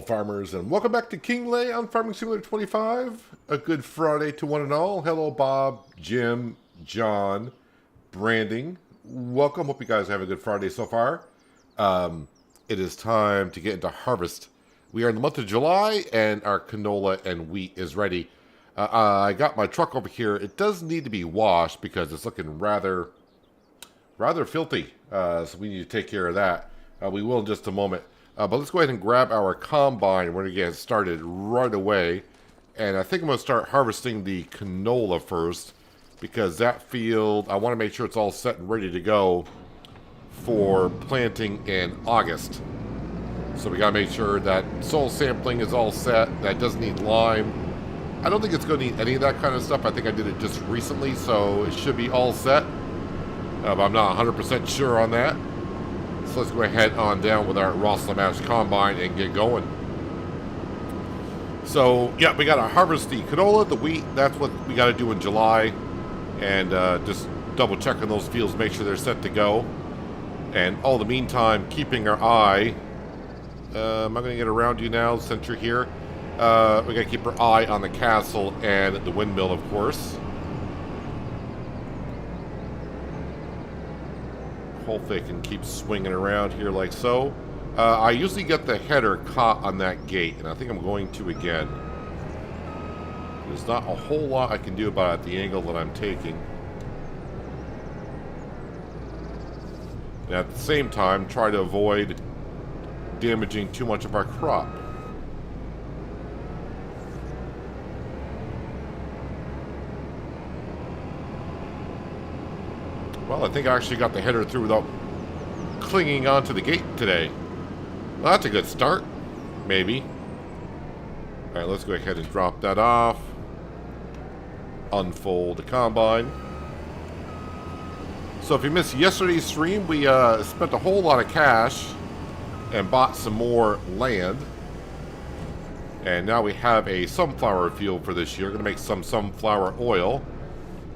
all farmers, and welcome back to Kinlaig on Farming Simulator 25. A good Friday to one and all. Hello, Bob, Jim, John, Branding. Welcome. Hope you guys have a good Friday so far. It is time to get into harvest. We are in the month of July, and our canola and wheat is ready. I got my truck over here. It does need to be washed because it's looking rather filthy. So we need to take care of that. We will in just a moment. But let's go ahead and grab our combine. We're going to get started right away. And I think I'm going to start harvesting the canola first, because that field, I want to make sure it's all set and ready to go for planting in August. So we got to make sure that soil sampling is all set. That doesn't need lime. I don't think it's going to need any of that kind of stuff. I think I did it just recently, so it should be all set. But I'm not 100% sure on that. So let's go ahead on down with our Ross Lamash combine and get going. So, yeah, we got to harvest the canola, the wheat. That's what we got to do in July. And just double check on those fields, make sure they're set to go. And all the meantime, keeping our eye. Am I going to get around you now since you're here? We got to keep our eye on the castle and the windmill, of course. Hopefully I can keep swinging around here like so. I usually get the header caught on that gate, and I think I'm going to again. There's not a whole lot I can do about it, the angle that I'm taking. And at the same time, try to avoid damaging too much of our crop. Well, I think I actually got the header through without clinging onto the gate today. Well, that's a good start. Maybe. Alright, let's go ahead and drop that off. Unfold the combine. So if you missed yesterday's stream, we spent a whole lot of cash and bought some more land. And now we have a sunflower field for this year. We're going to make some sunflower oil.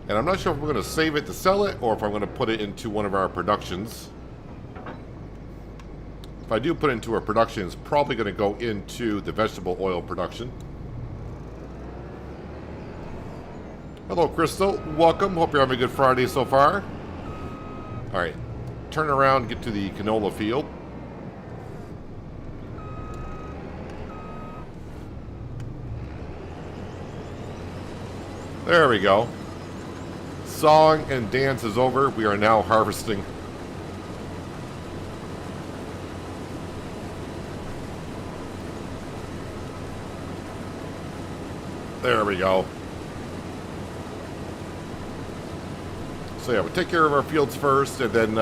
And I'm not sure if we're going to save it to sell it, or if I'm going to put it into one of our productions. If I do put it into our production, it's probably going to go into the vegetable oil production. Hello, Crystal. Welcome. Hope you're having a good Friday so far. Alright. Turn around, get to the canola field. There we go. Song and dance is over. We are now harvesting. There we go. So yeah, we take care of our fields first, and then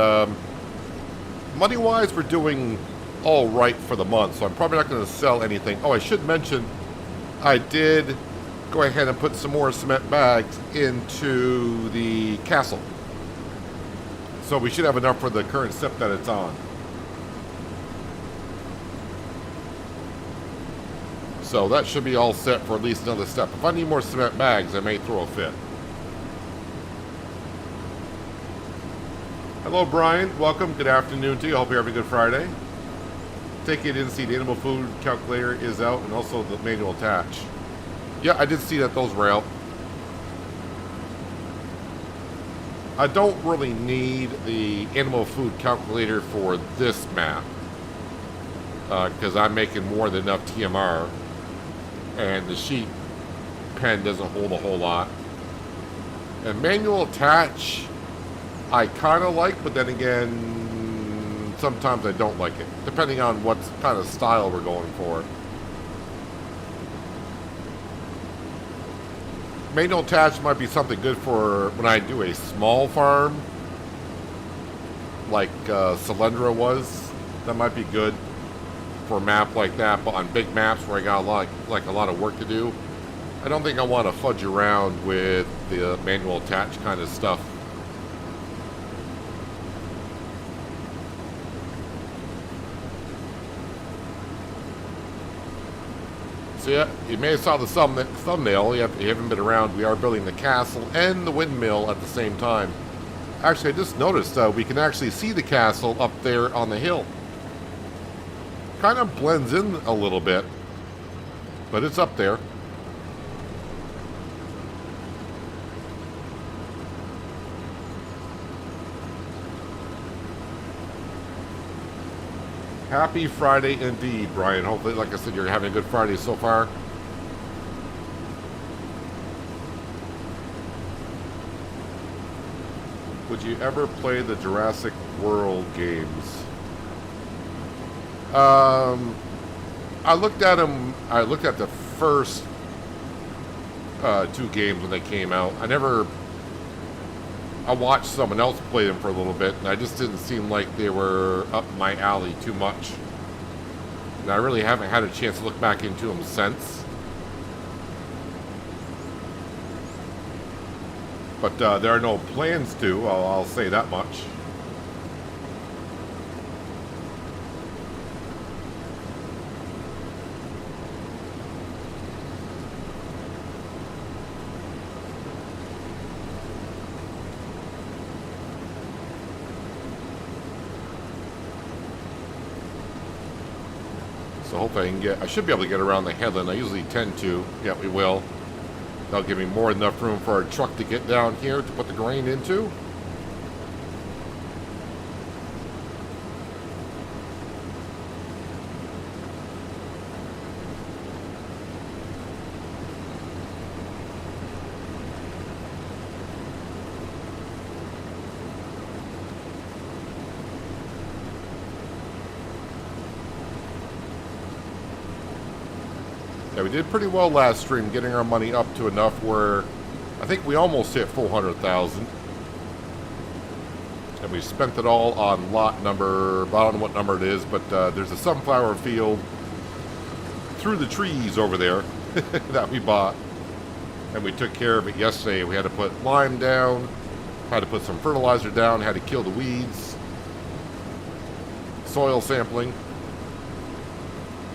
money-wise, we're doing all right for the month, so I'm probably not going to sell anything. Oh, I should mention, I did go ahead and put some more cement bags into the castle. So we should have enough for the current step that it's on. So that should be all set for at least another step. If I need more cement bags, I may throw a fit. Hello, Brian. Welcome. Good afternoon to you. I hope you're having a good Friday. Take it in, see the animal food calculator is out, and also the manual attach. Yeah, I did see that those were out. I don't really need the animal food calculator for this map. Because I'm making more than enough TMR. And the sheep pen doesn't hold a whole lot. And manual attach, I kind of like, but then again, sometimes I don't like it. Depending on what kind of style we're going for. Manual attach might be something good for when I do a small farm, like Solyndra was. That might be good for a map like that, but on big maps where I got a lot of work to do, I don't think I want to fudge around with the manual attach kind of stuff. So yeah, you may have saw the thumbnail. You haven't been around. We are building the castle and the windmill at the same time. Actually, I just noticed we can actually see the castle up there on the hill. Kind of blends in a little bit. but it's up there. Happy Friday indeed, Brian. Hopefully, like I said, you're having a good Friday so far. Would you ever play the Jurassic World games? I looked at them. I looked at the first 2 games when they came out. I watched someone else play them for a little bit, and I just didn't seem like they were up my alley too much. And I really haven't had a chance to look back into them since. But there are no plans to, I'll say that much. So hopefully I should be able to get around the Highland. I usually tend to. Yeah, we will. That'll give me more than enough room for our truck to get down here to put the grain into. Yeah, we did pretty well last stream, getting our money up to enough where I think we almost hit 400,000. And we spent it all on lot number, I don't know what number it is, but there's a sunflower field through the trees over there that we bought. And we took care of it yesterday. We had to put lime down, had to put some fertilizer down, had to kill the weeds, soil sampling,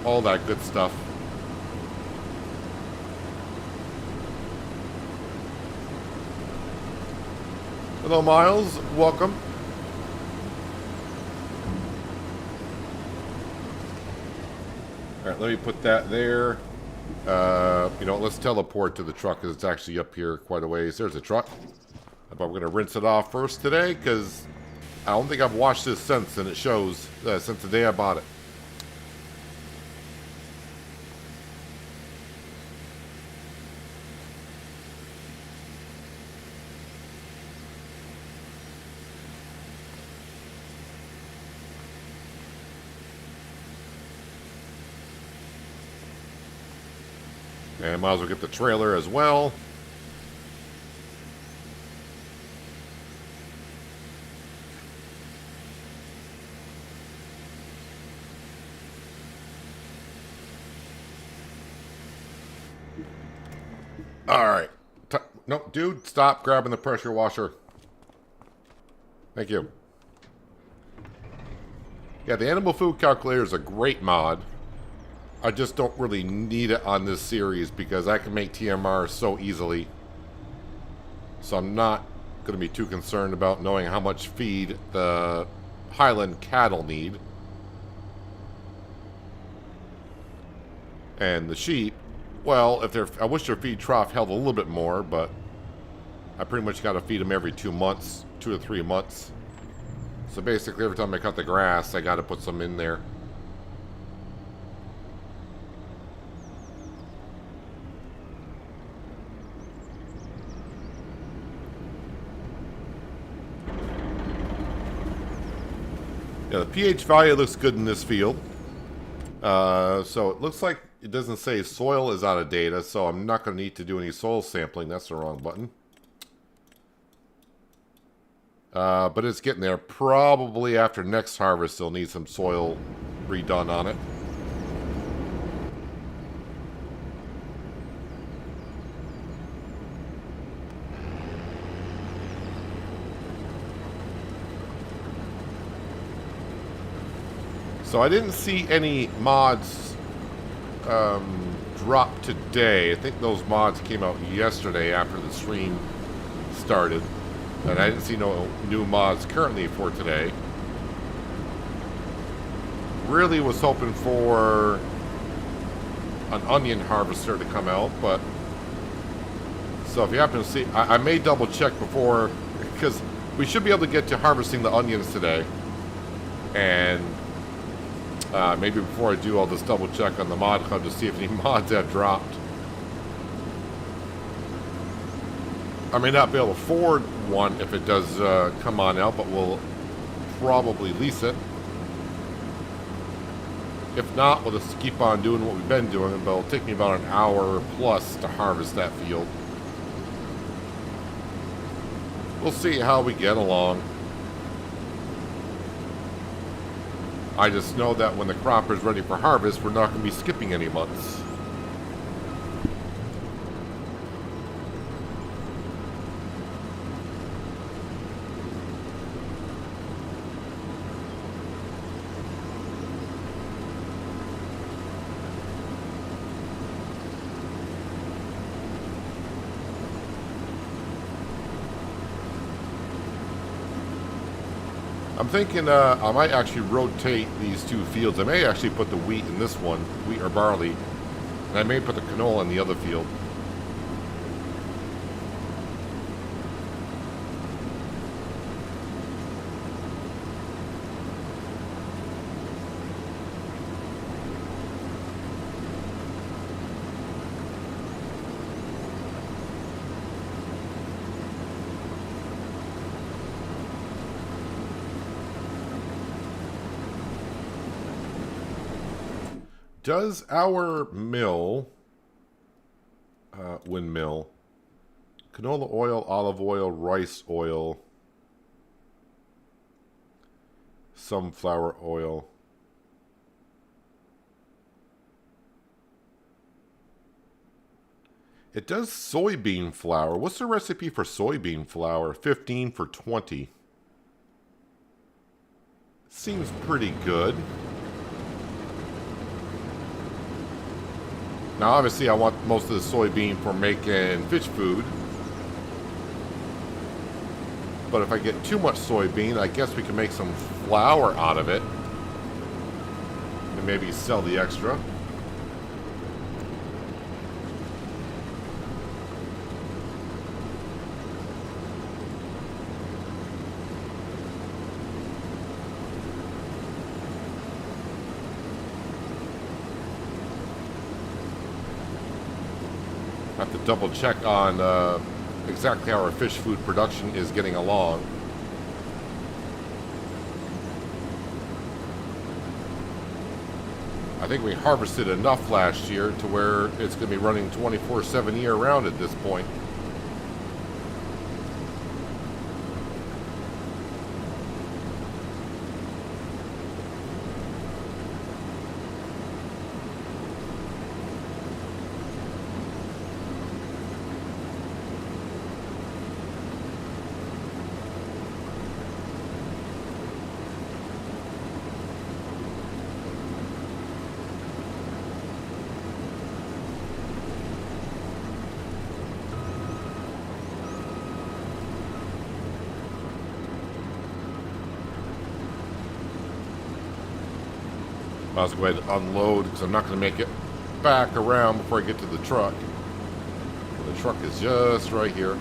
all that good stuff. Hello, Miles. Welcome. All right, let me put that there. You know, let's teleport to the truck because it's actually up here quite a ways. There's a truck. But we're going to rinse it off first today because I don't think I've washed this since, and it shows since the day I bought it. And might as well get the trailer as well. All right. No, dude, stop grabbing the pressure washer. Thank you. Yeah, the animal food calculator is a great mod. I just don't really need it on this series because I can make TMR so easily. So I'm not going to be too concerned about knowing how much feed the Highland cattle need. And the sheep, well, I wish their feed trough held a little bit more, but I pretty much got to feed them every 2 months, 2 to 3 months. So basically every time I cut the grass, I got to put some in there. Yeah, the pH value looks good in this field. So it looks like it doesn't say soil is out of data, so I'm not going to need to do any soil sampling. That's the wrong button. But it's getting there. Probably after next harvest, they'll need some soil redone on it. So I didn't see any mods drop today. I think those mods came out yesterday after the stream started. And I didn't see no new mods currently for today. Really was hoping for an onion harvester to come out, but so if you happen to see, I may double check before, because we should be able to get to harvesting the onions today, and maybe before I do, I'll just double check on the mod hub to see if any mods have dropped. I may not be able to afford one if it does come on out, but we'll probably lease it. If not, we'll just keep on doing what we've been doing, but it'll take me about an hour plus to harvest that field. We'll see how we get along. I just know that when the crop is ready for harvest, we're not going to be skipping any months. I'm thinking I might actually rotate these two fields. I may actually put the wheat in this one, wheat or barley, and I may put the canola in the other field. Does our mill, windmill, canola oil, olive oil, rice oil, sunflower oil, it does soybean flour. What's the recipe for soybean flour? 15 for 20. Seems pretty good. Now, obviously, I want most of the soybean for making fish food. But if I get too much soybean, I guess we can make some flour out of it. And maybe sell the extra. I have to double check on exactly how our fish food production is getting along. I think we harvested enough last year to where it's going to be running 24/7 year round at this point. I'll go ahead and unload because I'm not going to make it back around before I get to the truck. The truck is just right here.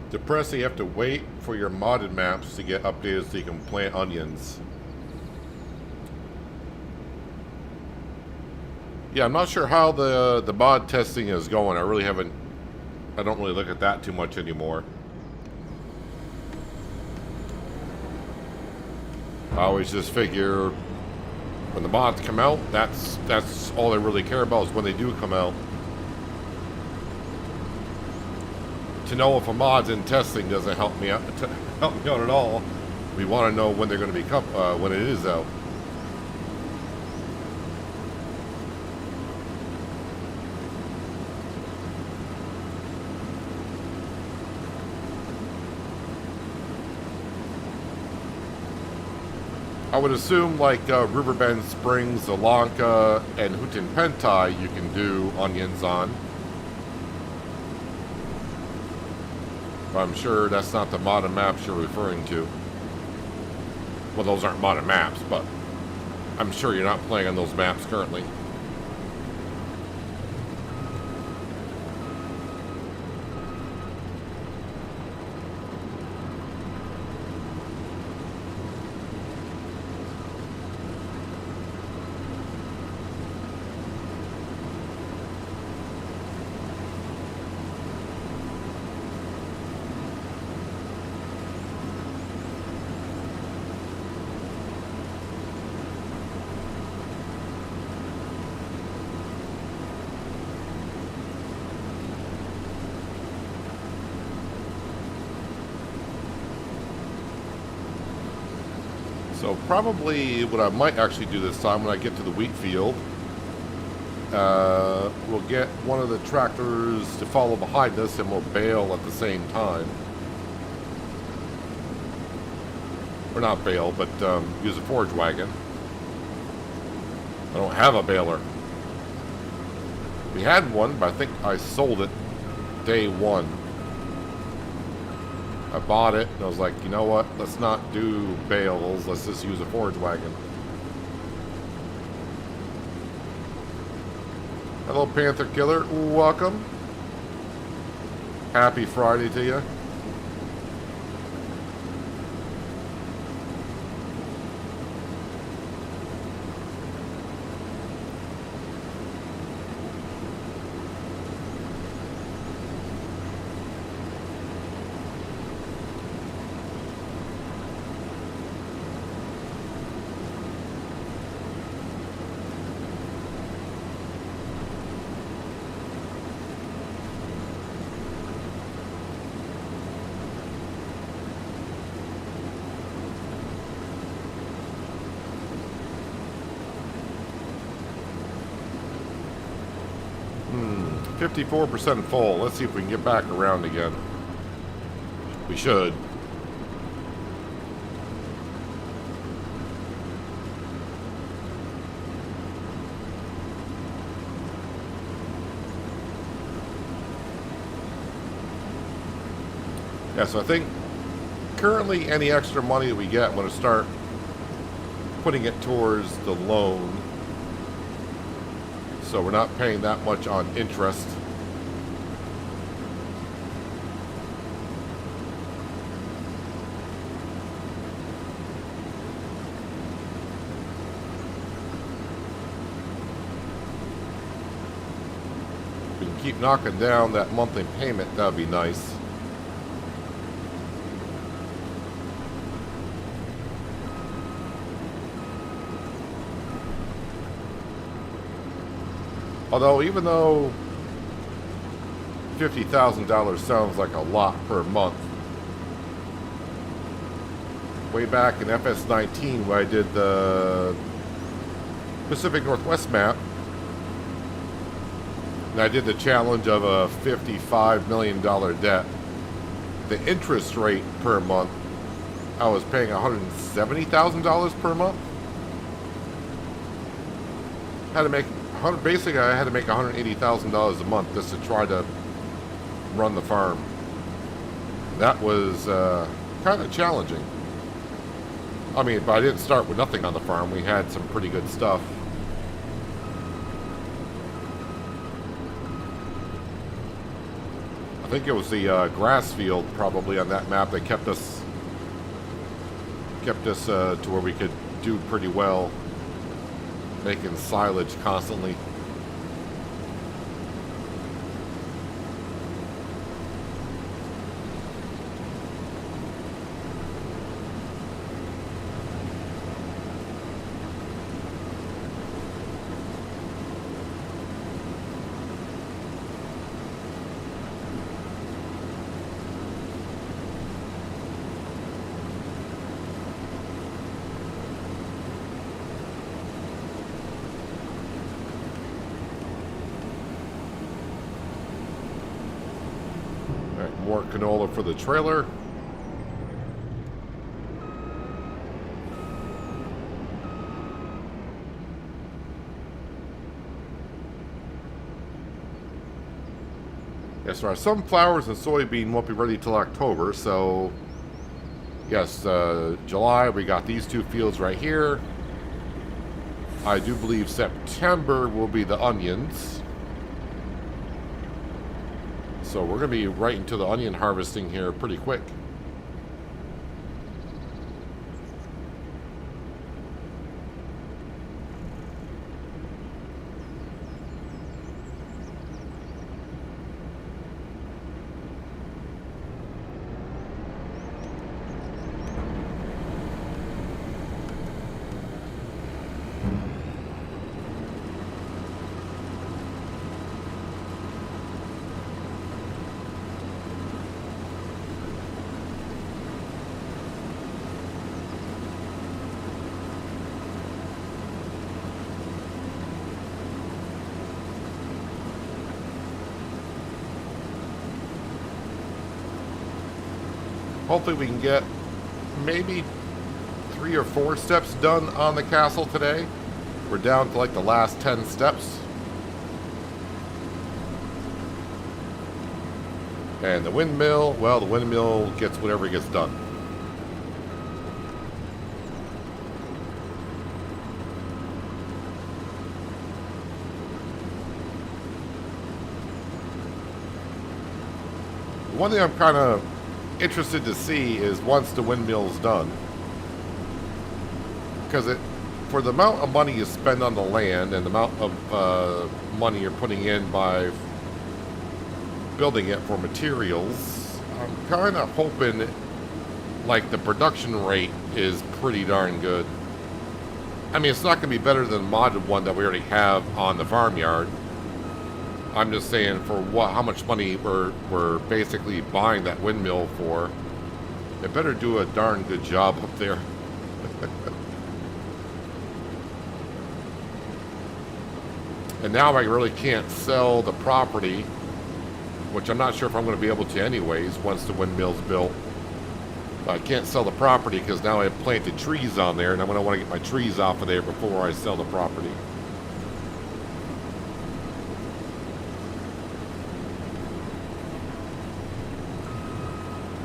Depressing, you have to wait for your modded maps to get updated so you can plant onions. Yeah, I'm not sure how the mod testing is going. I don't really look at that too much anymore. I always just figure when the mods come out, that's all I really care about is when they do come out. To know if a mod's in testing doesn't help me out at all. We want to know when they're going to be when it is out. I would assume like Riverbend Springs, Alanka, and Hooten Pentai you can do onions on. But I'm sure that's not the modern maps you're referring to. Well, those aren't modern maps, but I'm sure you're not playing on those maps currently. So probably what I might actually do this time when I get to the wheat field, we'll get one of the tractors to follow behind us and we'll bale at the same time. Or not bale, but use a forage wagon. I don't have a baler. We had one, but I think I sold it day one. I bought it, and I was like, you know what? Let's not do bales. Let's just use a forage wagon. Hello, Panther Killer. Welcome. Happy Friday to you. Hmm, 54% full. Let's see if we can get back around again. We should. Yeah, so I think currently any extra money that we get, I'm going to start putting it towards the loan. So we're not paying that much on interest. If we can keep knocking down that monthly payment, that would be nice. Although, even though $50,000 sounds like a lot per month, way back in FS19 when I did the Pacific Northwest map, and I did the challenge of a $55 million debt, the interest rate per month, I was paying $170,000 per month. Had to make basically, I had to make $180,000 a month just to try to run the farm. That was kind of challenging. I mean, but I didn't start with nothing on the farm. We had some pretty good stuff. I think it was the grass field probably on that map that kept us to where we could do pretty well, making silage constantly. More canola for the trailer. Yes, our sunflowers and soybean won't be ready till October, so yes, July we got these two fields right here. I do believe September will be the onions. So we're going to be right into the onion harvesting here pretty quick. Hopefully we can get maybe 3 or 4 steps done on the castle today. We're down to like the last 10 steps. And the windmill, well, the windmill gets whatever gets done. One thing I'm kind of interested to see is once the windmill's done, because for the amount of money you spend on the land and the amount of money you're putting in by building it for materials, I'm kind of hoping like the production rate is pretty darn good. I mean, it's not going to be better than the modded one that we already have on the farmyard. I'm just saying for how much money we're basically buying that windmill for. It better do a darn good job up there. And now I really can't sell the property, which I'm not sure if I'm going to be able to anyways once the windmill's built. I can't sell the property because now I've planted trees on there and I'm going to want to get my trees off of there before I sell the property.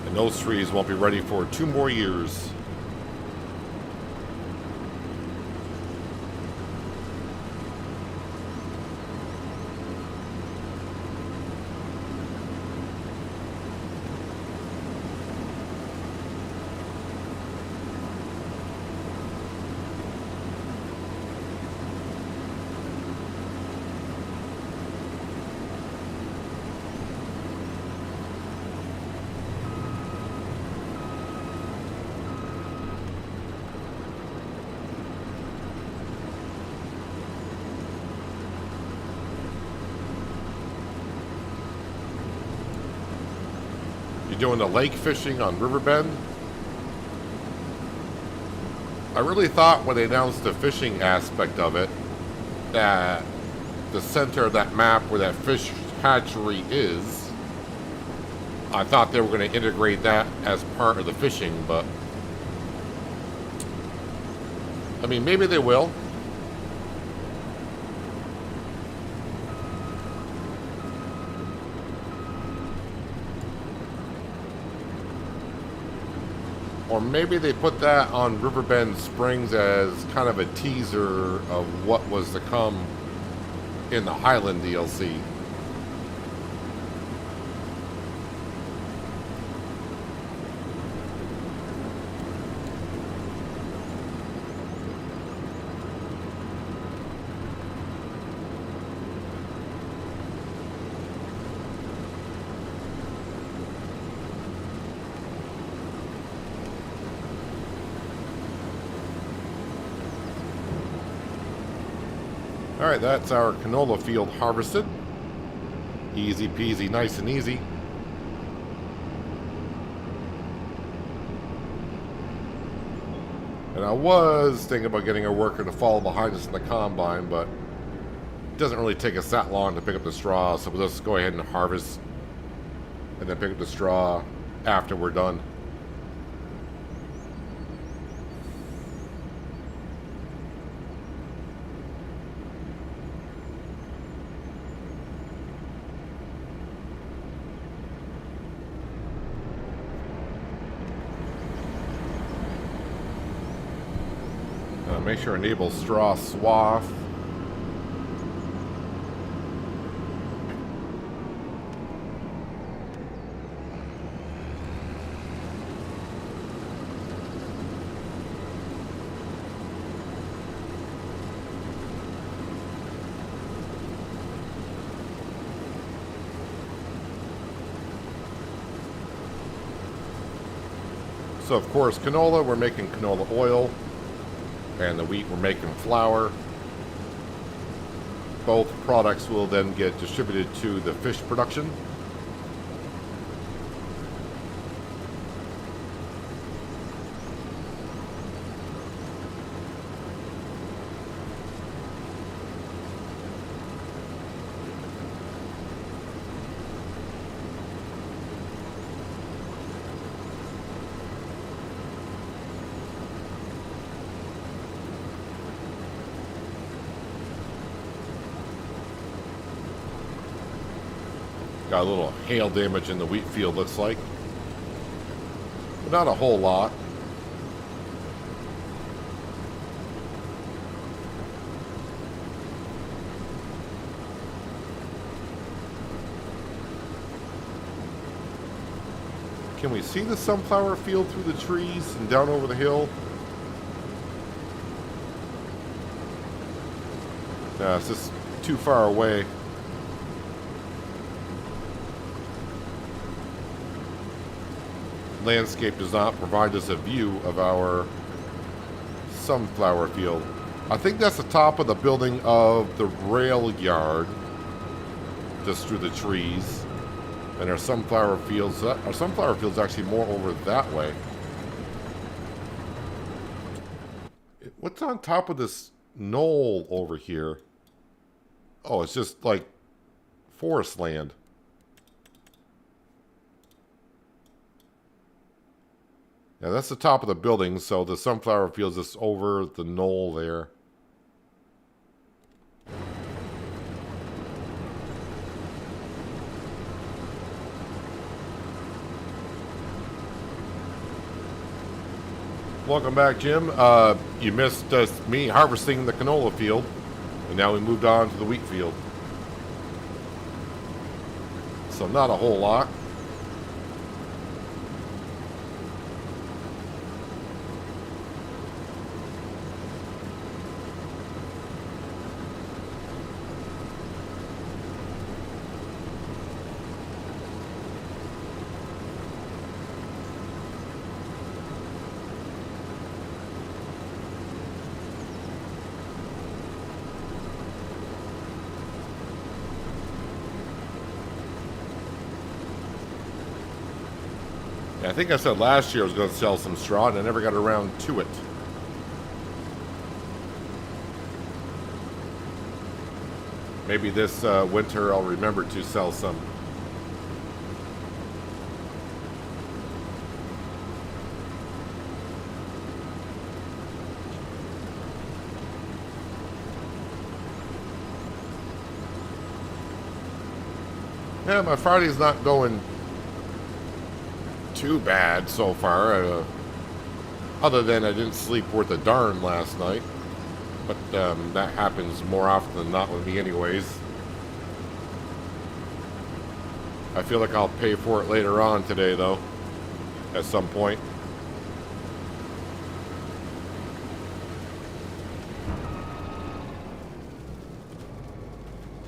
And those trees won't be ready for 2 more years. Doing the lake fishing on Riverbend. I really thought when they announced the fishing aspect of it that the center of that map where that fish hatchery is, I thought they were going to integrate that as part of the fishing, but I mean, maybe they will. Or maybe they put that on Riverbend Springs as kind of a teaser of what was to come in the Highland DLC. Alright, that's our canola field harvested. Easy peasy, nice and easy. And I was thinking about getting a worker to follow behind us in the combine, but it doesn't really take us that long to pick up the straw, so we'll just go ahead and harvest and then pick up the straw after we're done. Make sure enable straw swath. So of course, canola, we're making canola oil, and the wheat, we're making flour. Both products will then get distributed to the fish production. Got a little hail damage in the wheat field, looks like. But not a whole lot. Can we see the sunflower field through the trees and down over the hill? No, it's just too far away. Landscape does not provide us a view of our sunflower field. I think that's the top of the building of the rail yard, just through the trees. And our sunflower fields actually more over that way. What's on top of this knoll over here? Oh, it's just like forest land. Yeah, that's the top of the building, so the sunflower fields is over the knoll there. Welcome back, Jim. You missed me harvesting the canola field, and now we moved on to the wheat field. So not a whole lot. Yeah, I think I said last year I was going to sell some straw, and I never got around to it. Maybe this winter I'll remember to sell some. Yeah, my Friday's not going too bad so far, other than I didn't sleep worth a darn last night, but that happens more often than not with me anyways. I feel like I'll pay for it later on today though, at some point.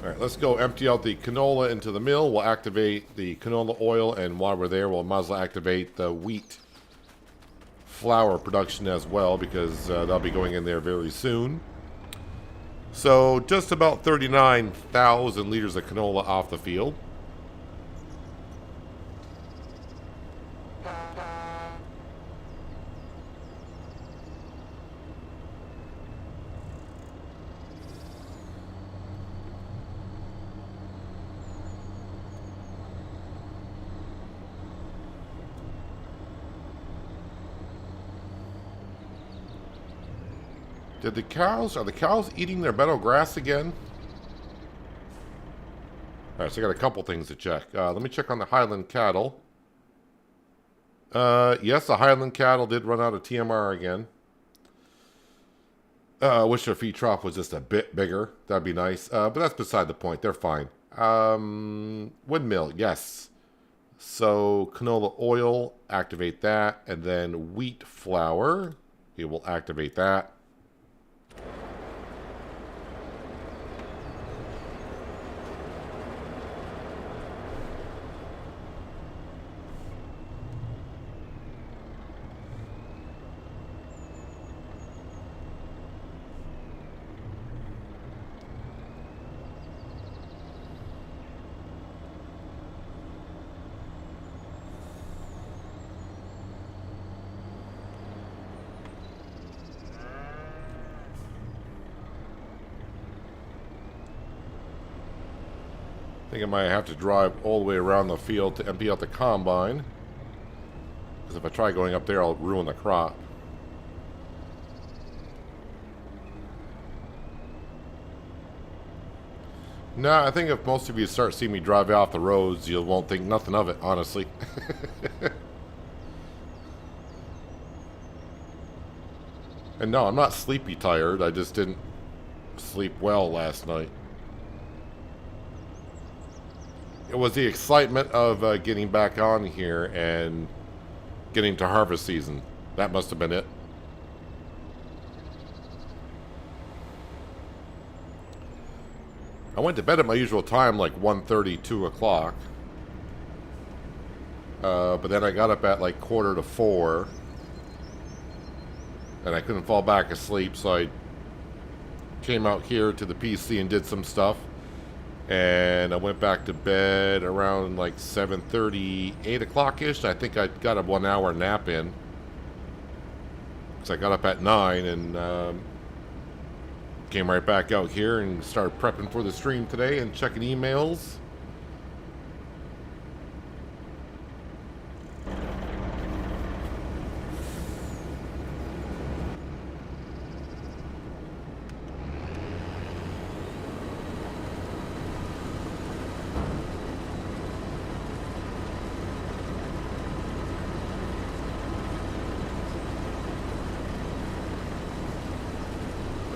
Alright, let's go empty out the canola into the mill. We'll activate the canola oil, and while we're there, we'll might as well activate the wheat flour production as well, because they'll be going in there very soon. So, just about 39,000 liters of canola off the field. Are the cows eating their meadow grass again? Alright, so I got a couple things to check. Let me check on the Highland cattle. Yes, the Highland cattle did run out of TMR again. I wish their feed trough was just a bit bigger. That'd be nice. But that's beside the point. They're fine. Windmill, yes. So canola oil, activate that. And then wheat flour, it will activate that. I think I might have to drive all the way around the field to empty out the combine. Because if I try going up there, I'll ruin the crop. No, I think if most of you start seeing me drive off the roads, you won't think nothing of it, honestly. And no, I'm not sleepy tired. I just didn't sleep well last night. It was the excitement of getting back on here and getting to harvest season. That must have been it. I went to bed at my usual time, like 1:30, 2 o'clock. But then I got up at like 3:45. And I couldn't fall back asleep, so I came out here to the PC and did some stuff. And I went back to bed around like 7:30, 8 o'clock-ish. I think I got a 1 hour nap in. So I got up at 9 and came right back out here and started prepping for the stream today and checking emails.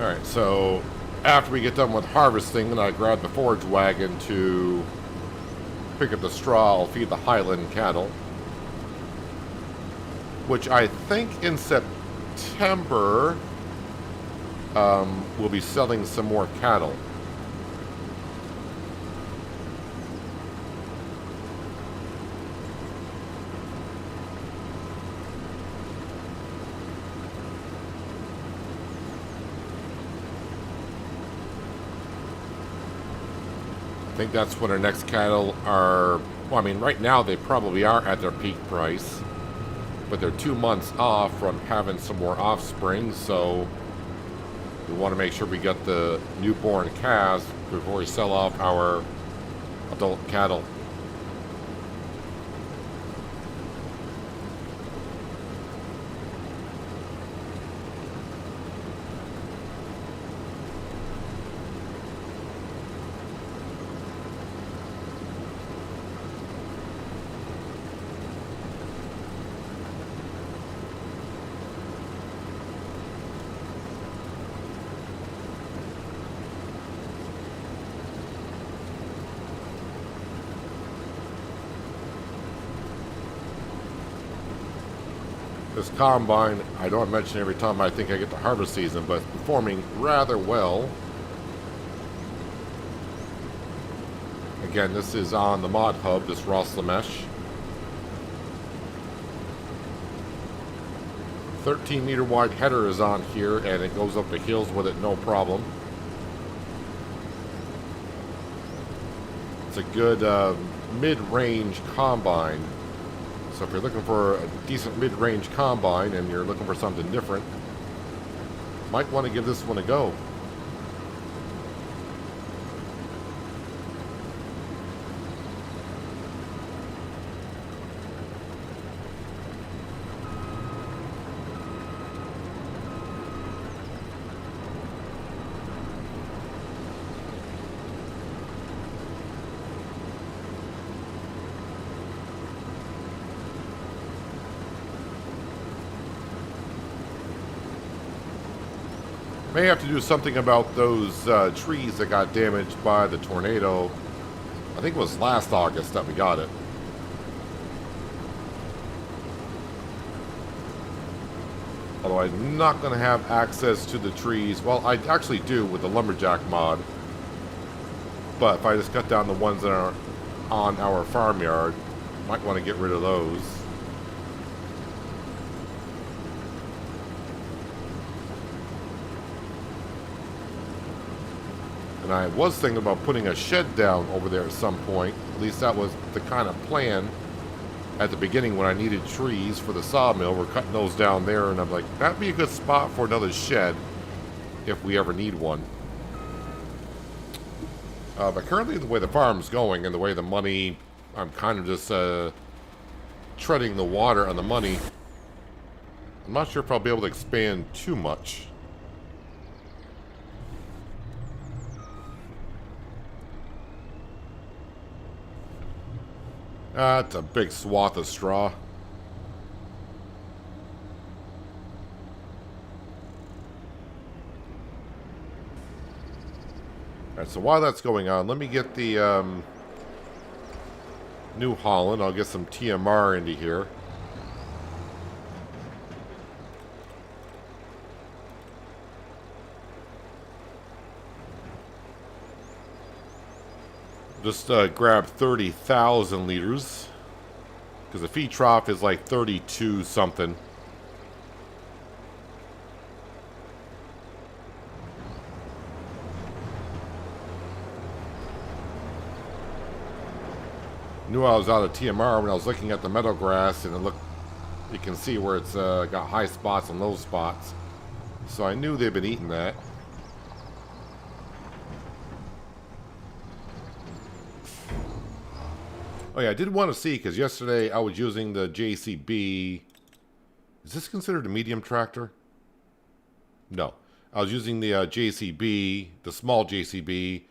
Alright, so after we get done with harvesting, then I grab the forage wagon to pick up the straw. I'll feed the Highland cattle, which I think in September we'll be selling some more cattle. I think that's when our next cattle are, well, I mean, right now they probably are at their peak price, but they're 2 months off from having some more offspring, so we want to make sure we get the newborn calves before we sell off our adult cattle. This combine, I know I mention every time I think I get to harvest season, but it's performing rather well. Again, this is on the mod hub, this raw Slamesh. 13-meter wide header is on here, and it goes up the hills with it no problem. It's a good mid-range combine. So if you're looking for a decent mid-range combine and you're looking for something different, might want to give this one a go. May have to do something about those trees that got damaged by the tornado. I think it was last August that we got it. Although I'm not going to have access to the trees. Well, I actually do with the Lumberjack mod. But if I just cut down the ones that are on our farmyard, might want to get rid of those. And I was thinking about putting a shed down over there at some point. At least that was the kind of plan at the beginning when I needed trees for the sawmill. We're cutting those down there, and I'm like, that'd be a good spot for another shed if we ever need one. But currently, the way the farm's going and the way the money, I'm kind of just treading the water on the money. I'm not sure if I'll be able to expand too much. That's a big swath of straw. Alright, so while that's going on, let me get the New Holland. I'll get some TMR into here. Just grab 30,000 liters. Because the feed trough is like 32 something. Knew I was out of TMR when I was looking at the meadow grass, and it looked, you can see where it's got high spots and low spots. So I knew they'd been eating that. Oh yeah, I did want to see, because yesterday I was using the JCB. Is this considered a medium tractor? No. I was using the JCB, the small JCB,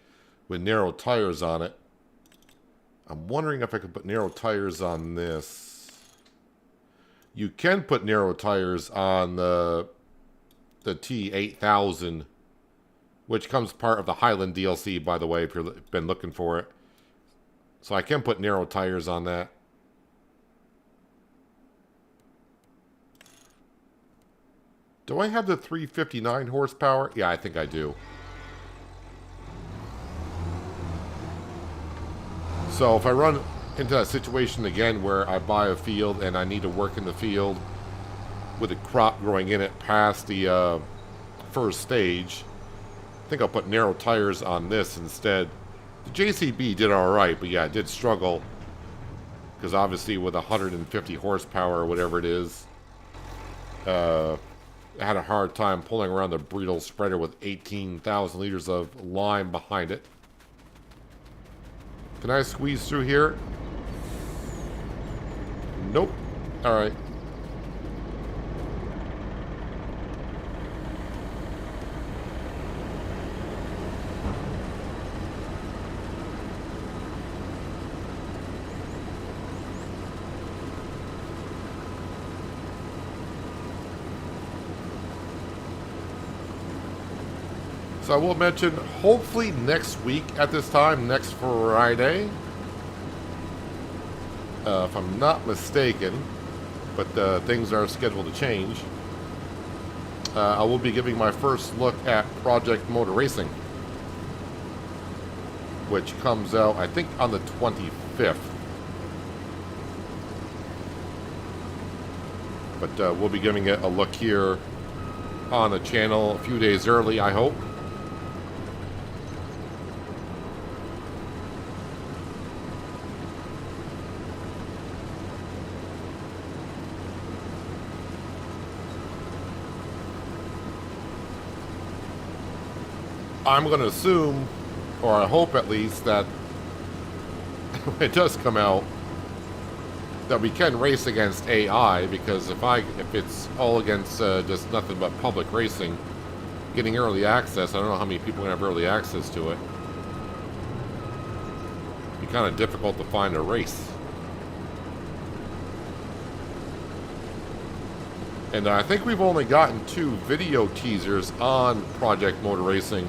with narrow tires on it. I'm wondering if I could put narrow tires on this. You can put narrow tires on the T8000, which comes part of the Highland DLC, by the way, if you've been looking for it. So I can put narrow tires on that. Do I have the 359 horsepower? Yeah, I think I do. So if I run into that situation again where I buy a field and I need to work in the field with a crop growing in it past the first stage, I think I'll put narrow tires on this instead. The JCB did alright, but yeah, it did struggle. Because obviously with 150 horsepower or whatever it is, I had a hard time pulling around the Bredal spreader with 18,000 liters of lime behind it. Can I squeeze through here? Nope. Alright. So I will mention, hopefully next week at this time, next Friday, if I'm not mistaken, but things are scheduled to change, I will be giving my first look at Project Motor Racing, which comes out, I think, on the 25th. But we'll be giving it a look here on the channel a few days early, I hope. I'm going to assume, or I hope at least, that when it does come out, that we can race against AI, because if it's all against just nothing but public racing, getting early access, I don't know how many people are going to have early access to it. It'd be kind of difficult to find a race. And I think we've only gotten 2 video teasers on Project Motor Racing.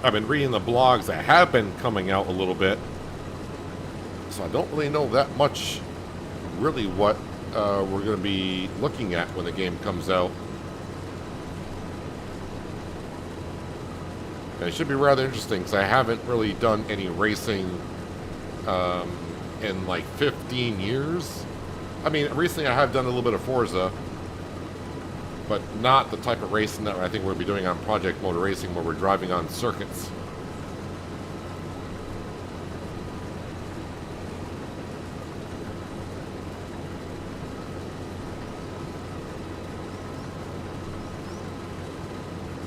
I've been reading the blogs that have been coming out a little bit, so I don't really know that much really what we're going to be looking at when the game comes out. And it should be rather interesting because I haven't really done any racing in like 15 years. I mean, recently I have done a little bit of Forza, but not the type of racing that I think we'll be doing on Project Motor Racing where we're driving on circuits.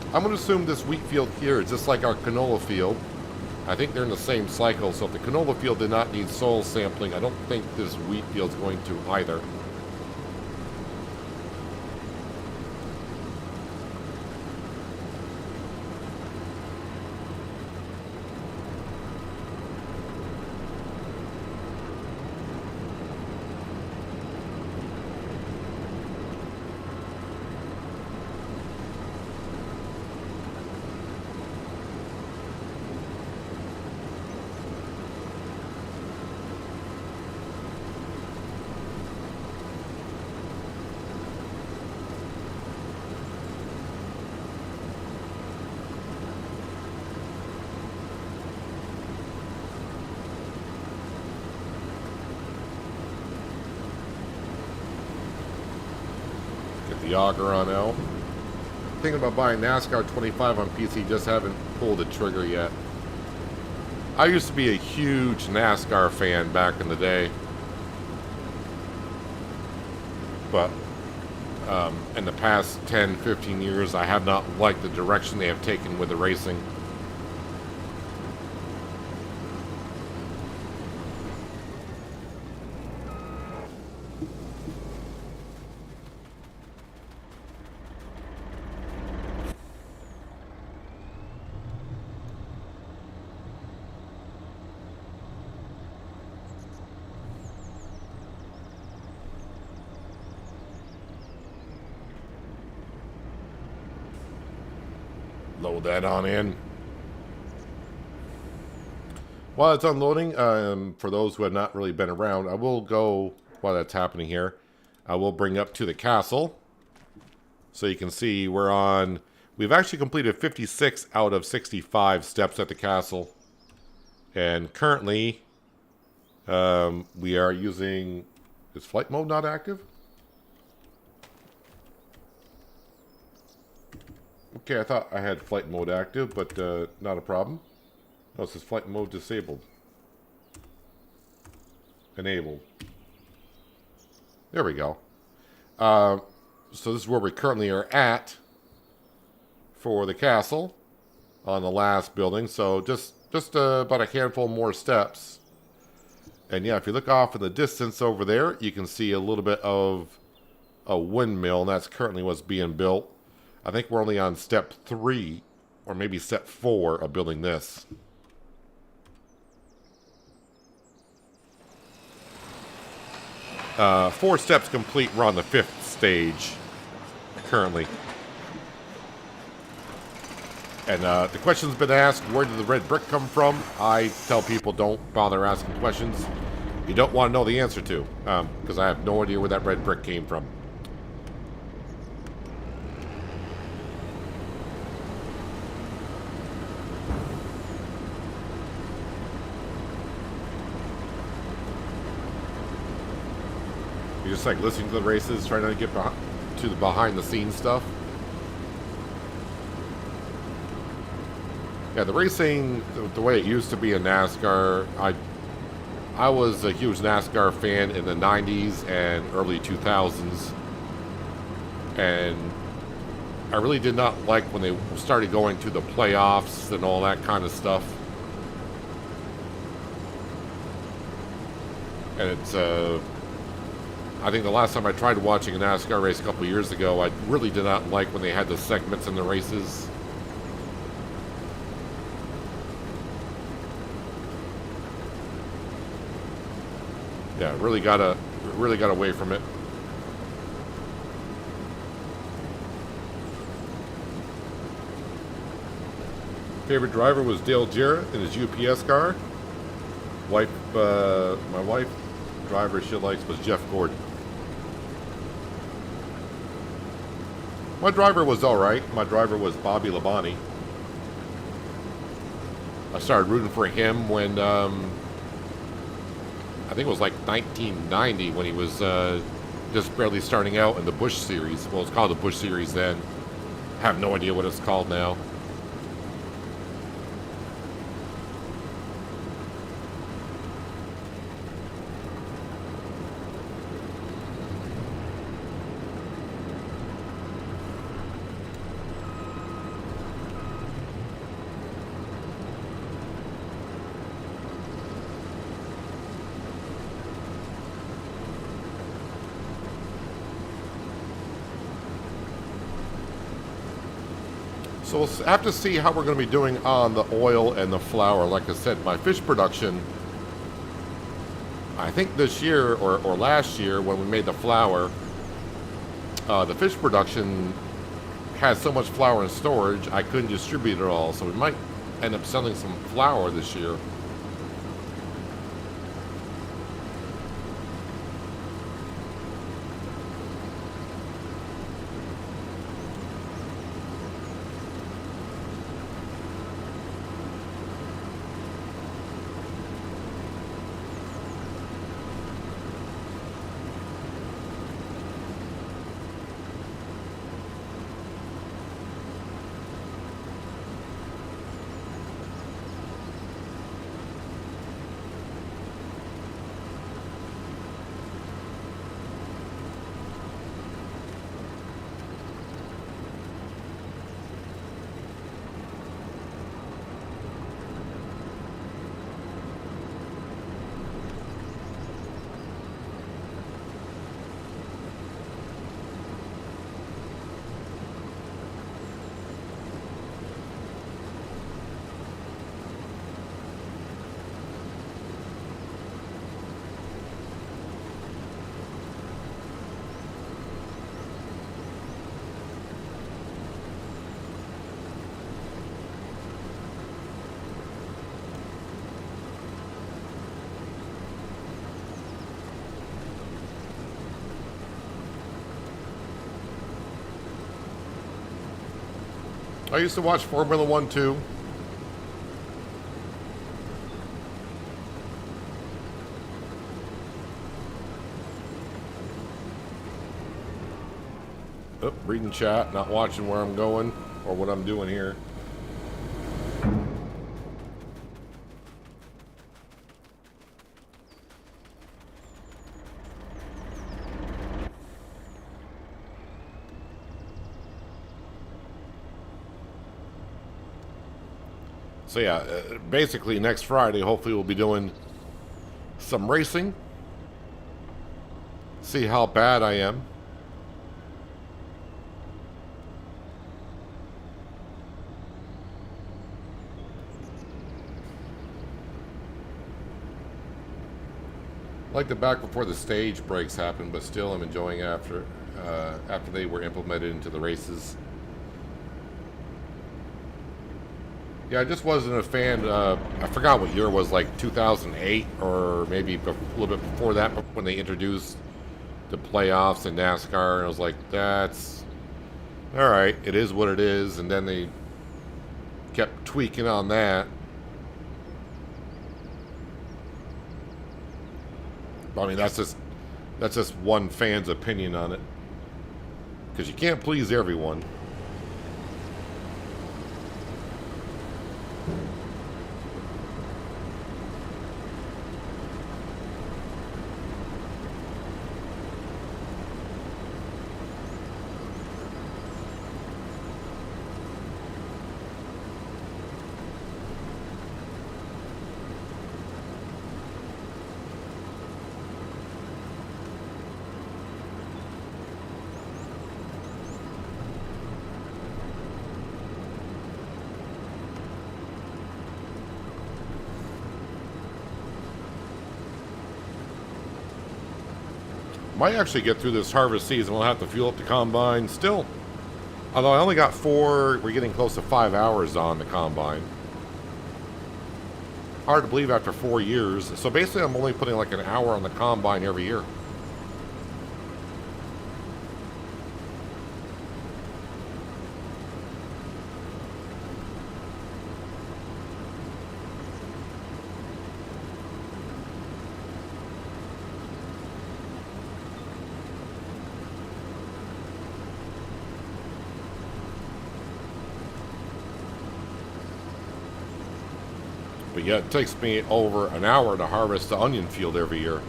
I'm going to assume this wheat field here is just like our canola field. I think they're in the same cycle, so if the canola field did not need soil sampling, I don't think this wheat field is going to either. The auger on L. Thinking about buying NASCAR 25 on PC, just haven't pulled the trigger yet. I used to be a huge NASCAR fan back in the day, but in the past 10, 15 years, I have not liked the direction they have taken with the racing. Load that on in. While it's unloading, for those who have not really been around, I will go, while that's happening here, I will bring up to the castle. So you can see we've actually completed 56 out of 65 steps at the castle. And currently, we are using, is flight mode not active? Okay, I thought I had flight mode active, but not a problem. No, it says flight mode disabled. Enabled. There we go. So this is where we currently are at for the castle on the last building. So just about a handful more steps. And yeah, if you look off in the distance over there, you can see a little bit of a windmill, and that's currently what's being built. I think we're only on step 3, or maybe step 4 of building this. Four steps complete, we're on the 5th stage currently. And the question's been asked, where did the red brick come from? I tell people don't bother asking questions you don't want to know the answer to, because I have no idea where that red brick came from. You're just like listening to the races, trying to get to the behind the scenes stuff. Yeah, the racing, the way it used to be in NASCAR, I was a huge NASCAR fan in the 90s and early 2000s. And I really did not like when they started going to the playoffs and all that kind of stuff. And it's, I think the last time I tried watching a NASCAR race a couple years ago, I really did not like when they had the segments in the races. Yeah, really got away from it. Favorite driver was Dale Jarrett in his UPS car. My wife driver she likes was Jeff Gordon. My driver was all right. My driver was Bobby Labonte. I started rooting for him when I think it was like 1990 when he was just barely starting out in the Busch Series. Well, it's called the Busch Series then. I have no idea what it's called now. So we'll have to see how we're going to be doing on the oil and the flour. Like I said, my fish production, I think this year or last year when we made the flour, the fish production had so much flour in storage, I couldn't distribute it all. So we might end up selling some flour this year. I used to watch Formula One too. Oh, reading chat, not watching where I'm going or what I'm doing here. So yeah, basically next Friday, hopefully we'll be doing some racing. See how bad I am. Like the back before the stage breaks happened, but still I'm enjoying after they were implemented into the races. Yeah, I just wasn't a fan. I forgot what year it was, like 2008 or maybe a little bit before that, when they introduced the playoffs in NASCAR, and I was like, that's all right. It is what it is, and then they kept tweaking on that. I mean, that's just one fan's opinion on it, because you can't please everyone. Might actually get through this harvest season. We'll have to fuel up the combine still. Although I only got 4, we're getting close to 5 hours on the combine. Hard to believe after 4 years. So basically I'm only putting like an hour on the combine every year. But yet it takes me over an hour to harvest the onion field every year.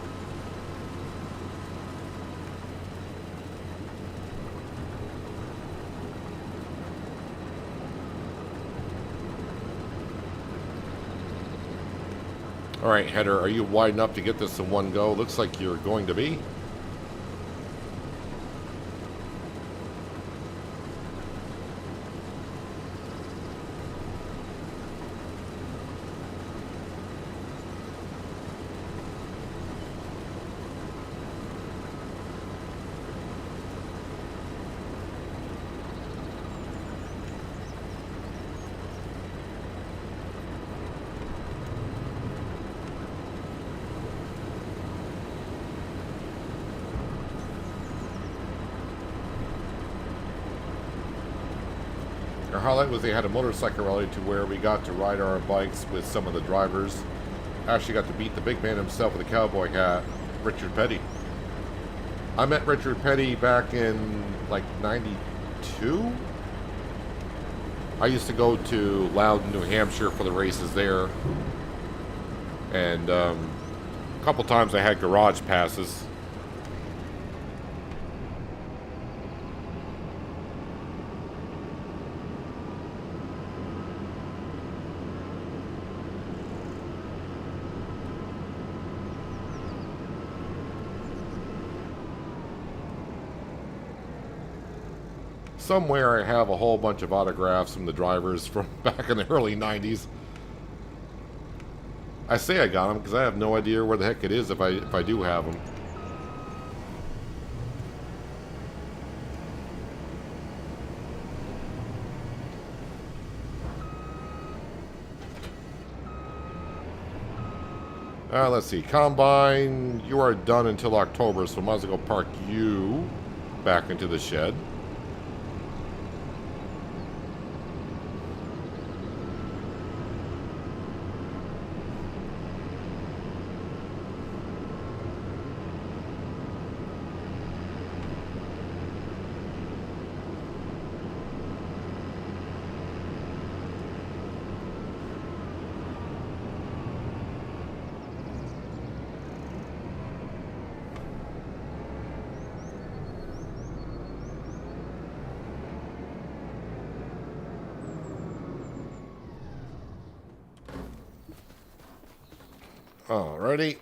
Alright, Header, are you wide enough to get this in one go? Looks like you're going to be. Our highlight was they had a motorcycle rally to where we got to ride our bikes with some of the drivers. Actually got to beat the big man himself with a cowboy hat, Richard Petty. I met Richard Petty back in like 92. I used to go to Loudon, New Hampshire for the races there. And a couple times I had garage passes. Somewhere I have a whole bunch of autographs from the drivers from back in the early 90s. I say I got them because I have no idea where the heck it is if I do have them. Let's see. Combine, you are done until October, so I might as well go park you back into the shed. Alrighty,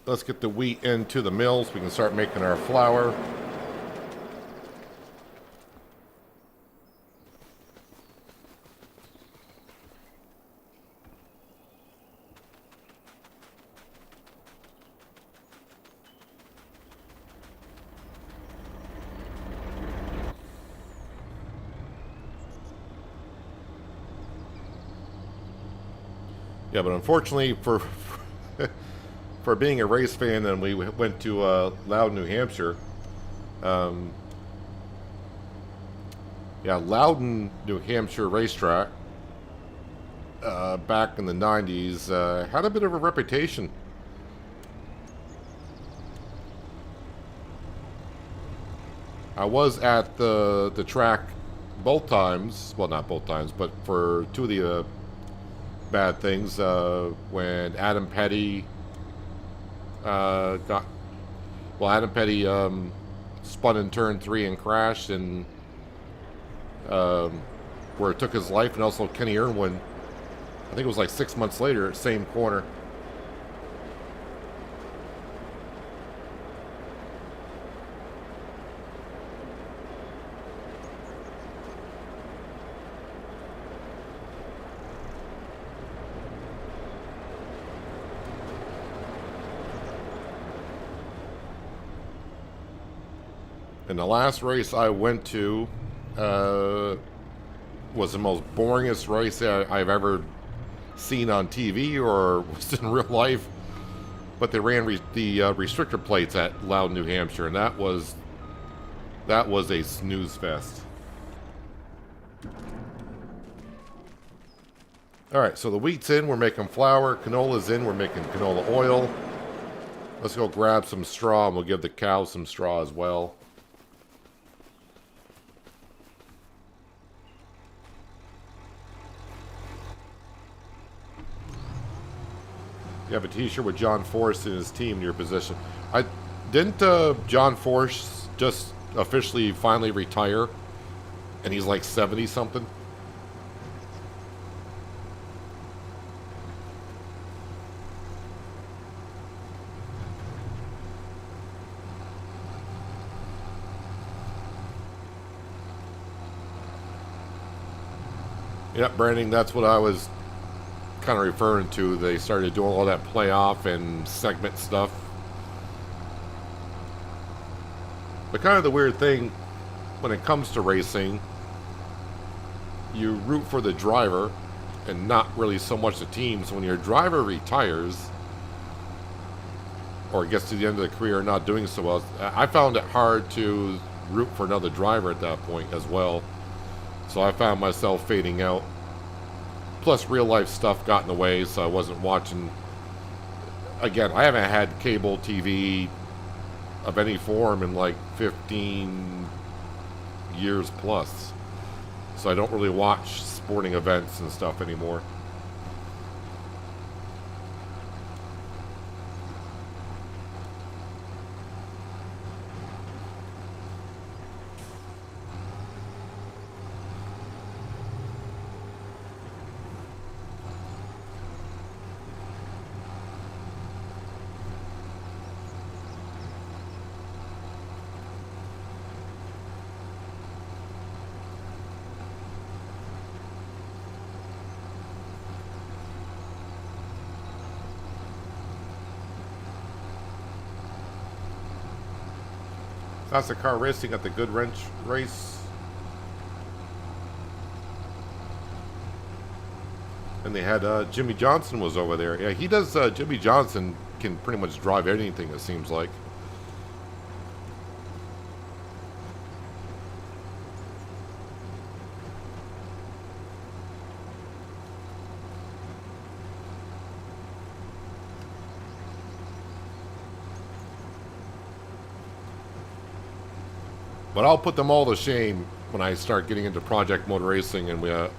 let's get the wheat into the mill so we can start making our flour. Yeah, but unfortunately for being a race fan, and we went to Loudon, New Hampshire. Yeah, Loudon, New Hampshire racetrack back in the 90s had a bit of a reputation. I was at the track both times. Well, not both times, but for two of the bad things when Adam Petty Adam Petty spun in turn 3 and crashed, and where it took his life, and also Kenny Irwin, I think it was like 6 months later, same corner. And the last race I went to was the most boringest race I've ever seen on TV or was in real life. But they ran the restrictor plates at Loudon, New Hampshire, and that was a snooze fest. All right, so the wheat's in, we're making flour. Canola's in, we're making canola oil. Let's go grab some straw, and we'll give the cows some straw as well. You have a t-shirt with John Force and his team in your position. Didn't John Force just officially finally retire? And he's like 70 something? Yep, Branding, that's what I was kind of referring to. They started doing all that playoff and segment stuff. But kind of the weird thing when it comes to racing, you root for the driver and not really so much the team. So when your driver retires or gets to the end of the career not doing so well, I found it hard to root for another driver at that point as well. So I found myself fading out. Plus real life stuff got in the way, so I wasn't watching. Again, I haven't had cable TV of any form in like 15 years plus. So I don't really watch sporting events and stuff anymore. Classic car racing at the Good Wrench race. And they had Jimmy Johnson was over there. Yeah, he does. Jimmy Johnson can pretty much drive anything, it seems like. But I'll put them all to shame when I start getting into Project Motor Racing and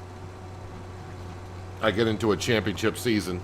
I get into a championship season.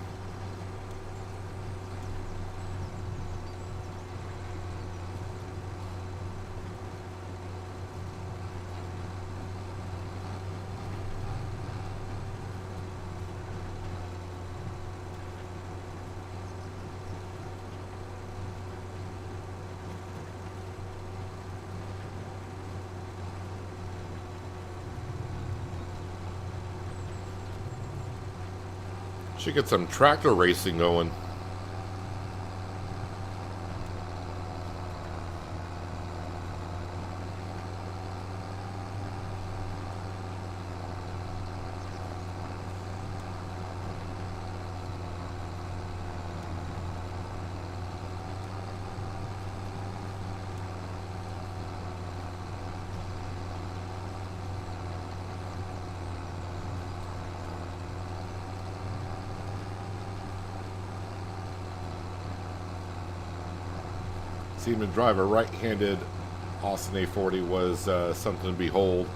Should get some tractor racing going. Seeing him drive a right-handed Austin A40 was something to behold.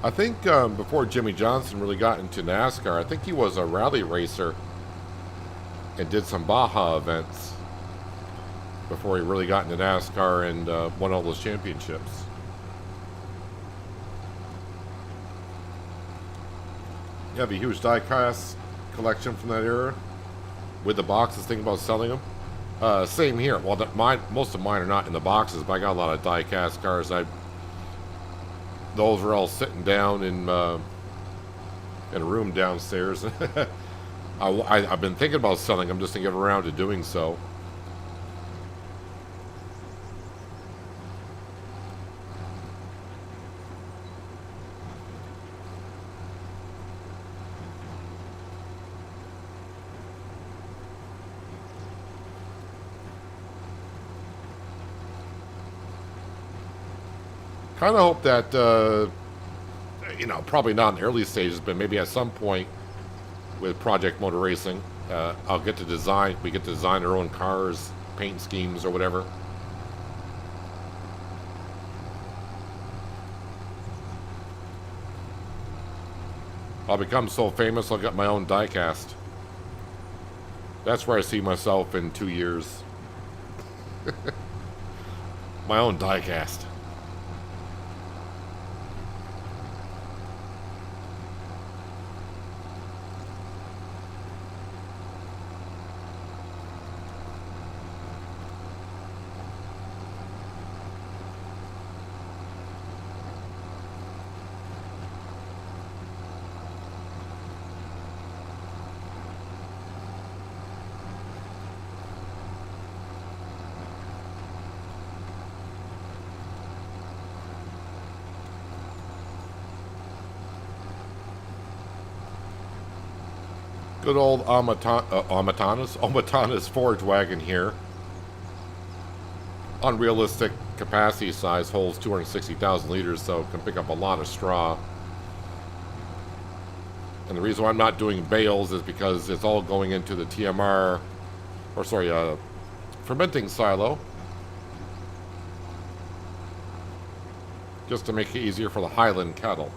I think before Jimmy Johnson really got into NASCAR, I think he was a rally racer and did some Baja events before he really got into NASCAR and won all those championships. You have a huge die-cast collection from that era with the boxes. Thinking about selling them. Same here. Well, most of mine are not in the boxes, but I got a lot of die-cast cars. Those are all sitting down in a room downstairs. I've been thinking about selling them just to get around to doing so. Kind of hope that, you know, probably not in the early stages, but maybe at some point with Project Motor Racing, I'll get to design, we get to design our own cars, paint schemes or whatever. I'll become so famous I'll get my own diecast. That's where I see myself in 2 years. My own diecast. Good old Amatanas Forge Wagon here. Unrealistic capacity size, holds 260,000 liters, so can pick up a lot of straw. And the reason why I'm not doing bales is because it's all going into the TMR, or sorry, fermenting silo. Just to make it easier for the Highland cattle.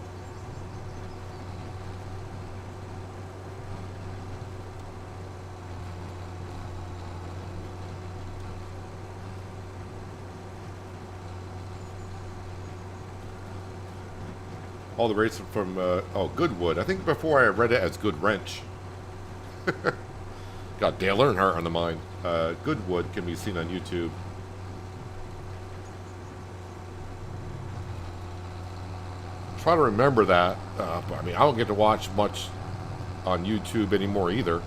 All the rates from, Goodwood. I think before I read it as Good Wrench. Got Dale Earnhardt on the mind. Goodwood can be seen on YouTube. Try to remember that. But, I mean, I don't get to watch much on YouTube anymore either.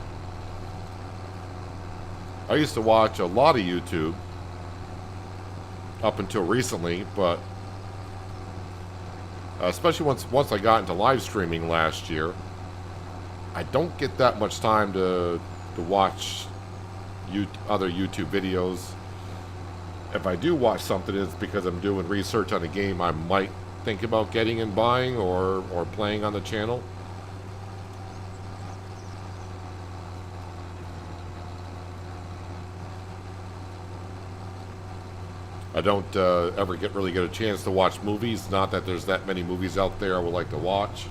I used to watch a lot of YouTube up until recently, but especially once I got into live streaming last year, I don't get that much time to watch other YouTube videos. If I do watch something, it's because I'm doing research on a game I might think about getting and buying or playing on the channel. I don't ever really get a chance to watch movies. Not that there's that many movies out there I would like to watch.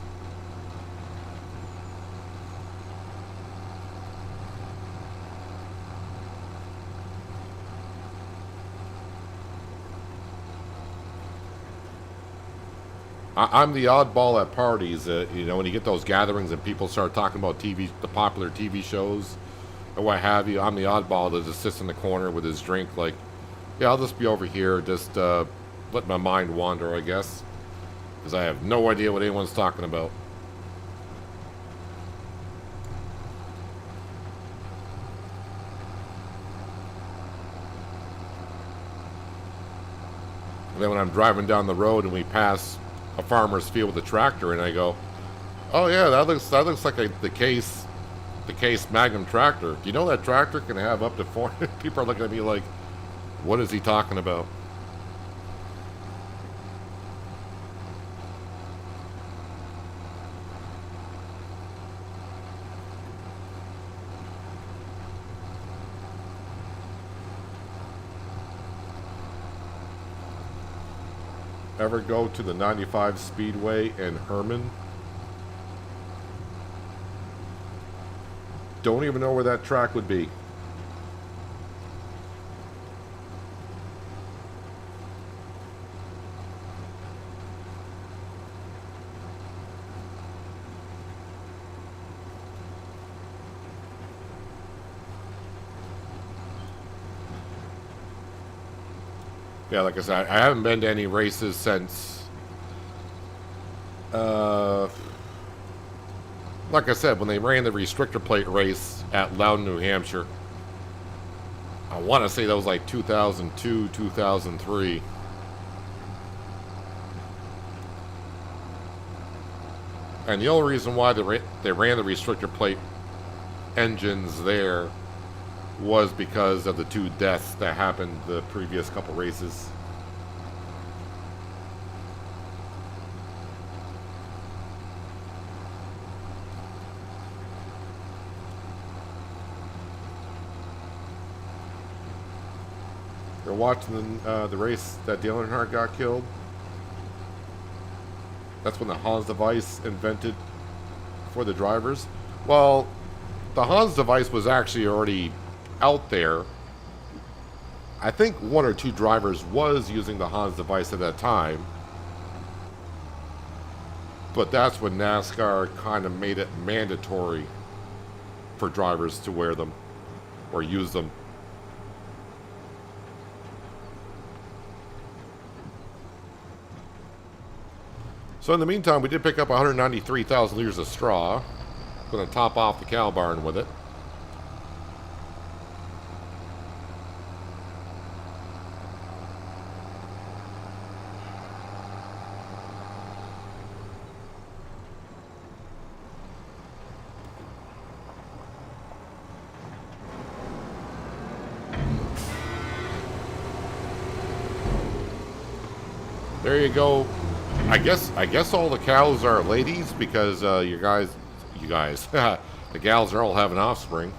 I'm the oddball at parties. You know, when you get those gatherings and people start talking about the popular TV shows or what have you, I'm the oddball that just sits in the corner with his drink like, yeah, I'll just be over here, just let my mind wander, I guess. Because I have no idea what anyone's talking about. And then when I'm driving down the road and we pass a farmer's field with a tractor, and I go, oh yeah, that looks like the Case Magnum tractor. Do you know that tractor can have up to 4? People are looking at me like, what is he talking about? Ever go to the 95 Speedway in Herman? Don't even know where that track would be. Yeah, like I said, I haven't been to any races since, well, like I said, when they ran the restrictor plate race at Loudon, New Hampshire, I want to say that was like 2002, 2003. And the only reason why they ran the restrictor plate engines there was because of the 2 deaths that happened the previous couple races. You're watching the race that Dale Earnhardt got killed. That's when the Hans device invented for the drivers. Well, the Hans device was actually already out there. I think 1 or 2 drivers was using the Hans device at that time. But that's when NASCAR kind of made it mandatory for drivers to wear them or use them. So in the meantime, we did pick up 193,000 liters of straw. Going to top off the cow barn with it. There you go. I guess all the cows are ladies because you guys, the gals are all having offspring.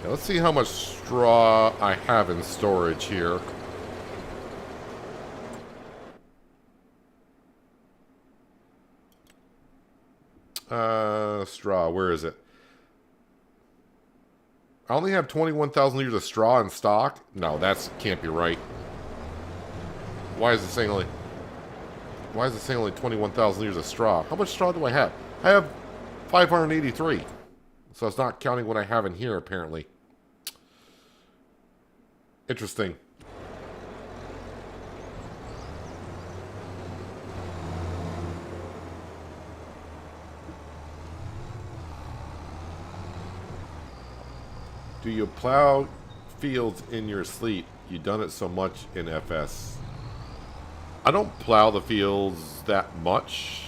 Now let's see how much straw I have in storage here. Straw, where is it? I only have 21,000 liters of straw in stock. No, that can't be right. Why is it saying only 21,000 liters of straw? How much straw do I have? I have 583. So it's not counting what I have in here, apparently. Interesting. Do you plow fields in your sleep? You done it so much in FS. I don't plow the fields that much.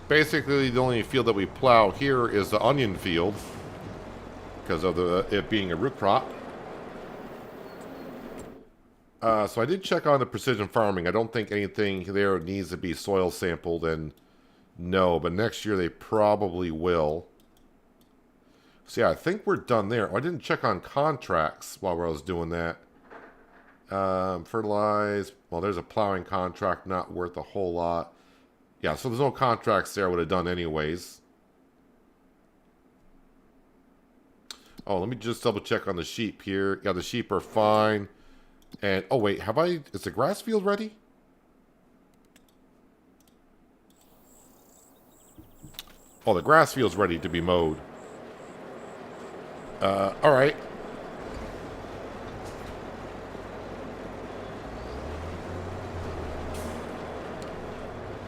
Basically, the only field that we plow here is the onion field because of it being a root crop. So I did check on the precision farming. I don't think anything there needs to be soil sampled, and no, but next year they probably will. So yeah, I think we're done there. Oh, I didn't check on contracts while I was doing that. Fertilize. Well, there's a plowing contract, not worth a whole lot. Yeah, so there's no contracts there I would have done anyways. Oh, let me just double check on the sheep here. Yeah, the sheep are fine. And, oh wait, is the grass field ready? Oh, the grass field's ready to be mowed. Alright.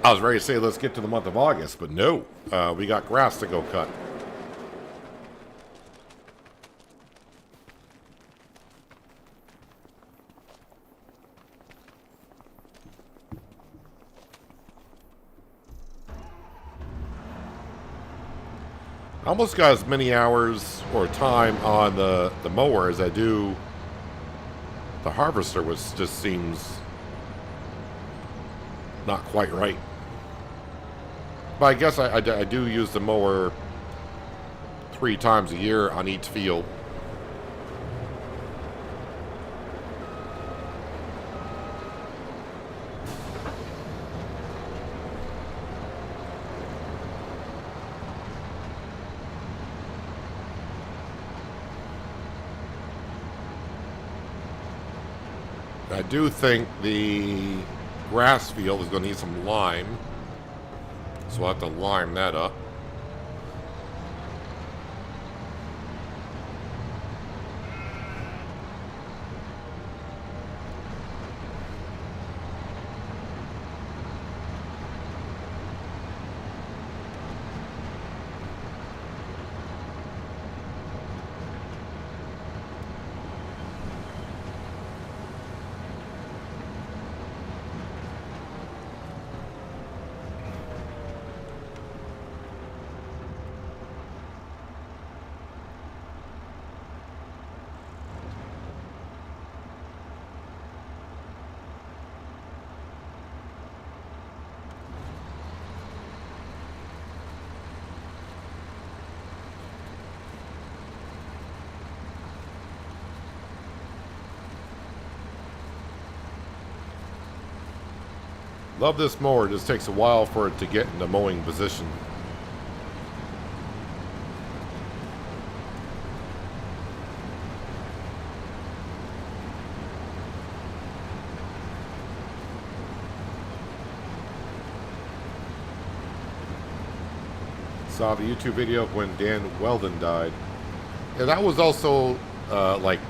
I was ready to say let's get to the month of August, but no. We got grass to go cut. I almost got as many hours or time on the mower as I do the harvester, which just seems not quite right. But I guess I do use the mower 3 times a year on each field. I do think the grass field is going to need some lime, so we'll have to lime that up. Love this mower, it just takes a while for it to get into mowing position. Saw the YouTube video of when Dan Weldon died. Yeah, that was also like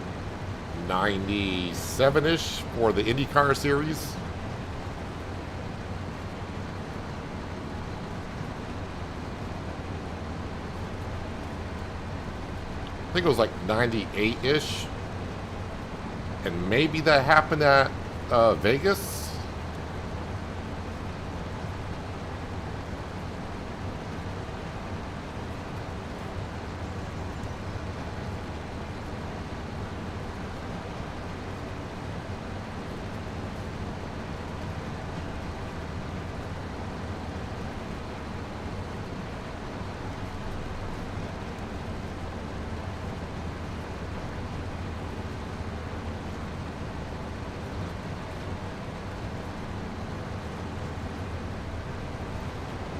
97-ish for the IndyCar series. I think it was like 98-ish. And maybe that happened at Vegas.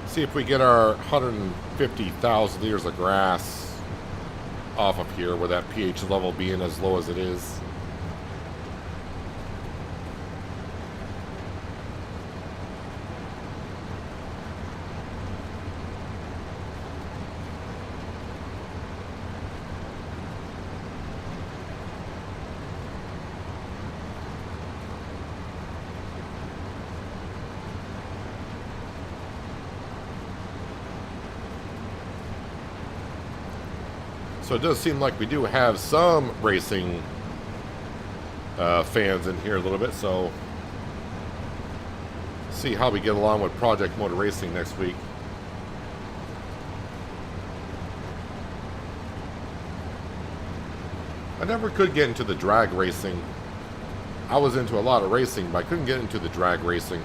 See if we get our 150,000 liters of grass off of here with that pH level being as low as it is. So it does seem like we do have some racing fans in here a little bit, so see how we get along with Project Motor Racing next week. I never could get into the drag racing. I was into a lot of racing, but I couldn't get into the drag racing.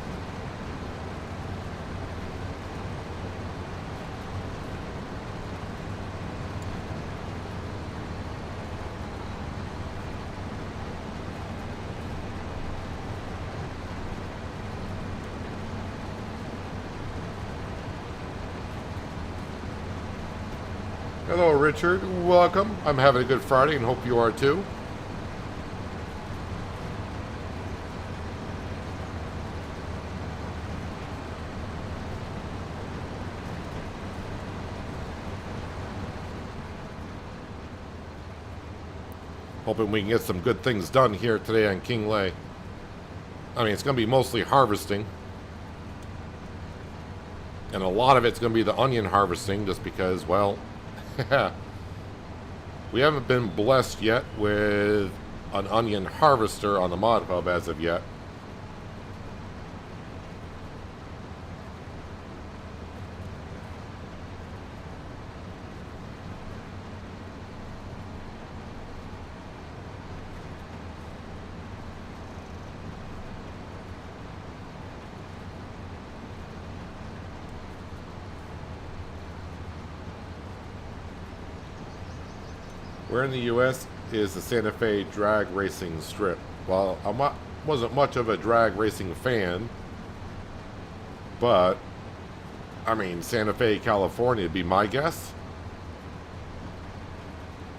Hello, Richard. Welcome. I'm having a good Friday and hope you are too. Hoping we can get some good things done here today on Kinlaig. I mean, it's going to be mostly harvesting. And a lot of it's going to be the onion harvesting just because, well, we haven't been blessed yet with an onion harvester on the mod hub as of yet. Where in the U.S. is the Santa Fe drag racing strip? Well, I wasn't much of a drag racing fan, but, I mean, Santa Fe, California would be my guess.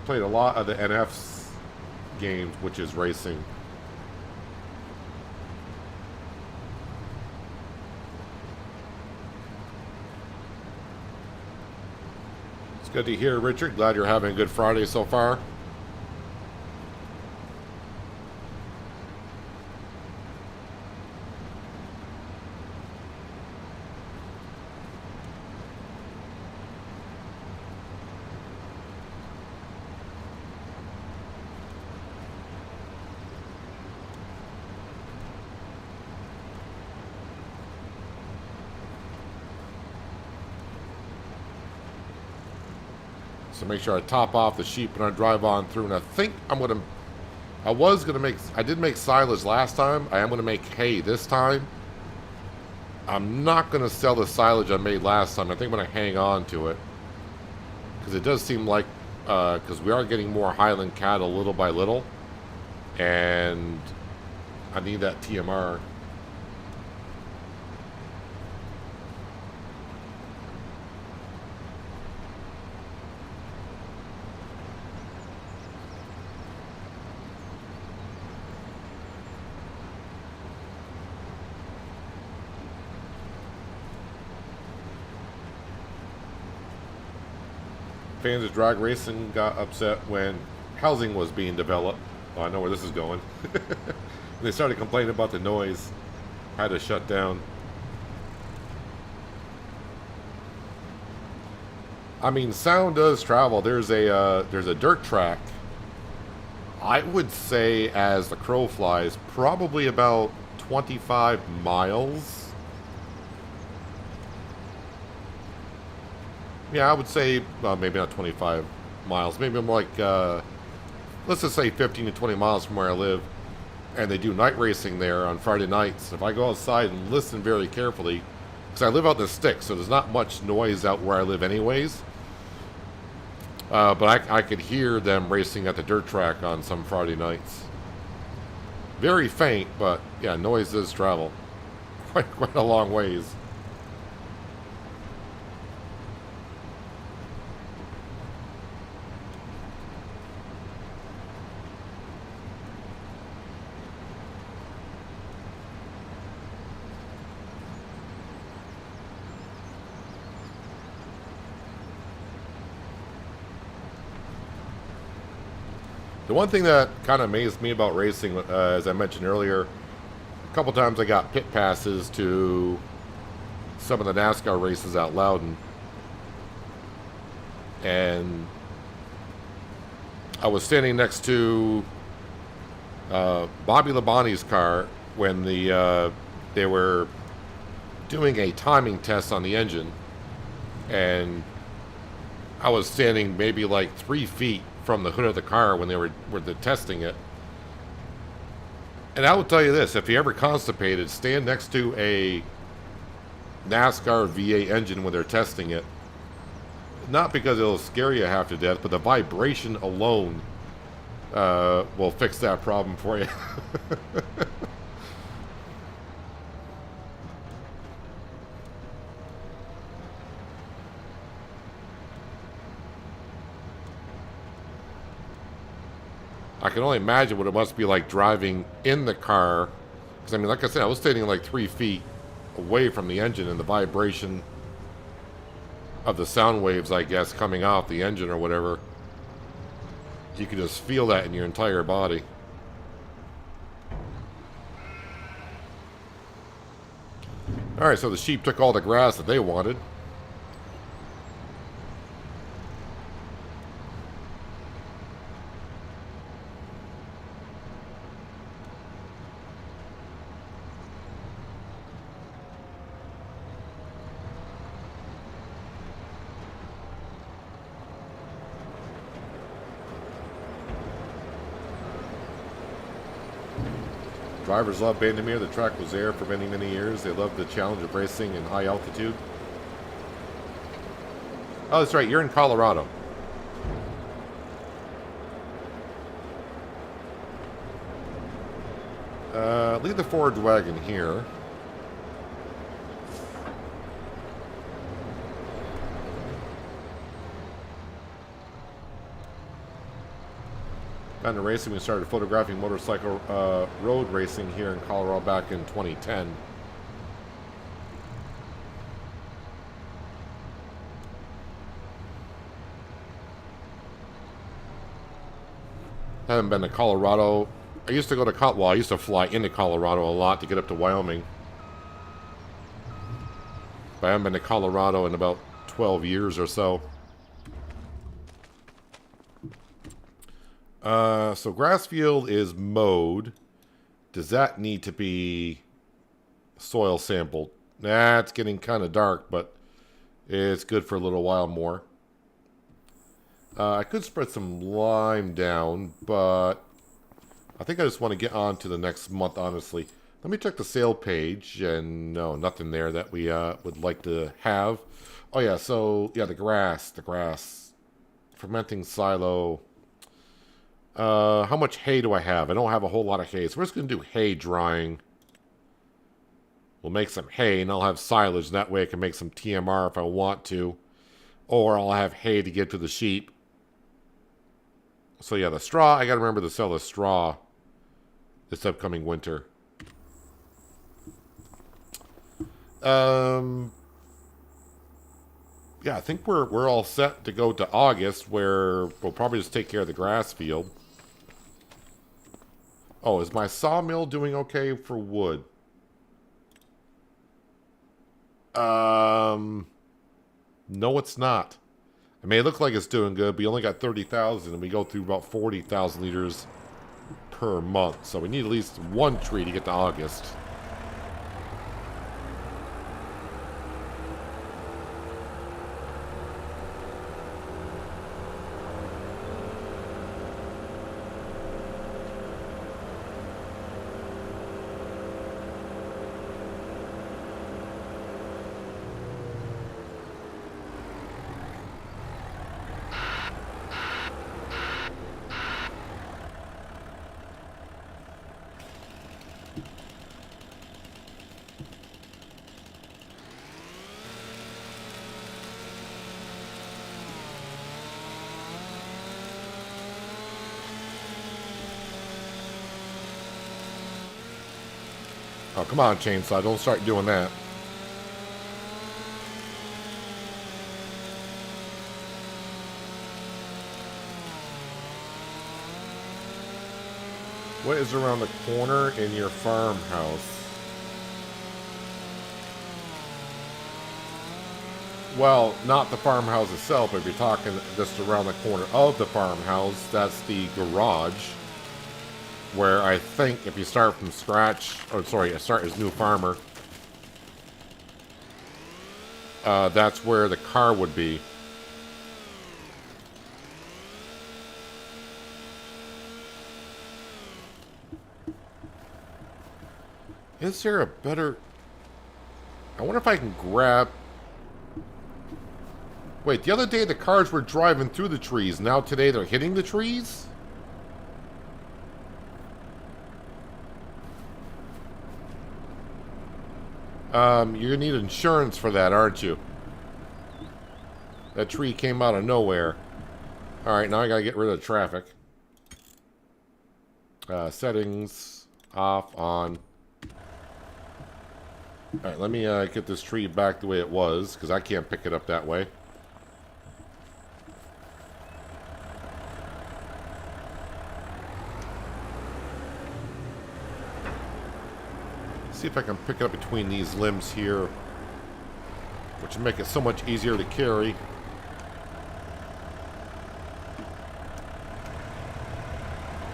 Played a lot of the NF's games, which is racing. Good to hear, Richard. Glad you're having a good Friday so far. So make sure I top off the sheep and I drive on through. And I think I did make silage last time. I am going to make hay this time. I'm not going to sell the silage I made last time. I think I'm going to hang on to it. Because it does seem like, because we are getting more Highland cattle little by little. And I need that TMR. Fans of drag racing got upset when housing was being developed. Oh, I know where this is going. They started complaining about the noise. Had to shut down. I mean, sound does travel. There's a dirt track. I would say, as the crow flies, probably about 25 miles. Yeah, I would say, maybe not 25 miles. Maybe more like, let's just say 15 to 20 miles from where I live. And they do night racing there on Friday nights. If I go outside and listen very carefully, because I live out in the sticks, so there's not much noise out where I live anyways. But I could hear them racing at the dirt track on some Friday nights. Very faint, but yeah, noise does travel quite a long ways. The one thing that kind of amazed me about racing, as I mentioned earlier, a couple times I got pit passes to some of the NASCAR races out Loudon. And I was standing next to Bobby Labonte's car when they were doing a timing test on the engine. And I was standing maybe like 3 feet from the hood of the car when they were testing it. And I will tell you this, if you're ever constipated, stand next to a NASCAR V8 engine when they're testing it. Not because it'll scare you half to death, but the vibration alone will fix that problem for you. I can only imagine what it must be like driving in the car. Because, I mean, like I said, I was standing like 3 feet away from the engine, and the vibration of the sound waves, I guess, coming off the engine or whatever, you could just feel that in your entire body. Alright, so the sheep took all the grass that they wanted. Drivers love Bandimere. The track was there for many, many years. They love the challenge of racing in high altitude. Oh, that's right. You're in Colorado. Leave the forage wagon here. Got into racing. We started photographing motorcycle road racing here in Colorado back in 2010. Haven't been to Colorado. I used to go to well, I used to fly into Colorado a lot to get up to Wyoming. But I haven't been to Colorado in about 12 years or so. So grass field is mowed. Does that need to be soil sampled? Nah, it's getting kind of dark, but it's good for a little while more. I could spread some lime down, but I think I just want to get on to the next month, honestly. Let me check the sale page, and no, nothing there that we would like to have. Oh yeah, so yeah, the grass. Fermenting silo. How much hay do I have? I don't have a whole lot of hay, so we're just going to do hay drying. We'll make some hay, and I'll have silage. That way I can make some TMR if I want to. Or I'll have hay to give to the sheep. So yeah, the straw, I got to remember to sell the straw this upcoming winter. Yeah, I think we're all set to go to August, where we'll probably just take care of the grass field. Oh, is my sawmill doing okay for wood? No, it's not. I mean, it looks like it's doing good. We only got 30,000, and we go through about 40,000 liters per month. So we need at least one tree to get to August. Oh, come on, chainsaw. Don't start doing that. What is around the corner in your farmhouse? Well, not the farmhouse itself, but if you're talking just around the corner of the farmhouse, that's the garage. Where I think if you start from scratch, or sorry, start as new farmer, that's where the car would be. Is there a better... I wonder if I can grab... Wait, the other day the cars were driving through the trees. Now today they're hitting the trees? You're gonna need insurance for that, aren't you? That tree came out of nowhere. Alright, now I gotta get rid of the traffic. Settings. Off, on. Alright, let me get this tree back the way it was, because I can't pick it up that way. See if I can pick it up between these limbs here, which will make it so much easier to carry.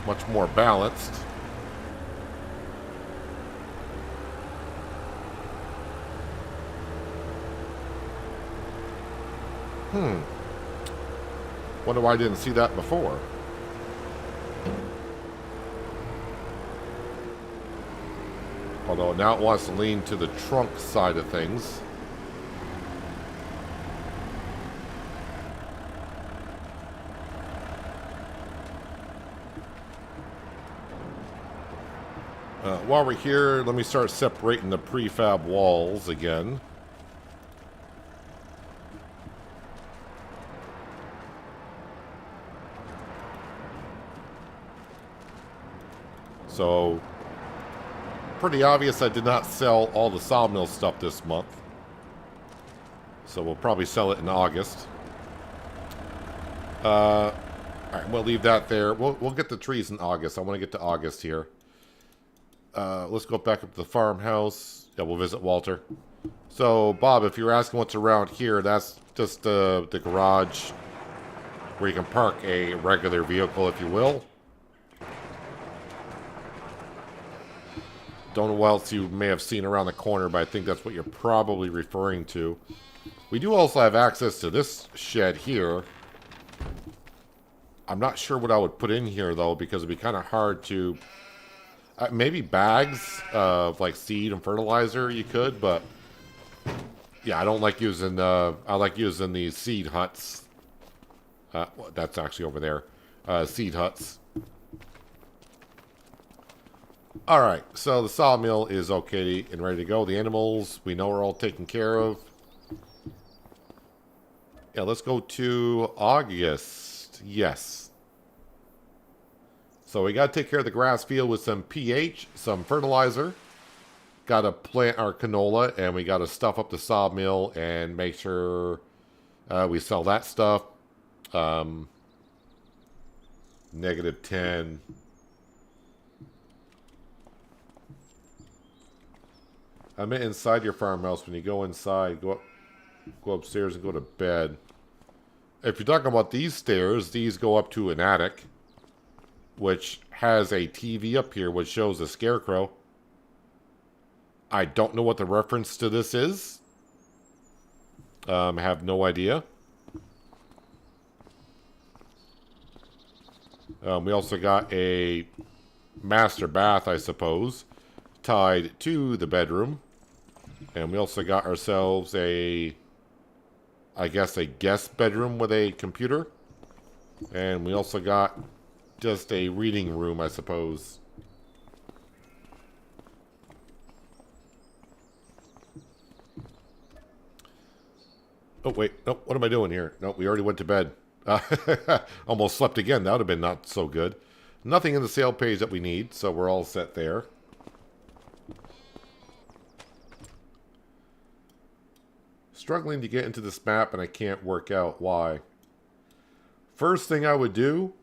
Much more balanced. Wonder why I didn't see that before. Although now it wants to lean to the trunk side of things. While we're here, let me start separating the prefab walls again. So, pretty obvious I did not sell all the sawmill stuff this month. So we'll probably sell it in August. All right, we'll leave that there. We'll get the trees in August. I want to get to August here. Let's go back up to the farmhouse. Yeah, we'll visit Walter. So, Bob, if you're asking what's around here, that's just the garage where you can park a regular vehicle, if you will. Don't know what else you may have seen around the corner, but I think that's what you're probably referring to. We do also have access to this shed here. I'm not sure what I would put in here, though, because it'd be kind of hard to... maybe bags of, like, seed and fertilizer you could, but... Yeah, I don't like using... I like using these seed huts. Well, that's actually over there. Seed huts. Alright, so the sawmill is okay and ready to go. The animals, we know are all taken care of. Yeah, let's go to August. Yes. So we got to take care of the grass field with some pH, some fertilizer. Got to plant our canola, and we got to stuff up the sawmill and make sure we sell that stuff. -10. I meant inside your farmhouse. When you go inside, go upstairs and go to bed. If you're talking about these stairs, these go up to an attic, which has a TV up here which shows a scarecrow. I don't know what the reference to this is. I have no idea. We also got a master bath, I suppose, tied to the bedroom. And we also got ourselves a, I guess, a guest bedroom with a computer. And we also got just a reading room, I suppose. Oh, wait. Nope. What am I doing here? Nope, we already went to bed. Almost slept again. That would have been not so good. Nothing in the sale page that we need, so we're all set there. Struggling to get into this map, and I can't work out why. First thing I would do,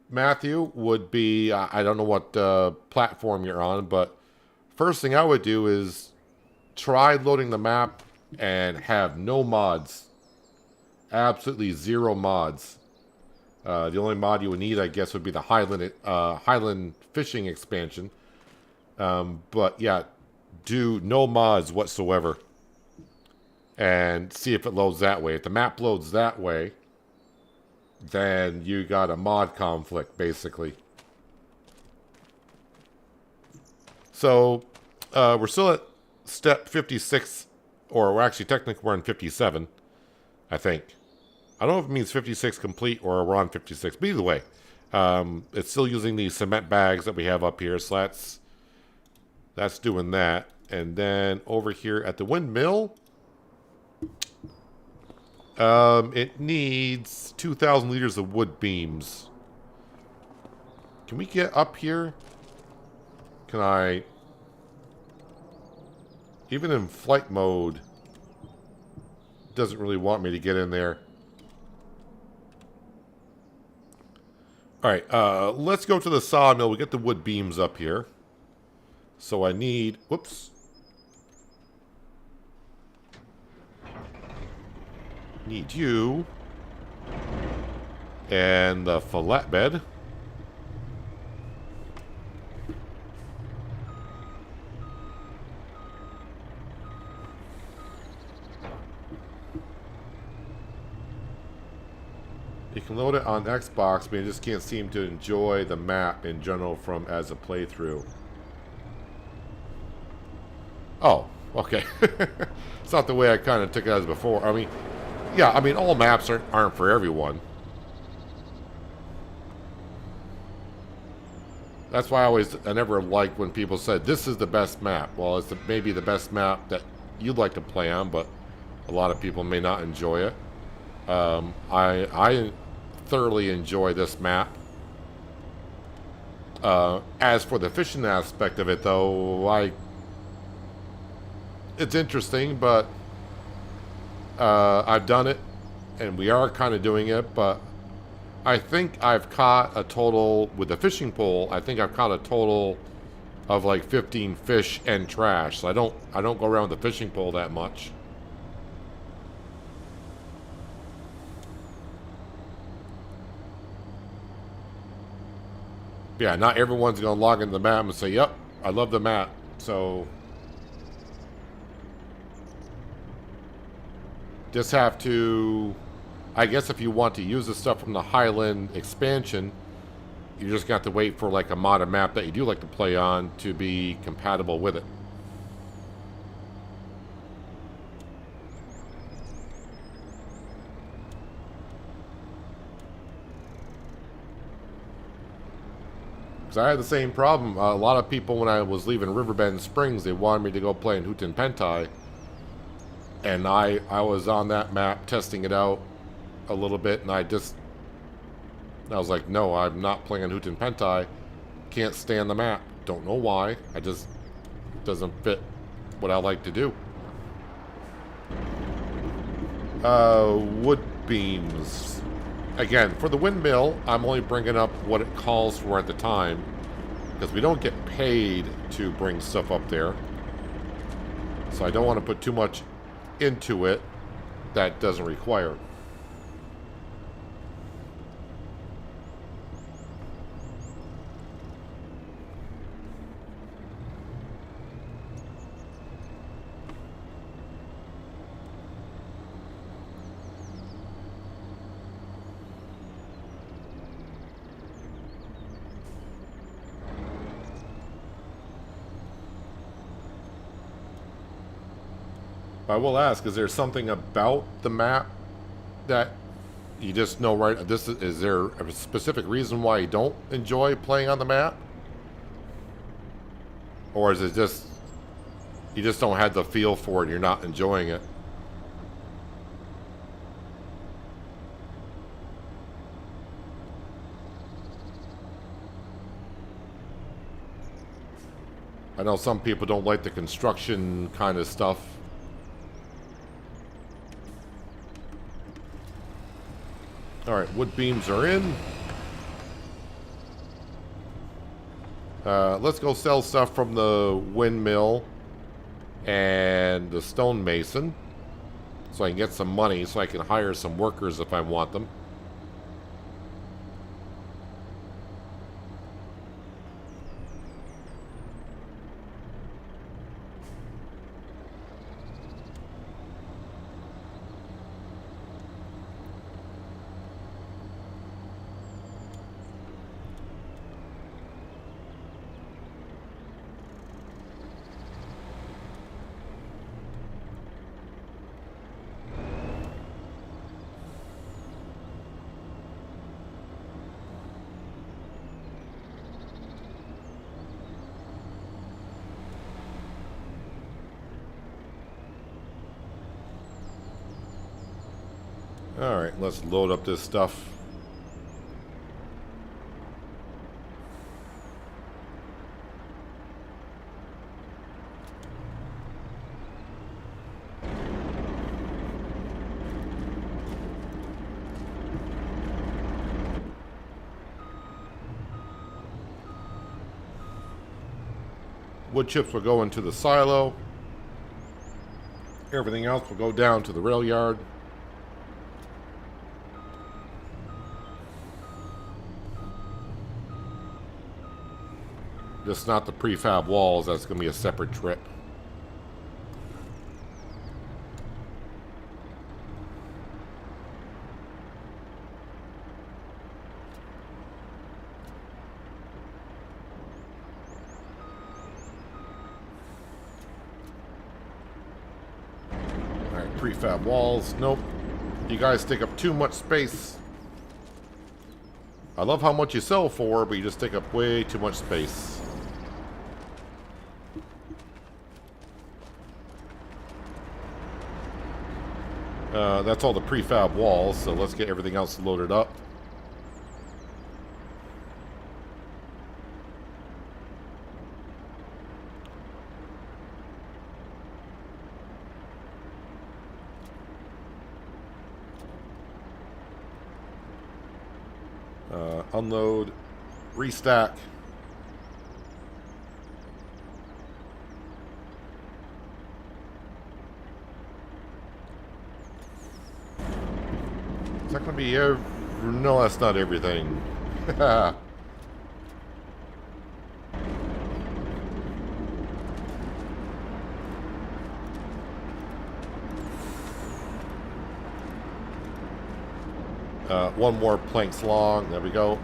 Matthew, would be... I don't know what platform you're on, but first thing I would do is try loading the map and have no mods. Absolutely zero mods. The only mod you would need, I guess, would be the Highland fishing expansion. But yeah, do no mods whatsoever. And see if it loads that way. If the map loads that way, then you got a mod conflict, basically. So, we're still at step 56, or we're actually technically we're on 57, I think. I don't know if it means 56 complete or we're on 56, but either way, it's still using these cement bags that we have up here, so that's doing that. And then over here at the windmill, it needs 2,000 liters of wood beams. Can we get up here? Can I... Even in flight mode, it doesn't really want me to get in there. Alright, let's go to the sawmill. We get the wood beams up here. So I need... Whoops. Need you. And the flatbed. You can load it on Xbox, but you just can't seem to enjoy the map in general from as a playthrough. Oh, okay. It's not the way I kind of took it as before. I mean, yeah, I mean, all maps aren't for everyone. That's why I never liked when people said, this is the best map. Well, it's maybe the best map that you'd like to play on, but a lot of people may not enjoy it. I thoroughly enjoy this map. As for the fishing aspect of it, though, it's interesting, but I've done it, and we are kind of doing it, but I think I've caught a total, with the fishing pole, I think I've caught a total of like 15 fish and trash. So I don't go around with the fishing pole that much. Yeah, not everyone's going to log into the map and say, yep, I love the map. So just have to, I guess if you want to use the stuff from the Highland expansion, you just got to wait for like a modded map that you do like to play on to be compatible with it. Because I had the same problem. A lot of people, when I was leaving Riverbend Springs, they wanted me to go play in Hooten Pentai. And I was on that map testing it out a little bit, and I was like, no, I'm not playing Hooten Pentai. Can't stand the map. Don't know why. I just doesn't fit what I like to do. Wood beams. Again, for the windmill, I'm only bringing up what it calls for at the time, because we don't get paid to bring stuff up there. So I don't want to put too much into it that doesn't require. I will ask, is there something about the map that you just know right? Is there a specific reason why you don't enjoy playing on the map? Or is it just, you just don't have the feel for it and you're not enjoying it? I know some people don't like the construction kind of stuff. Alright, wood beams are in. Let's go sell stuff from the windmill and the stonemason, so I can get some money so I can hire some workers if I want them. Alright, let's load up this stuff. Wood chips will go into the silo. Everything else will go down to the rail yard. Just not the prefab walls. That's going to be a separate trip. Alright, prefab walls. Nope. You guys take up too much space. I love how much you sell for, but you just take up way too much space. That's all the prefab walls, so let's get everything else loaded up. Unload, restack. Is that going to be no, that's not everything. One more planks long. There we go.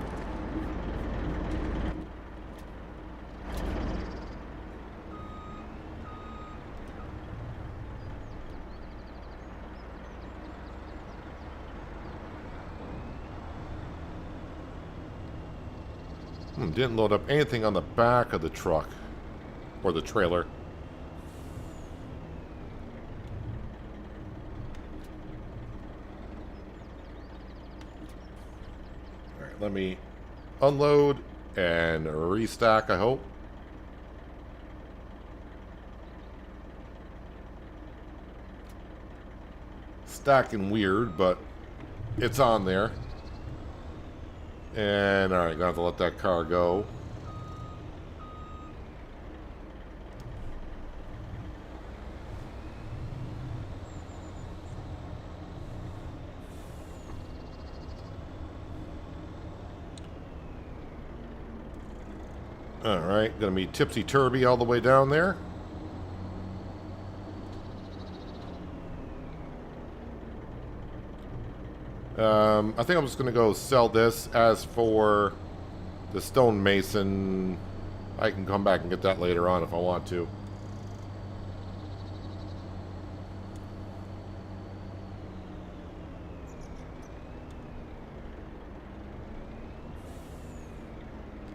Didn't load up anything on the back of the truck or the trailer. All right, let me unload and restack, I hope. Stacking weird, but it's on there. And alright, gonna have to let that car go. Alright, gonna be tipsy-turvy all the way down there. I think I'm just going to go sell this. As for the stonemason, I can come back and get that later on if I want to.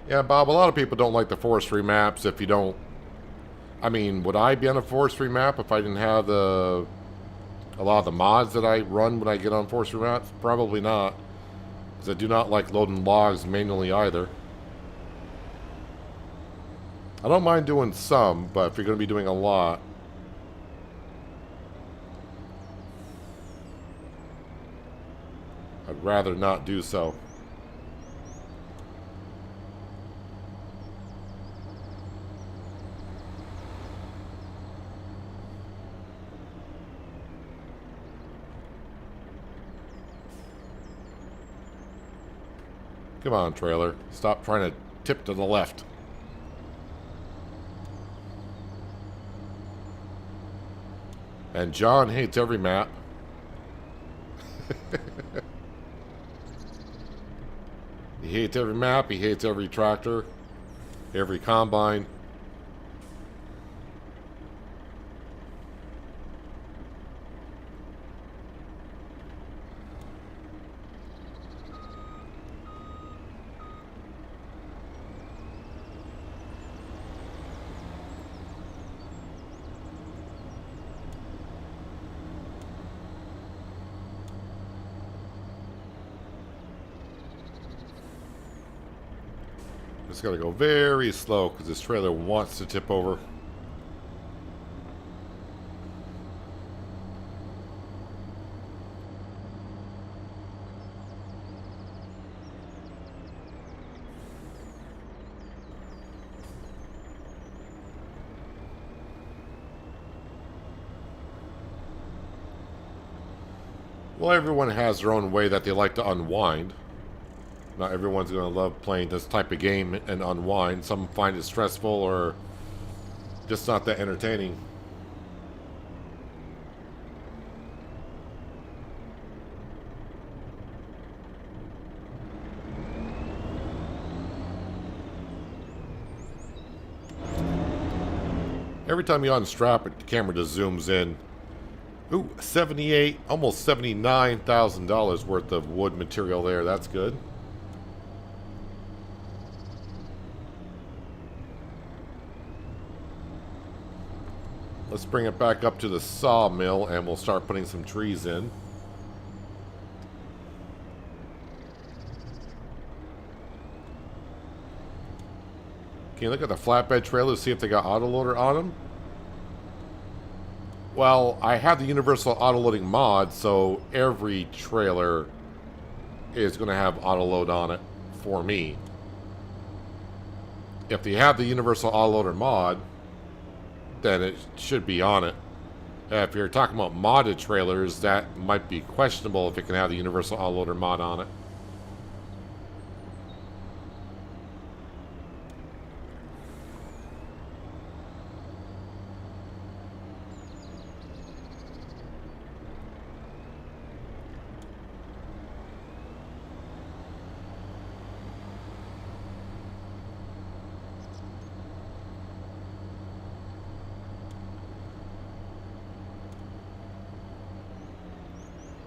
Yeah, Bob, a lot of people don't like the forestry maps if you don't... I mean, would I be on a forestry map if I didn't have a lot of the mods that I run when I get on forestry maps? Probably not. Because I do not like loading logs manually either. I don't mind doing some, but if you're going to be doing a lot... I'd rather not do so. Come on, trailer. Stop trying to tip to the left. And John hates every map. He hates every map. He hates every tractor. Every combine. Just gotta go very slow because this trailer wants to tip over. Well, everyone has their own way that they like to unwind. Not everyone's going to love playing this type of game and unwind. Some find it stressful or just not that entertaining. Every time you unstrap it, the camera just zooms in. Ooh, almost $79,000 worth of wood material there. That's good. Let's bring it back up to the sawmill and we'll start putting some trees in. Can you look at the flatbed trailer to see if they got autoloader on them? Well, I have the universal autoloading mod, so every trailer is going to have autoload on it. for me. If they have the Universal Autoloader mod, then it should be on it. If you're talking about modded trailers, that might be questionable if it can have the Universal Autoloader mod on it.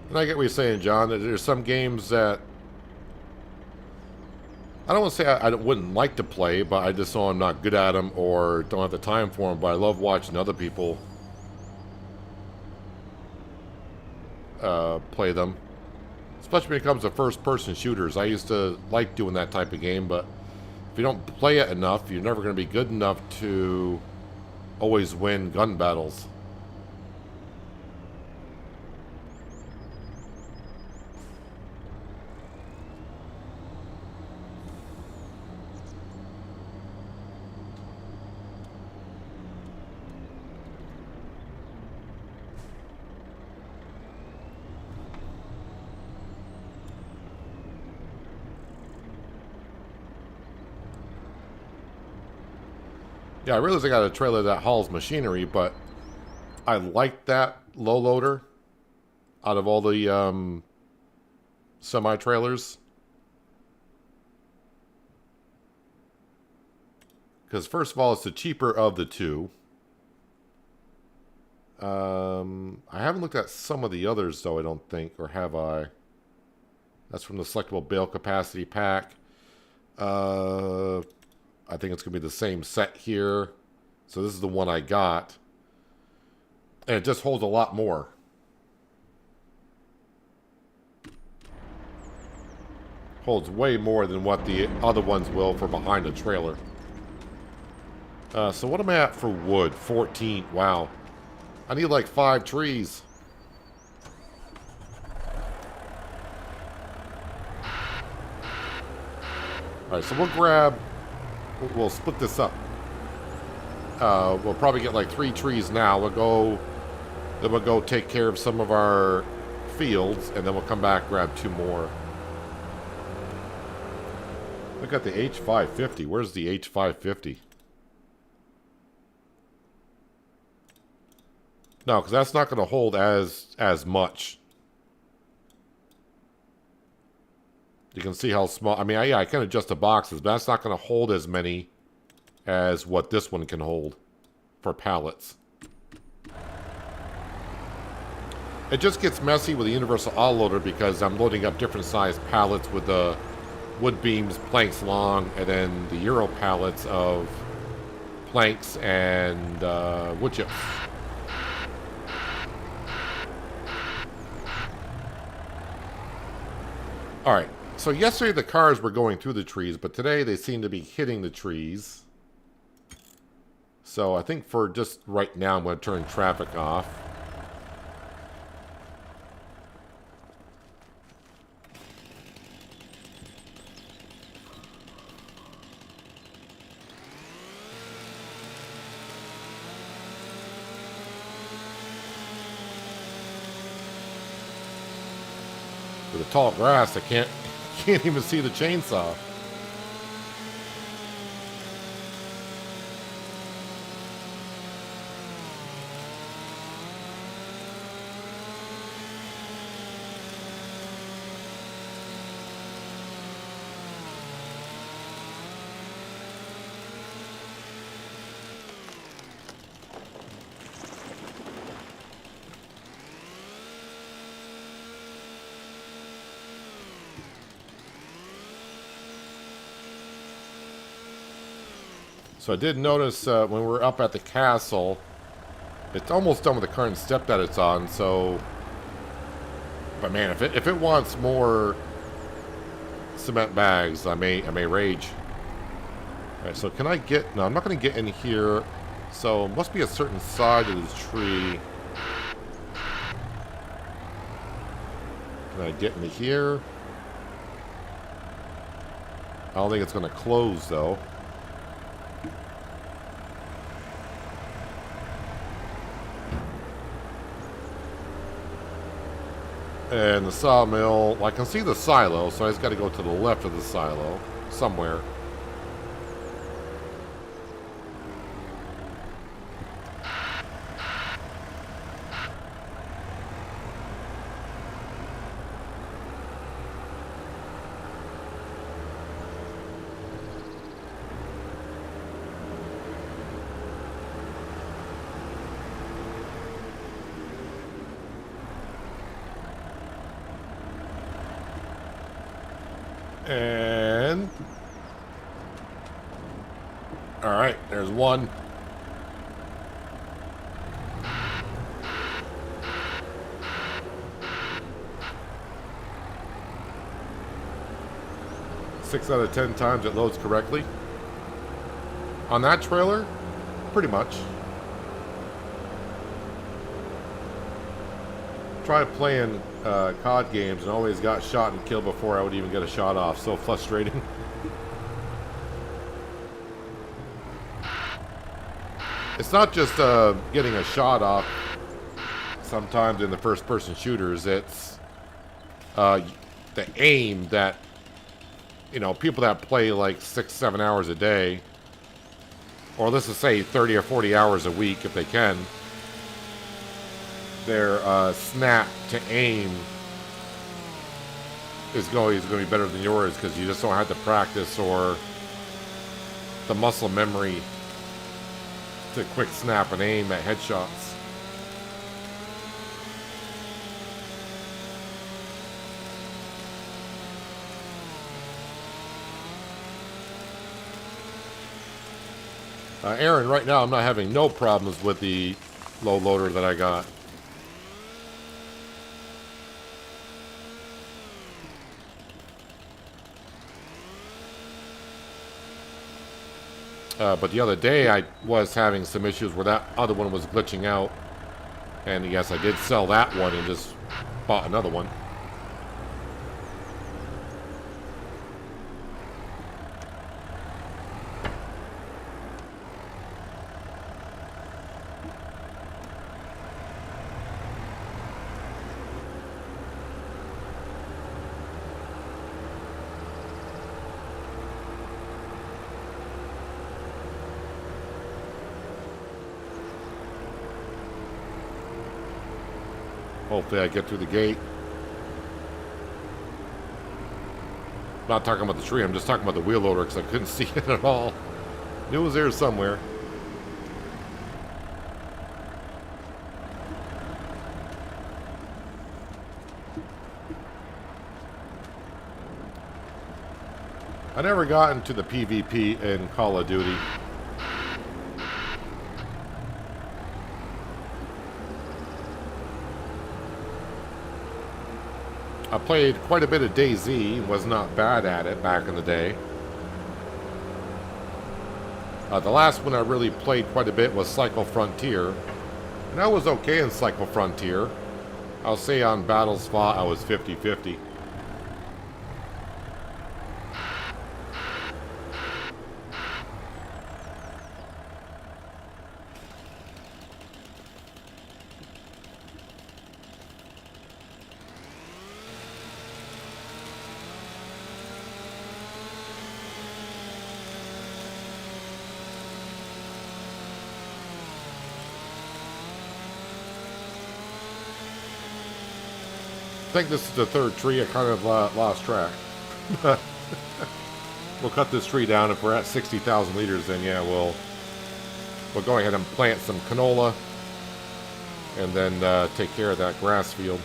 And I get what you're saying, John. That there's some games that I don't want to say I wouldn't like to play, but I just know I'm not good at them or don't have the time for them. But I love watching other people play them, especially when it comes to first-person shooters. I used to like doing that type of game, but if you don't play it enough, you're never going to be good enough to always win gun battles. Yeah, I realize I got a trailer that hauls machinery, but I like that low loader out of all the semi-trailers. Because first of all, it's the cheaper of the two. I haven't looked at some of the others, though, I don't think. Or have I? That's from the selectable bale capacity pack. I think it's going to be the same set here. So this is the one I got. And it just holds a lot more. Holds way more than what the other ones will for behind a trailer. So what am I at for wood? 14. Wow. I need like 5 trees. Alright, so we'll split this up. We'll probably get like 3 trees now. Then we'll go take care of some of our fields, and then we'll come back, grab 2 more. Look at the H550. Where's the H550? No, because that's not going to hold as much. You can see how small. I mean, yeah, I can adjust the boxes, but that's not going to hold as many as what this one can hold for pallets. It just gets messy with the Universal Autoloader because I'm loading up different size pallets with the wood beams, planks long, and then the Euro pallets of planks and wood chips. Alright, so yesterday the cars were going through the trees, but today they seem to be hitting the trees. So I think for just right now I'm going to turn traffic off. With the tall grass, I can't even see the chainsaw. So I did notice when we were up at the castle, it's almost done with the current step that it's on, so... But man, if it wants more cement bags, I may rage. Alright, so can I get... No, I'm not going to get in here. So, it must be a certain side of this tree. Can I get into here? I don't think it's going to close, though. And the sawmill, well, I can see the silo, so I just got to go to the left of the silo somewhere. And all right, there's one. Six out of 10 times it loads correctly. On that trailer, pretty much. Tried playing COD games and always got shot and killed before I would even get a shot off. So frustrating. It's not just getting a shot off. Sometimes in the first-person shooters, it's the aim that, you know, people that play like 6-7 hours a day, or let's just say 30 or 40 hours a week if they can, their snap to aim is going to be better than yours because you just don't have to practice or the muscle memory to quick snap and aim at headshots. Aaron, right now I'm not having no problems with the low loader that I got. But the other day I was having some issues where that other one was glitching out. And yes, I did sell that one and just bought another one. Hopefully I get through the gate. I'm not talking about the tree, I'm just talking about the wheel loader because I couldn't see it at all. It was there somewhere. I never got into the PvP in Call of Duty. I played quite a bit of DayZ, was not bad at it back in the day. The last one I really played quite a bit was Cycle Frontier, and I was okay in Cycle Frontier. I'll say on battles fought I was 50-50. I think this is the third tree. I kind of lost track. We'll cut this tree down. If we're at 60,000 liters, then yeah, we'll go ahead and plant some canola and then take care of that grass field.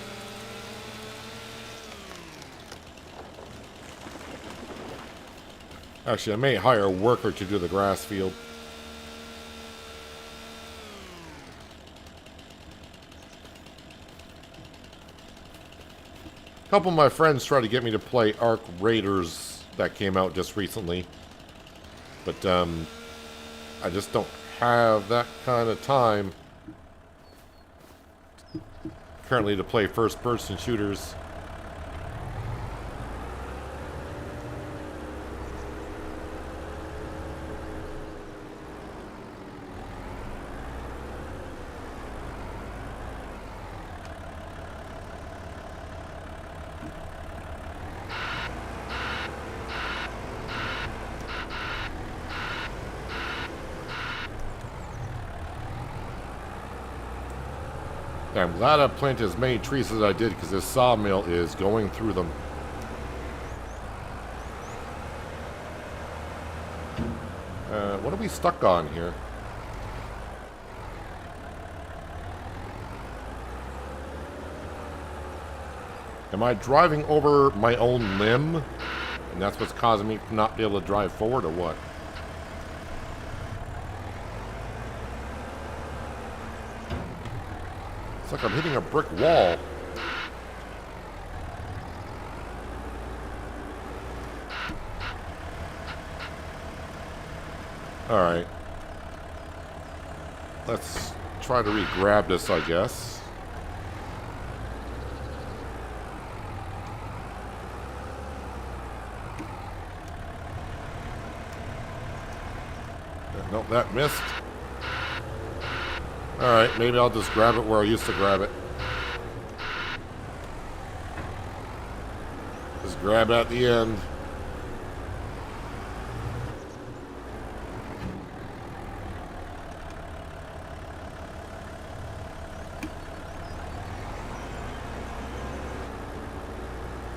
Actually, I may hire a worker to do the grass field. A couple of my friends tried to get me to play Ark Raiders that came out just recently. But I just don't have that kind of time currently to play first-person shooters. I'm glad I planted as many trees as I did because this sawmill is going through them. What are we stuck on here? Am I driving over my own limb? And that's what's causing me to not be able to drive forward, or what? It's like I'm hitting a brick wall. Alright. Let's try to re-grab this, I guess. Nope, that missed. Alright, maybe I'll just grab it where I used to grab it. Just grab at the end.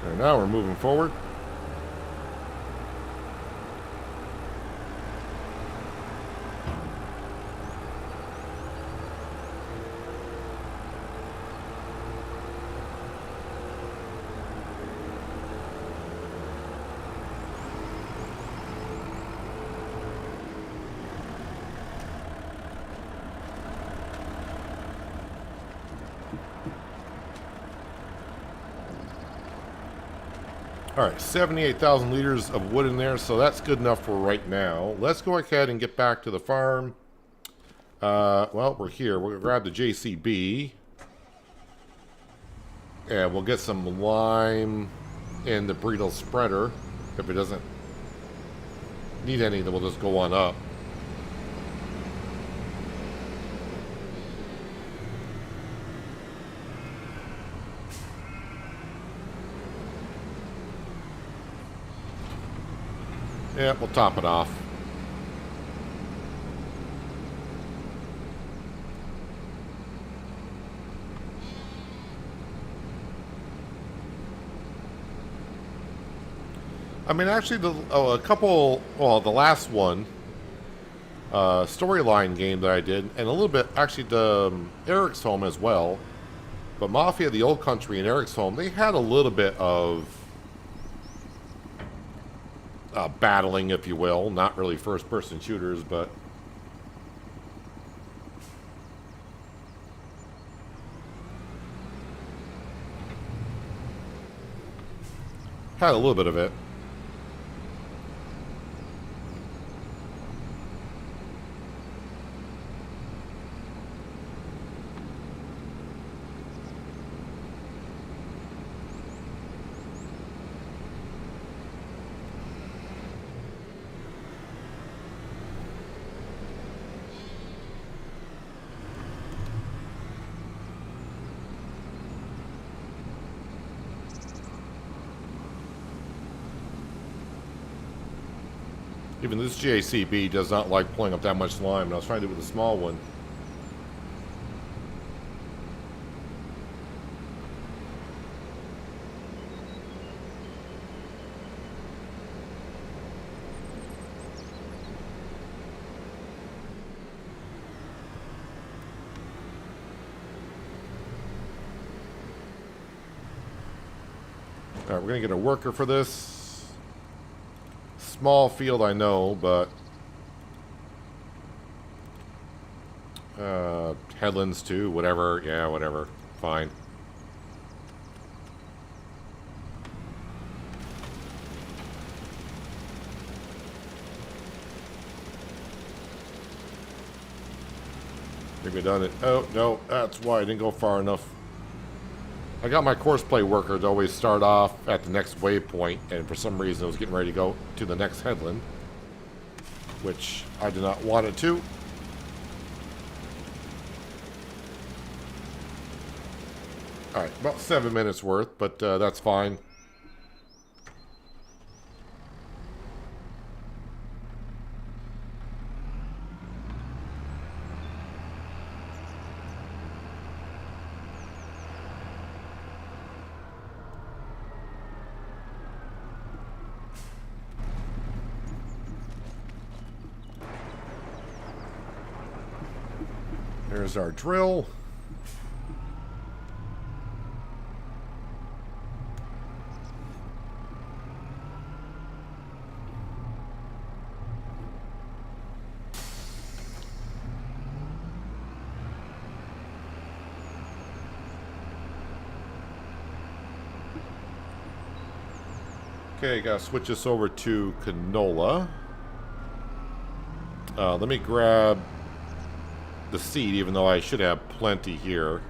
And now we're moving forward. Alright, 78,000 liters of wood in there, so that's good enough for right now. Let's go ahead and get back to the farm. Well, we're here. We'll grab the JCB. And we'll get some lime in the burrito spreader. If it doesn't need any, then we'll just go on up. Yeah, we'll top it off. I mean, actually, the last one, storyline game that I did, and a little bit, actually, the Eric's Home as well. But Mafia, the Old Country, and Eric's Home, they had a little bit of battling, if you will. Not really first-person shooters, but had a little bit of it. Even this JCB does not like pulling up that much slime, and I was trying to do it with a small one. Alright, we're going to get a worker for this. Small field, I know, but headlands too, whatever. Yeah, whatever. Fine. Maybe done it. Oh, no, that's why I didn't go far enough. I got my course play worker to always start off at the next waypoint, and for some reason it was getting ready to go to the next headland, which I did not want it to. Alright, about 7 minutes worth, but that's fine. There's our drill. Okay, gotta switch this over to canola. Let me grab the seed, even though I should have plenty here.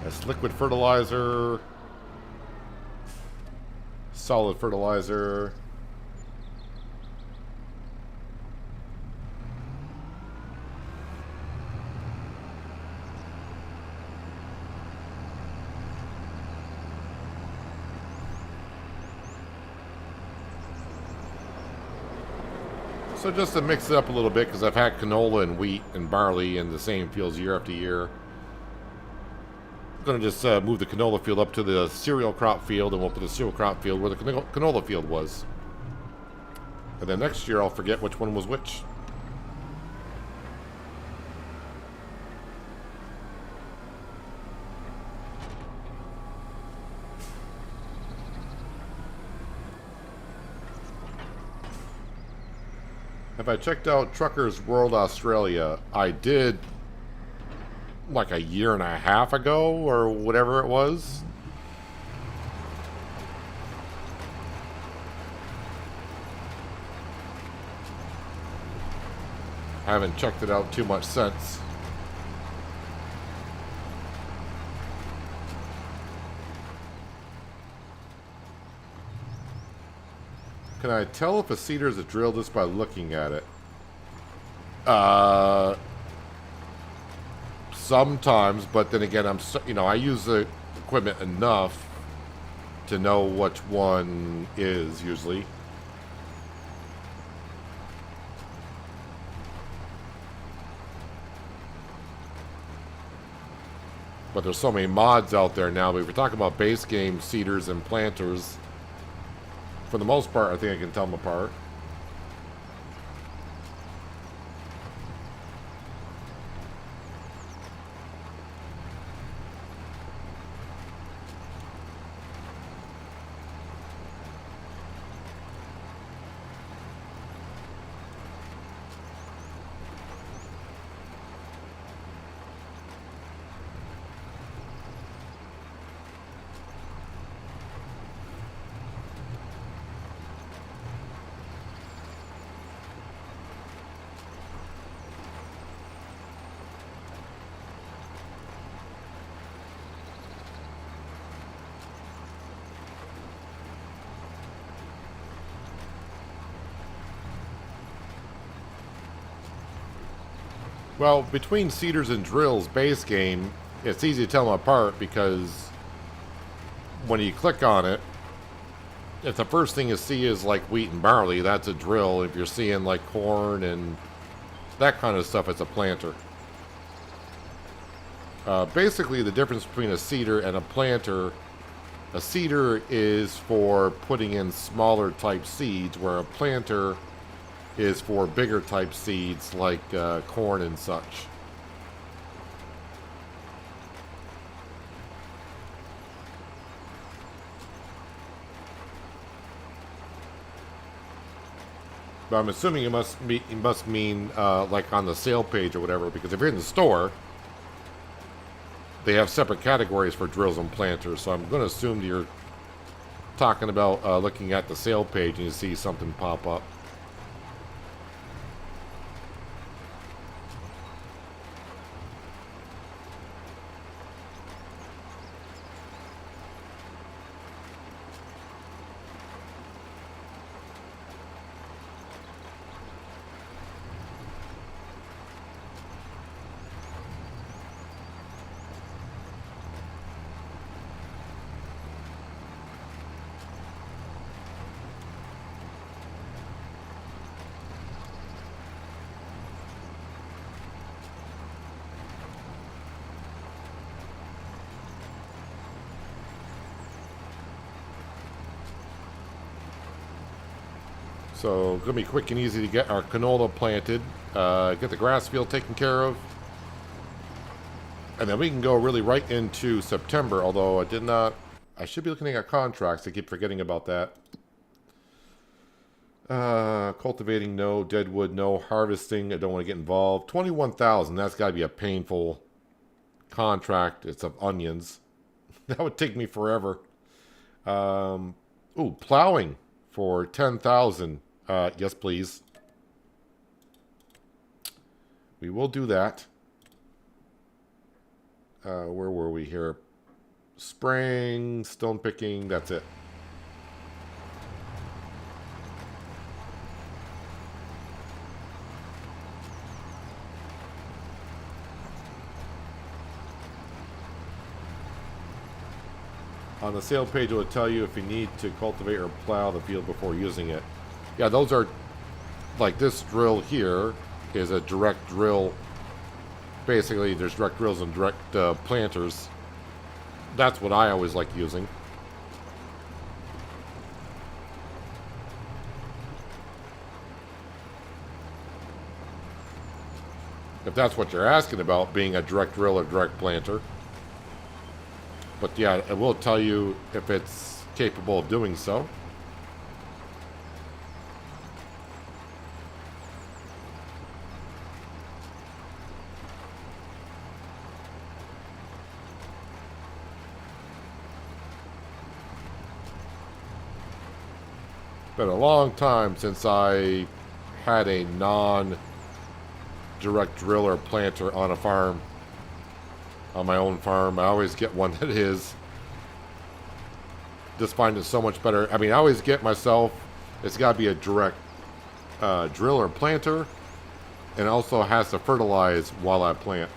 That's liquid fertilizer, solid fertilizer. So just to mix it up a little bit, because I've had canola and wheat and barley in the same fields year after year. I'm going to just move the canola field up to the cereal crop field, and we'll put the cereal crop field where the canola field was. And then next year I'll forget which one was which. Have I checked out Truckers World Australia? I did like a year and a half ago or whatever it was. I haven't checked it out too much since. Can I tell if a seeder is a drill just by looking at it? Sometimes, but then again, I use the equipment enough to know which one is usually. But there's so many mods out there now. But if you're talking about base game seeders and planters, for the most part, I think I can tell them apart. Well, between seeders and drills base game, it's easy to tell them apart because when you click on it, if the first thing you see is like wheat and barley, that's a drill. If you're seeing like corn and that kind of stuff, it's a planter. Basically, the difference between a seeder and a planter, a seeder is for putting in smaller type seeds, where a planter is for bigger type seeds like corn and such. But I'm assuming it must mean like on the sale page or whatever, because if you're in the store, they have separate categories for drills and planters. So I'm going to assume that you're talking about looking at the sale page and you see something pop up. So it's going to be quick and easy to get our canola planted, get the grass field taken care of, and then we can go really right into September, although I should be looking at contracts. I keep forgetting about that. Cultivating, no. Deadwood, no. Harvesting, I don't want to get involved. 21,000, that's got to be a painful contract. It's of onions. That would take me forever. Ooh, plowing for 10,000. Yes, please. We will do that. Where were we here? Spraying, stone picking, that's it. On the sale page, it will tell you if you need to cultivate or plow the field before using it. Yeah, those are, like this drill here is a direct drill. Basically, there's direct drills and direct planters. That's what I always like using. If that's what you're asking about, being a direct drill or direct planter. But yeah, it will tell you if it's capable of doing so. Been a long time since I had a non-direct driller planter on a farm. On my own farm, I always get one that is. Just find it so much better. I mean, I always get myself, it's got to be a direct drill or planter, and it also has to fertilize while I plant.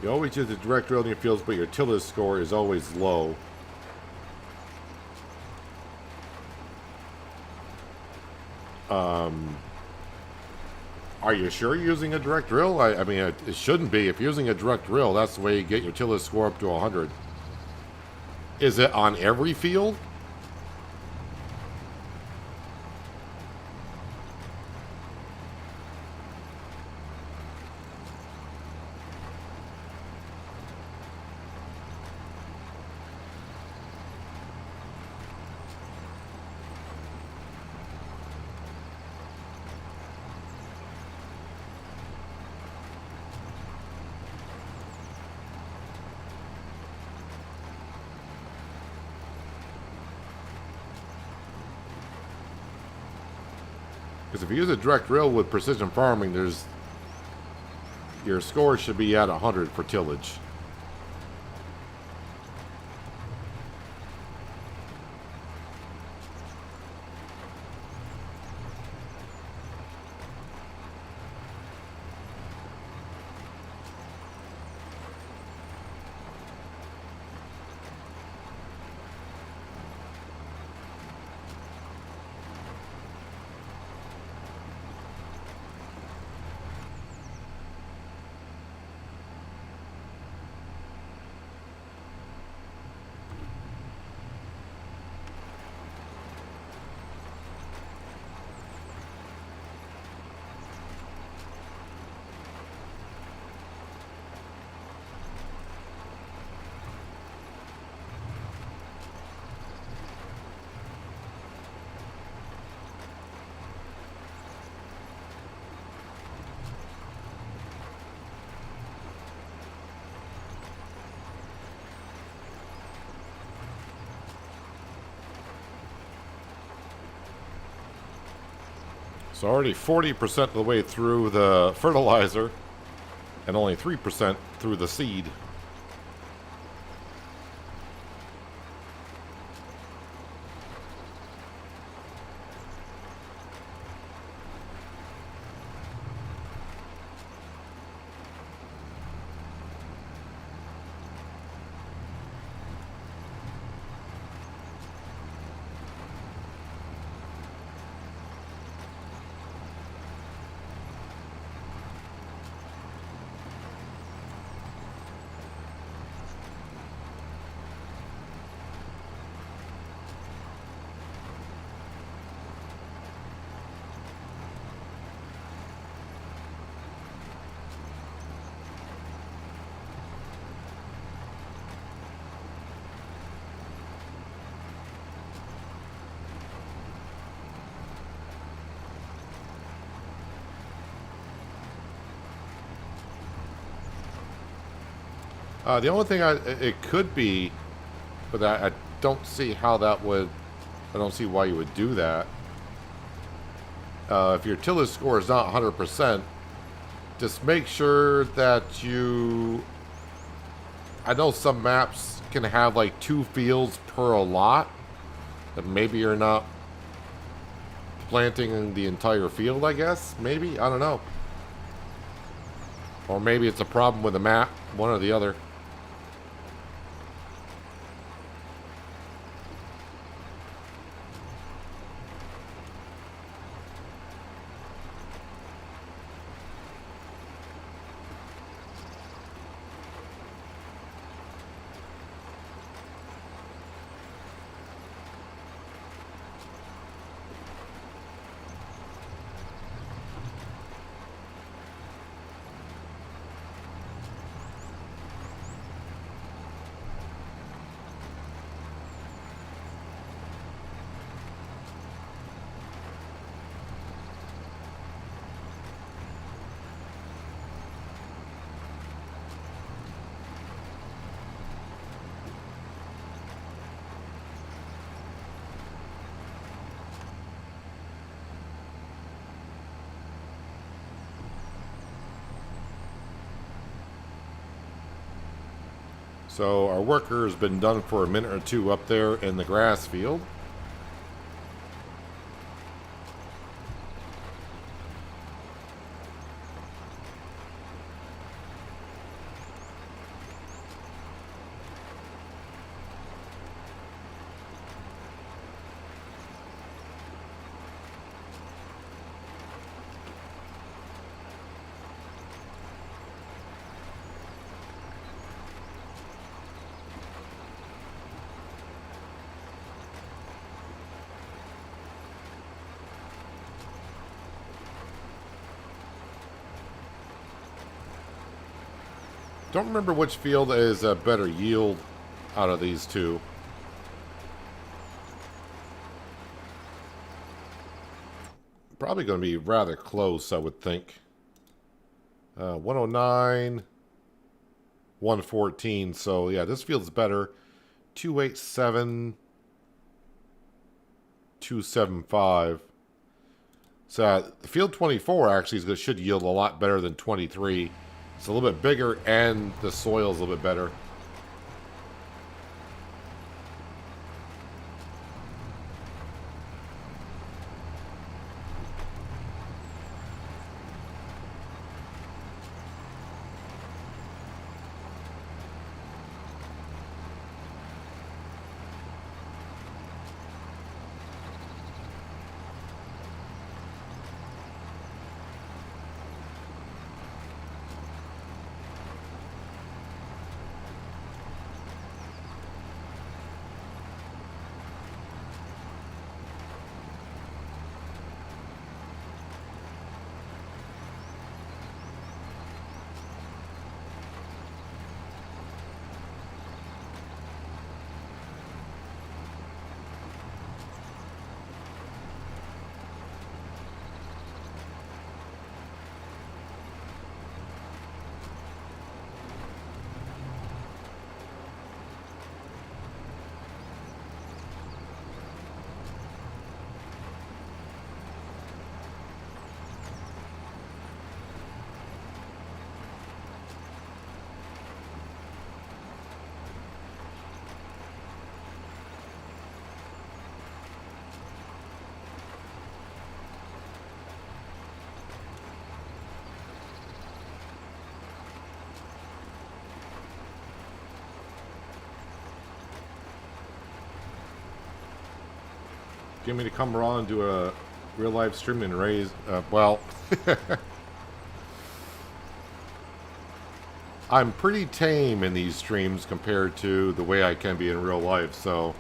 You always use a direct drill in your fields, but your tillage score is always low. Are you sure you're using a direct drill? I mean, it shouldn't be. If you're using a direct drill, that's the way you get your tillage score up to 100. Is it on every field? Because if you use a direct drill with precision farming, your score should be at 100 for tillage. So already 40% of the way through the fertilizer and only 3% through the seed. The only thing it could be, but I don't see how that would. I don't see why you would do that. If your tillage score is not 100%, just make sure that you. I know some maps can have like 2 fields per lot, and maybe you're not planting the entire field. I guess maybe I don't know, or maybe it's a problem with the map, one or the other. So our worker has been done for a minute or two up there in the grass field. Don't remember which field is a better yield out of these two. Probably going to be rather close, I would think. 109, 114. So yeah, this field's better. 287, 275. So the field 24 actually should yield a lot better than 23. It's a little bit bigger, and the soil's a little bit better. Get me to come around and do a real live stream and raise, well, I'm pretty tame in these streams compared to the way I can be in real life, so.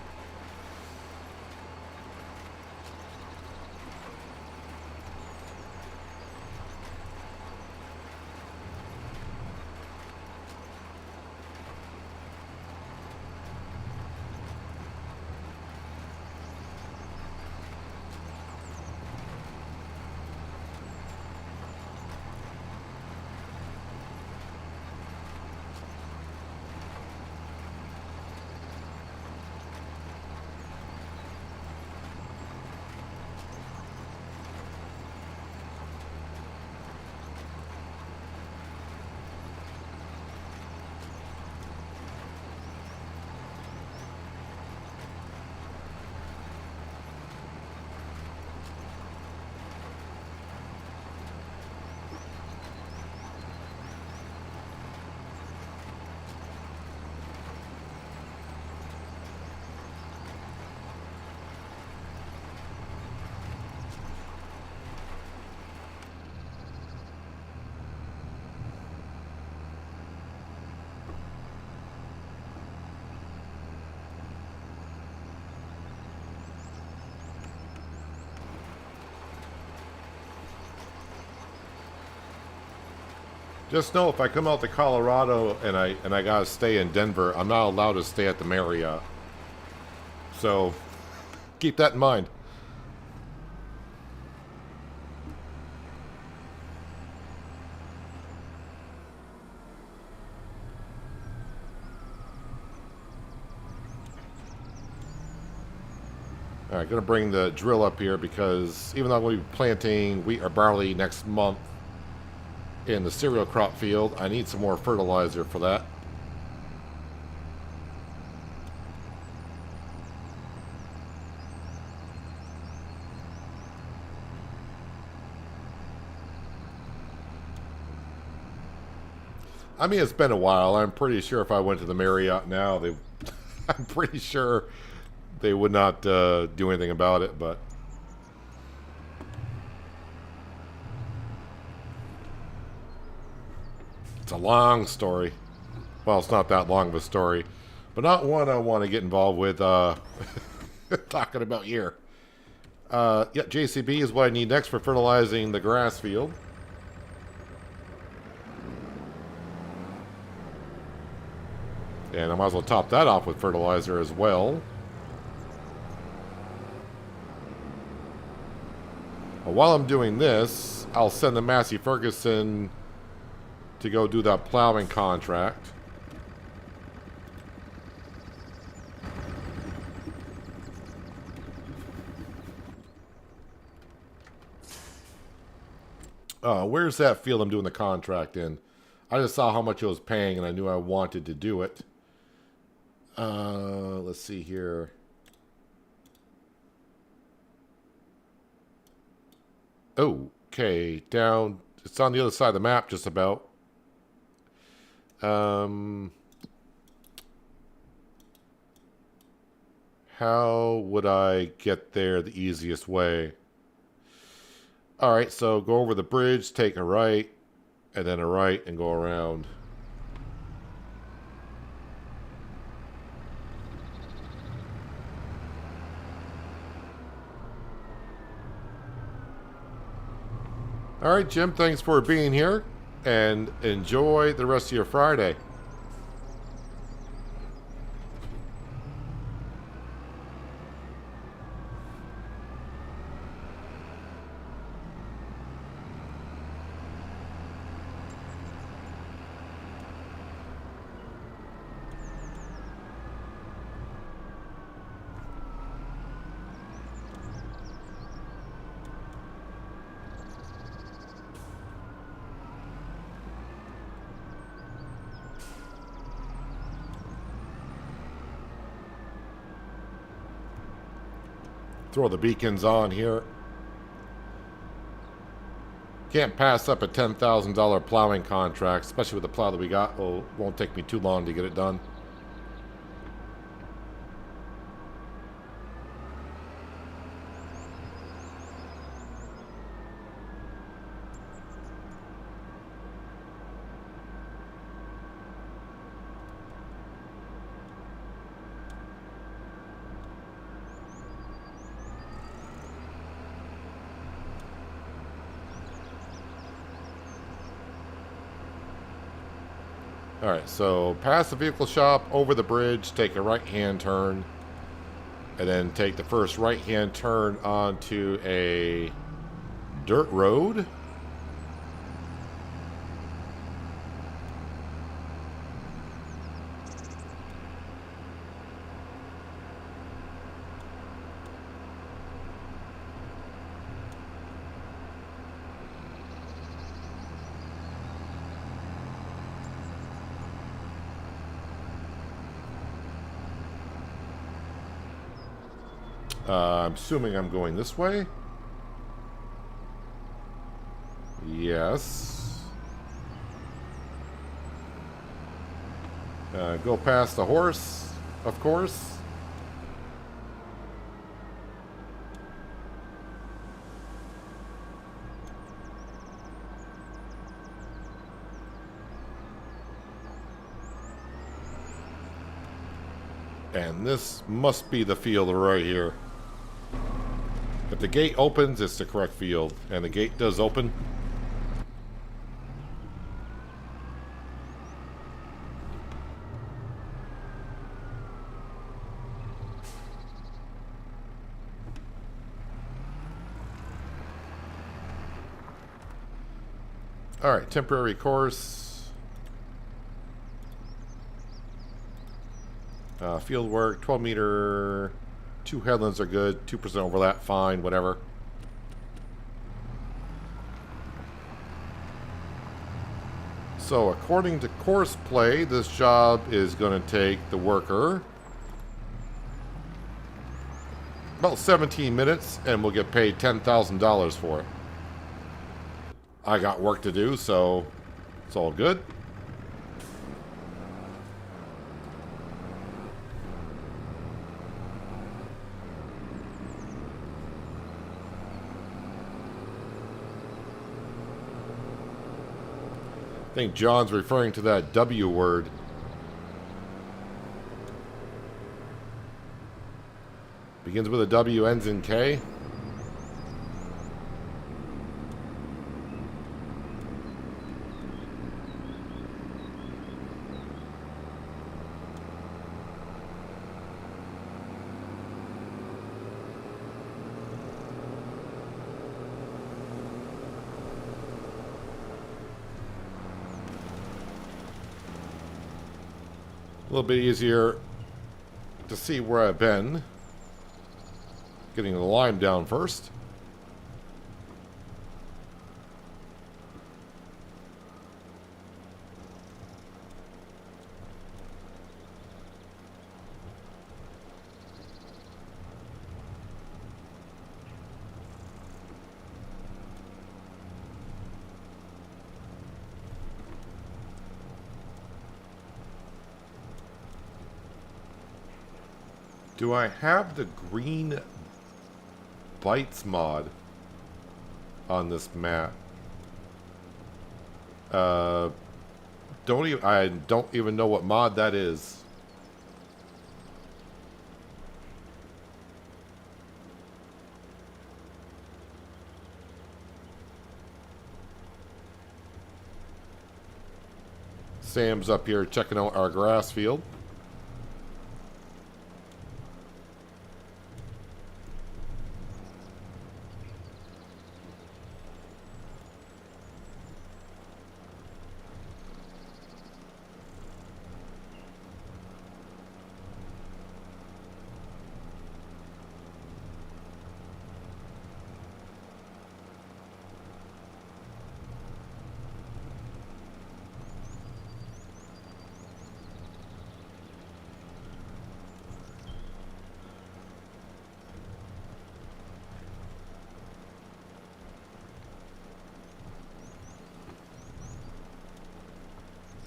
Just know if I come out to Colorado and I gotta stay in Denver, I'm not allowed to stay at the Marriott. So keep that in mind. Alright, gonna bring the drill up here because even though I'm going to be planting wheat or barley next month in the cereal crop field, I need some more fertilizer for that. I mean, it's been a while. I'm pretty sure if I went to the Marriott now, I'm pretty sure they would not do anything about it, but it's a long story. Well, it's not that long of a story, but not one I want to get involved with talking about here. Yeah, JCB is what I need next for fertilizing the grass field. And I might as well top that off with fertilizer as well. While I'm doing this, I'll send the Massey Ferguson to go do that plowing contract. Where's that field I'm doing the contract in? I just saw how much it was paying and I knew I wanted to do it. Let's see here. Okay, down. It's on the other side of the map, just about. How would I get there the easiest way? Alright, so go over the bridge, take a right, and then a right, and go around. Alright, Jim, thanks for being here, and enjoy the rest of your Friday. Throw the beacons on here. Can't pass up a $10,000 plowing contract, especially with the plow that we got. Well, it won't take me too long to get it done. Alright, so pass the vehicle shop, over the bridge, take a right-hand turn, and then take the first right-hand turn onto a dirt road. I'm assuming I'm going this way. Yes. Go past the horse, of course. And this must be the field right here. If the gate opens, it's the correct field. And the gate does open. Alright, temporary course. Field work, 12 meter. 2 headlands are good. 2% overlap, fine, whatever. So according to course play, this job is going to take the worker about 17 minutes, and we'll get paid $10,000 for it. I got work to do, so it's all good. I think John's referring to that W word. Begins with a W, ends in K. A little bit easier to see where I've been. Getting the lime down first. Do I have the green bites mod on this map? I don't even know what mod that is. Sam's up here checking out our grass field.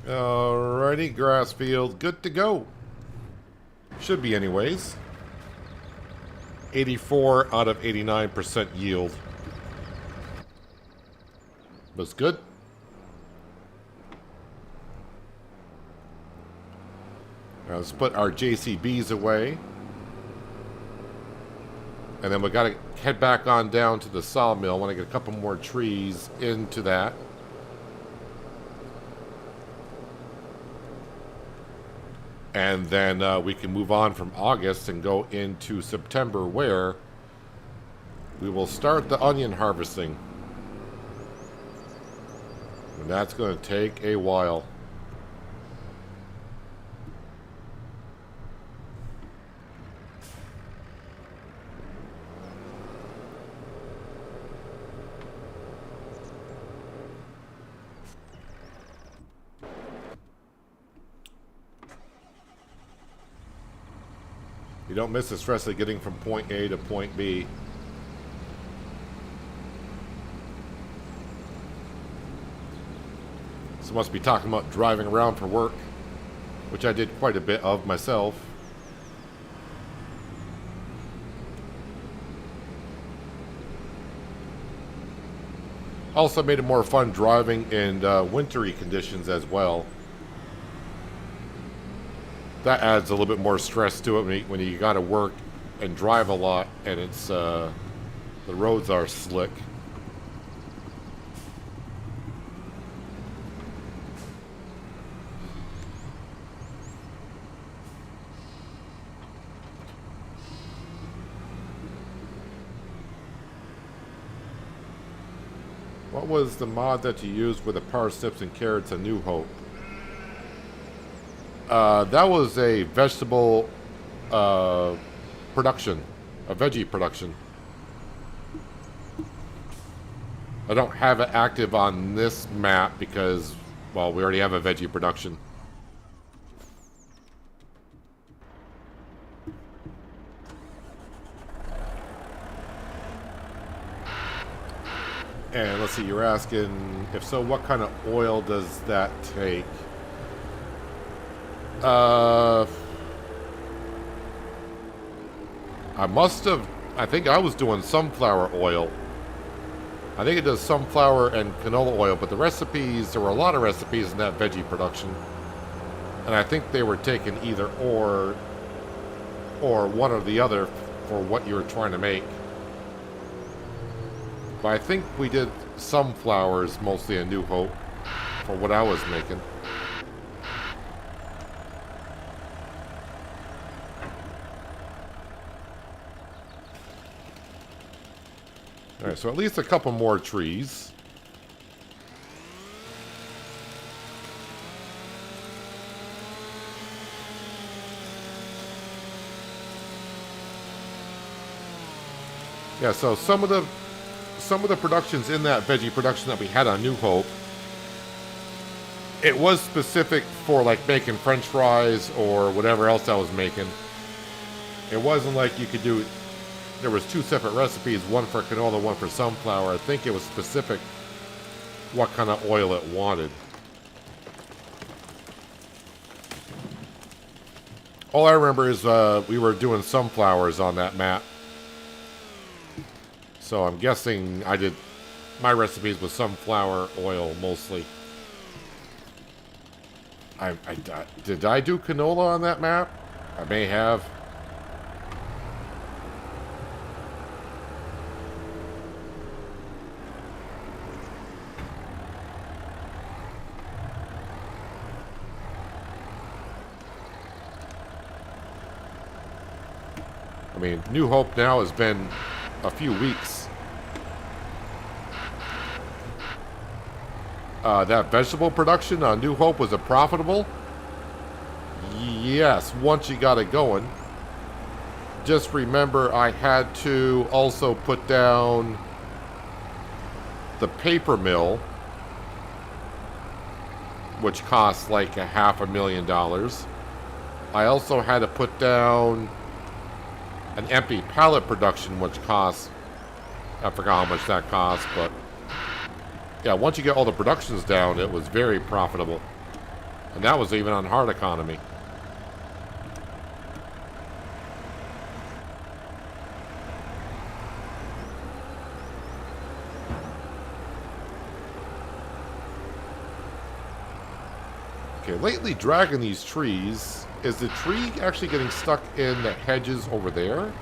Alrighty, grass field, good to go. Should be anyways. 84 out of 89% yield. That's good. Now let's put our JCBs away. And then we got to head back on down to the sawmill. I want to get a couple more trees into that. And then we can move on from August and go into September, where we will start the onion harvesting. And that's going to take a while. You don't miss the stress of getting from point A to point B. So must be talking about driving around for work, which I did quite a bit of myself. Also made it more fun driving in wintry conditions as well. That adds a little bit more stress to it when you got to work and drive a lot, and it's the roads are slick. What was the mod that you used with the parsnips and carrots and New Hope? That was a vegetable production, a veggie production. I don't have it active on this map because, well, we already have a veggie production. And let's see, you're asking, if so, what kind of oil does that take? I think I was doing sunflower oil. I think it does sunflower and canola oil, but the recipes, there were a lot of recipes in that veggie production. And I think they were taking either or one or the other for what you were trying to make. But I think we did sunflowers mostly in New Hope for what I was making. Alright, so at least a couple more trees. Yeah, so some of the productions in that veggie production that we had on New Hope, it was specific for like making French fries or whatever else I was making. It wasn't like you could do. There was two separate recipes, one for canola, one for sunflower. I think it was specific what kind of oil it wanted. All I remember is we were doing sunflowers on that map. So I'm guessing I did my recipes with sunflower oil mostly. Did I do canola on that map? I may have. I mean, New Hope now has been a few weeks. That vegetable production on New Hope, was it profitable? Yes, once you got it going. Just remember I had to also put down the paper mill, which costs like $500,000. I also had to put down an empty pallet production, which costs, I forgot how much that cost, but yeah, once you get all the productions down, it was very profitable. And that was even on hard economy. Okay, lately dragging these trees. Is the tree actually getting stuck in the hedges over there?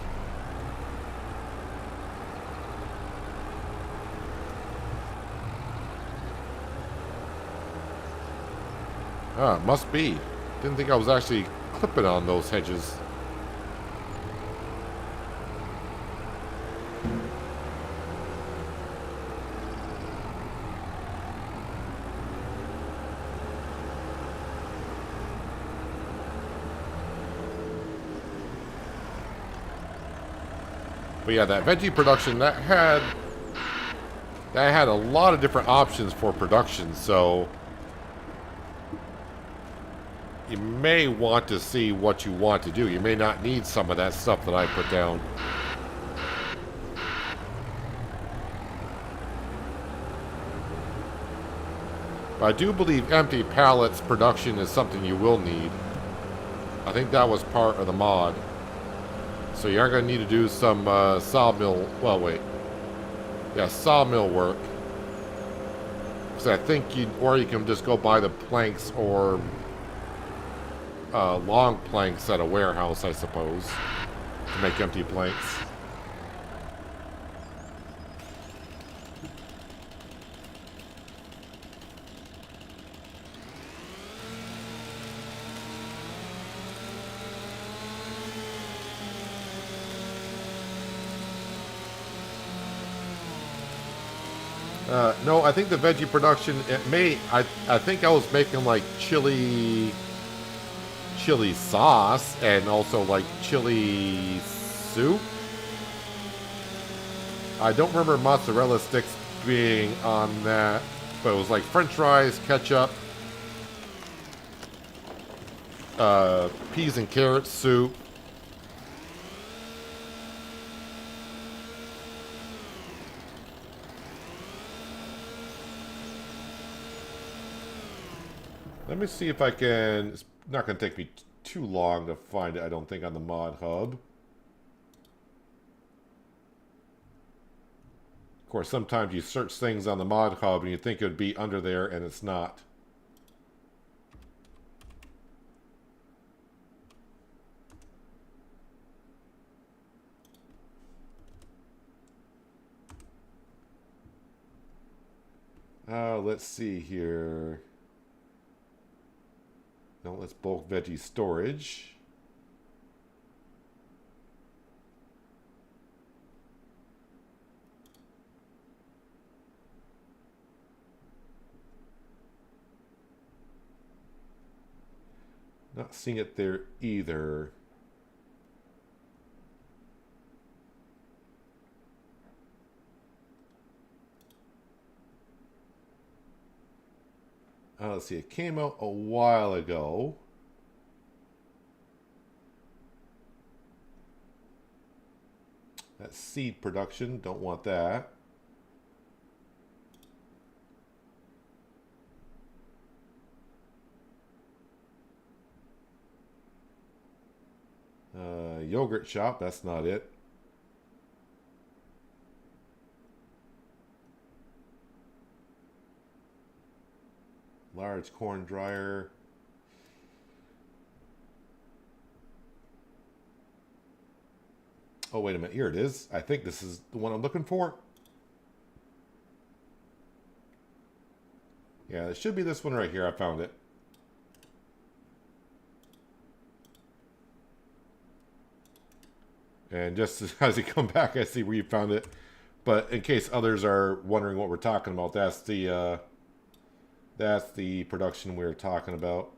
Ah, must be. Didn't think I was actually clipping on those hedges. But yeah, that veggie production, that had a lot of different options for production, so you may want to see what you want to do. You may not need some of that stuff that I put down. But I do believe empty pallets production is something you will need. I think that was part of the mod. So you are going to need to do some sawmill, well wait. Yeah, sawmill work. So I think you can just go buy the planks or long planks at a warehouse, I suppose, to make empty planks. No, I think the veggie production, it may, I think I was making like chili sauce and also like chili soup. I don't remember mozzarella sticks being on that, but it was like french fries, ketchup, peas and carrot soup. Let me see if I can. It's not going to take me too long to find it, I don't think, on the mod hub. Of course, sometimes you search things on the mod hub and you think it would be under there, and it's not. Let's see here. No, let's bulk veggie storage. Not seeing it there either. Let's see, it came out a while ago. That's seed production, don't want that. Yogurt shop, that's not it. Large corn dryer. Oh, wait a minute. Here it is. I think this is the one I'm looking for. Yeah, it should be this one right here. I found it. And just as you come back, I see where you found it. But in case others are wondering what we're talking about, that's the production we're talking about.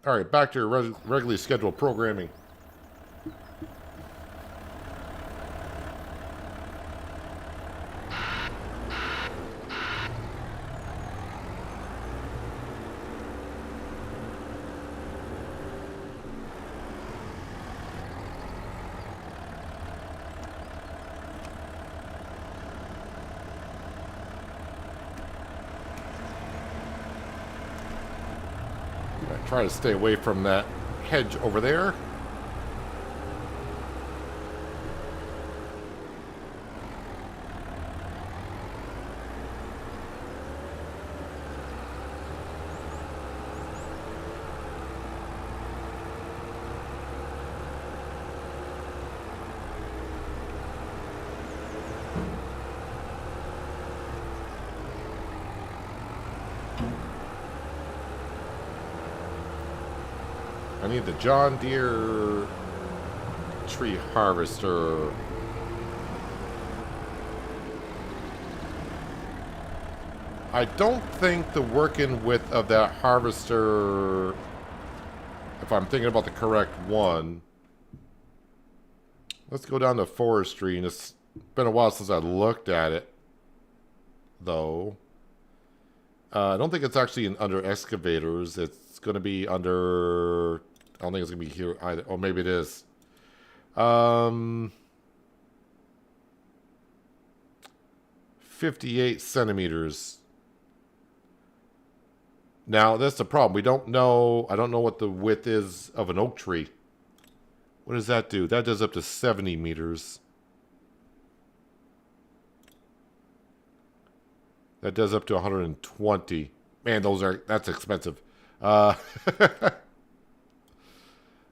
All right, back to your regularly scheduled programming. Try to stay away from that hedge over there. I need the John Deere tree harvester. I don't think the working width of that harvester, if I'm thinking about the correct one. Let's go down to forestry, and it's been a while since I looked at it, though. I don't think it's actually under excavators. It's going to be under... I don't think it's going to be here either. Oh, maybe it is. 58 centimeters. Now, that's the problem. We don't know... I don't know what the width is of an oak tree. What does that do? That does up to 70 meters. That does up to 120. Man, that's expensive.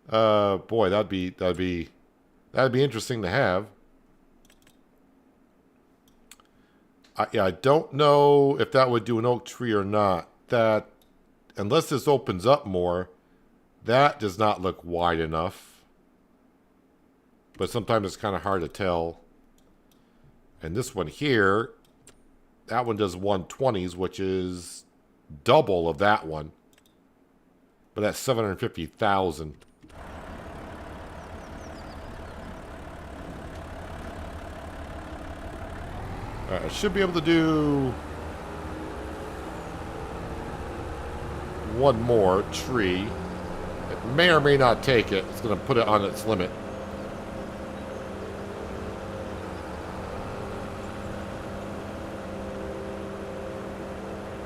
Boy, that'd be interesting to have. I don't know if that would do an oak tree or not. That, unless this opens up more, that does not look wide enough. but sometimes it's kind of hard to tell. And this one here, that one does 120s, which is double of that one. But that's 750,000. I should be able to do one more tree. It may or may not take it. It's going to put it on its limit.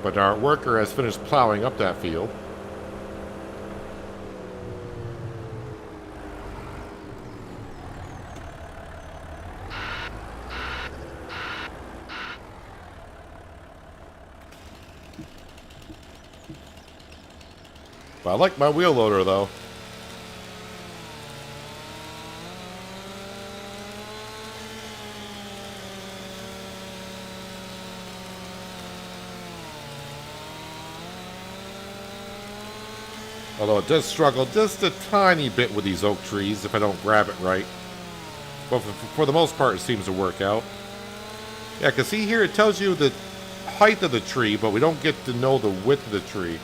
But our worker has finished plowing up that field. But I like my wheel loader, though. Although it does struggle just a tiny bit with these oak trees if I don't grab it right. But for the most part, it seems to work out. Yeah, because see here, it tells you the height of the tree, but we don't get to know the width of the tree.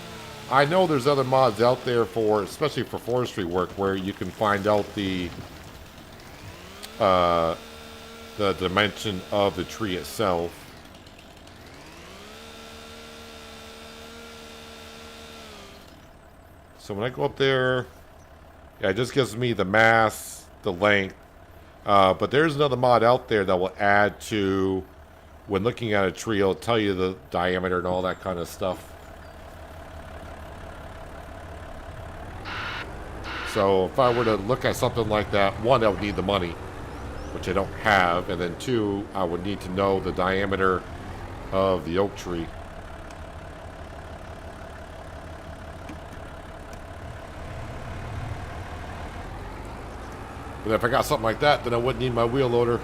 I know there's other mods out there for, especially for forestry work, where you can find out the dimension of the tree itself. So when I go up there, yeah, it just gives me the mass, the length. But there's another mod out there that will add to, when looking at a tree, it'll tell you the diameter and all that kind of stuff. So if I were to look at something like that, one, I would need the money, which I don't have. And then two, I would need to know the diameter of the oak tree. But if I got something like that, then I wouldn't need my wheel loader.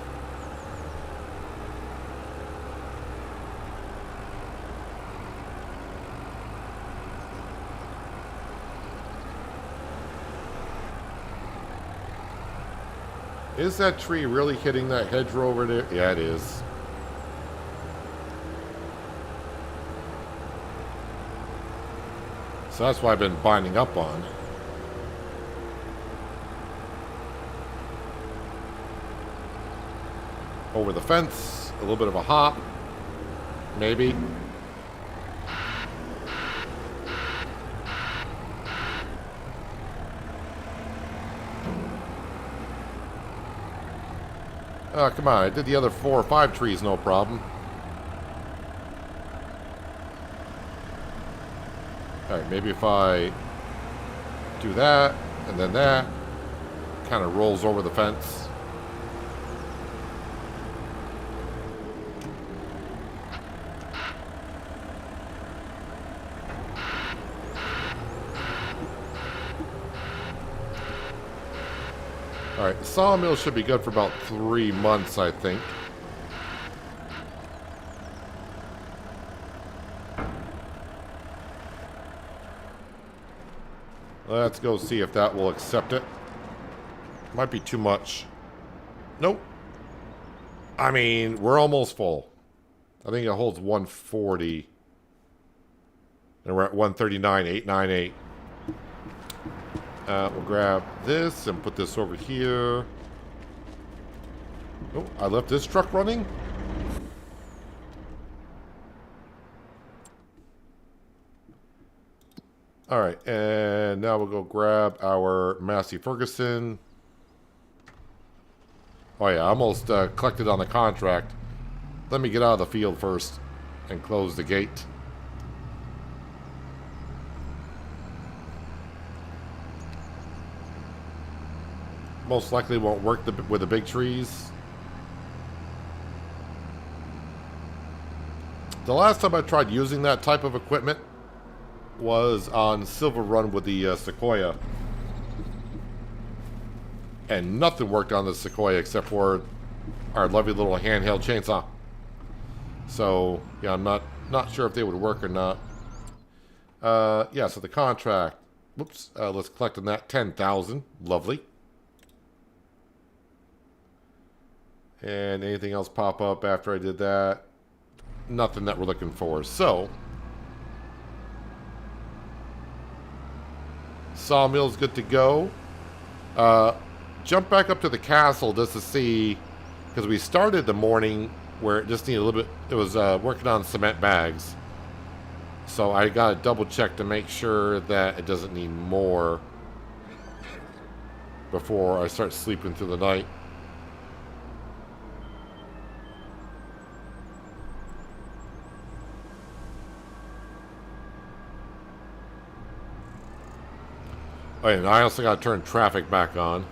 Is that tree really hitting that hedgerow over there? Yeah, it is. So that's what I've been binding up on. Over the fence, a little bit of a hop, maybe. Oh, come on, I did the other 4 or 5 trees, no problem. Alright, maybe if I do that, and then that, kind of rolls over the fence. Alright, the sawmill should be good for about 3 months, I think. Let's go see if that will accept it. Might be too much. Nope. I mean, we're almost full. I think it holds 140. And we're at 139,898. We'll grab this and put this over here. Oh, I left this truck running. All right, and now we'll go grab our Massey Ferguson. Oh yeah, I almost collected on the contract. Let me get out of the field first and close the gate. Most likely won't work with the big trees. The last time I tried using that type of equipment was on Silver Run with the Sequoia. And nothing worked on the Sequoia except for our lovely little handheld chainsaw. So, yeah, I'm not sure if they would work or not. Yeah, so the contract. Whoops, let's collect on that 10,000. Lovely. And anything else pop up after I did that? Nothing that we're looking for. So, sawmill's good to go. Jump back up to the castle just to see, because we started the morning where it just needed a little bit. It was working on cement bags. So I got to double check to make sure that it doesn't need more before I start sleeping through the night. Oh, and I also got to turn traffic back on.